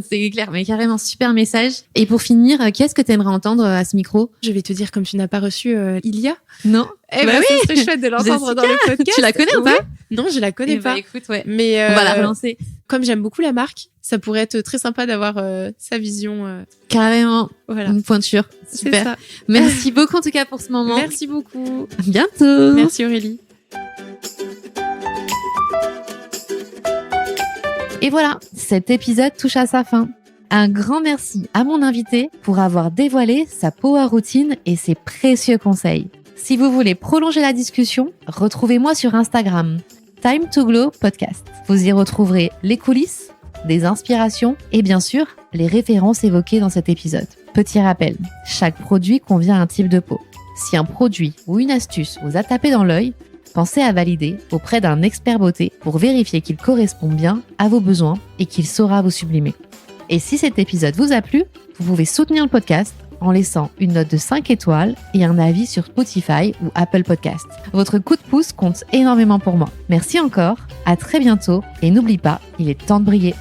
c'est clair. Mais carrément, super message. Et pour finir, qu'est-ce que tu aimerais entendre à ce micro?
Je vais te dire, comme tu n'as pas reçu Ilia.
Non.
Oui. Ce serait chouette de l'entendre dans le podcast.
Tu la connais ou pas?
Non, je la connais pas.
Écoute,
mais
on va la relancer.
Comme j'aime beaucoup la marque, ça pourrait être très sympa d'avoir sa vision.
Carrément.
Voilà.
Une pointure. Super.
Ça.
Merci beaucoup en tout cas pour ce moment.
Merci beaucoup.
À bientôt.
Merci Aurélie.
Et voilà, cet épisode touche à sa fin. Un grand merci à mon invité pour avoir dévoilé sa power routine et ses précieux conseils. Si vous voulez prolonger la discussion, retrouvez-moi sur Instagram, Time to Glow Podcast. Vous y retrouverez les coulisses, des inspirations et bien sûr, les références évoquées dans cet épisode. Petit rappel, chaque produit convient à un type de peau. Si un produit ou une astuce vous a tapé dans l'œil, pensez à valider auprès d'un expert beauté pour vérifier qu'il correspond bien à vos besoins et qu'il saura vous sublimer. Et si cet épisode vous a plu, vous pouvez soutenir le podcast en laissant une note de 5 étoiles et un avis sur Spotify ou Apple Podcast. Votre coup de pouce compte énormément pour moi. Merci encore, à très bientôt et n'oublie pas, il est temps de briller.